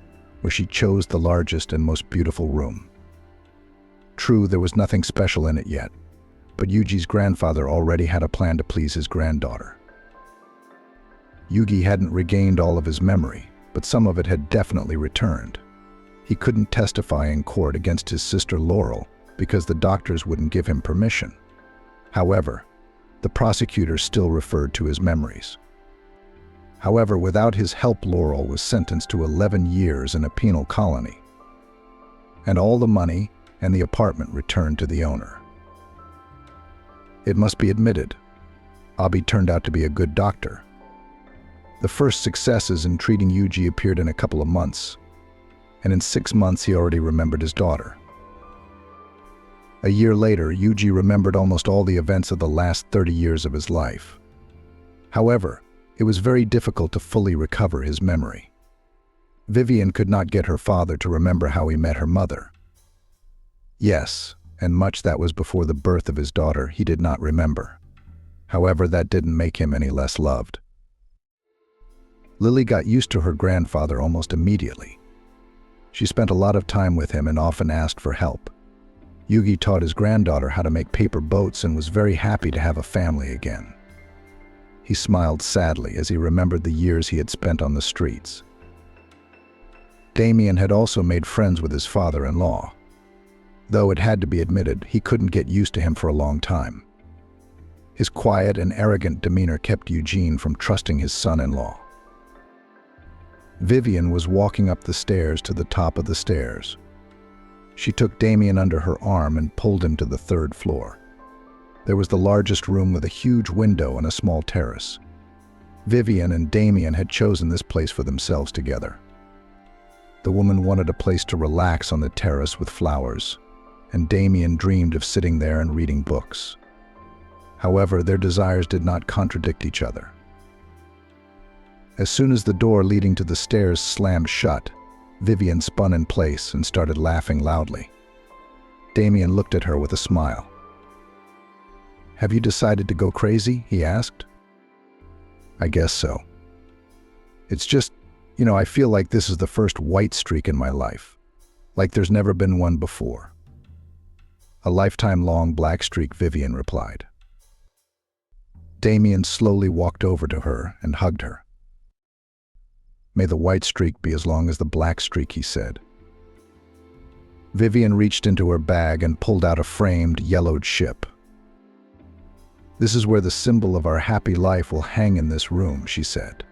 where she chose the largest and most beautiful room. True, there was nothing special in it yet, but Yuji's grandfather already had a plan to please his granddaughter. Yugi hadn't regained all of his memory, but some of it had definitely returned. He couldn't testify in court against his sister Laurel because the doctors wouldn't give him permission. However, the prosecutor still referred to his memories. However, without his help, Laurel was sentenced to 11 years in a penal colony. And all the money and the apartment returned to the owner. It must be admitted, Abi turned out to be a good doctor. The first successes in treating Yuji appeared in a couple of months, and in 6 months he already remembered his daughter. A year later, Yuji remembered almost all the events of the last 30 years of his life. However, it was very difficult to fully recover his memory. Vivian could not get her father to remember how he met her mother. Yes, and much that was before the birth of his daughter he did not remember. However, that didn't make him any less loved. Lily got used to her grandfather almost immediately. She spent a lot of time with him and often asked for help. Yugi taught his granddaughter how to make paper boats and was very happy to have a family again. He smiled sadly as he remembered the years he had spent on the streets. Damien had also made friends with his father-in-law. though it had to be admitted he couldn't get used to him for a long time. His quiet and arrogant demeanor kept Eugene from trusting his son-in-law. Vivian was walking up the stairs to the top of the stairs. She took Damien under her arm and pulled him to the third floor. There was the largest room with a huge window and a small terrace. Vivian and Damien had chosen this place for themselves together. The woman wanted a place to relax on the terrace with flowers, and Damien dreamed of sitting there and reading books. However, their desires did not contradict each other. As soon as the door leading to the stairs slammed shut, Vivian spun in place and started laughing loudly. Damien looked at her with a smile. "Have you decided to go crazy?" he asked. "I guess so. It's just, I feel like this is the first white streak in my life. Like there's never been one before." "A lifetime-long black streak," Vivian replied. Damien slowly walked over to her and hugged her. "May the white streak be as long as the black streak," he said. Vivian reached into her bag and pulled out a framed, yellowed ship. "This is where the symbol of our happy life will hang in this room," she said.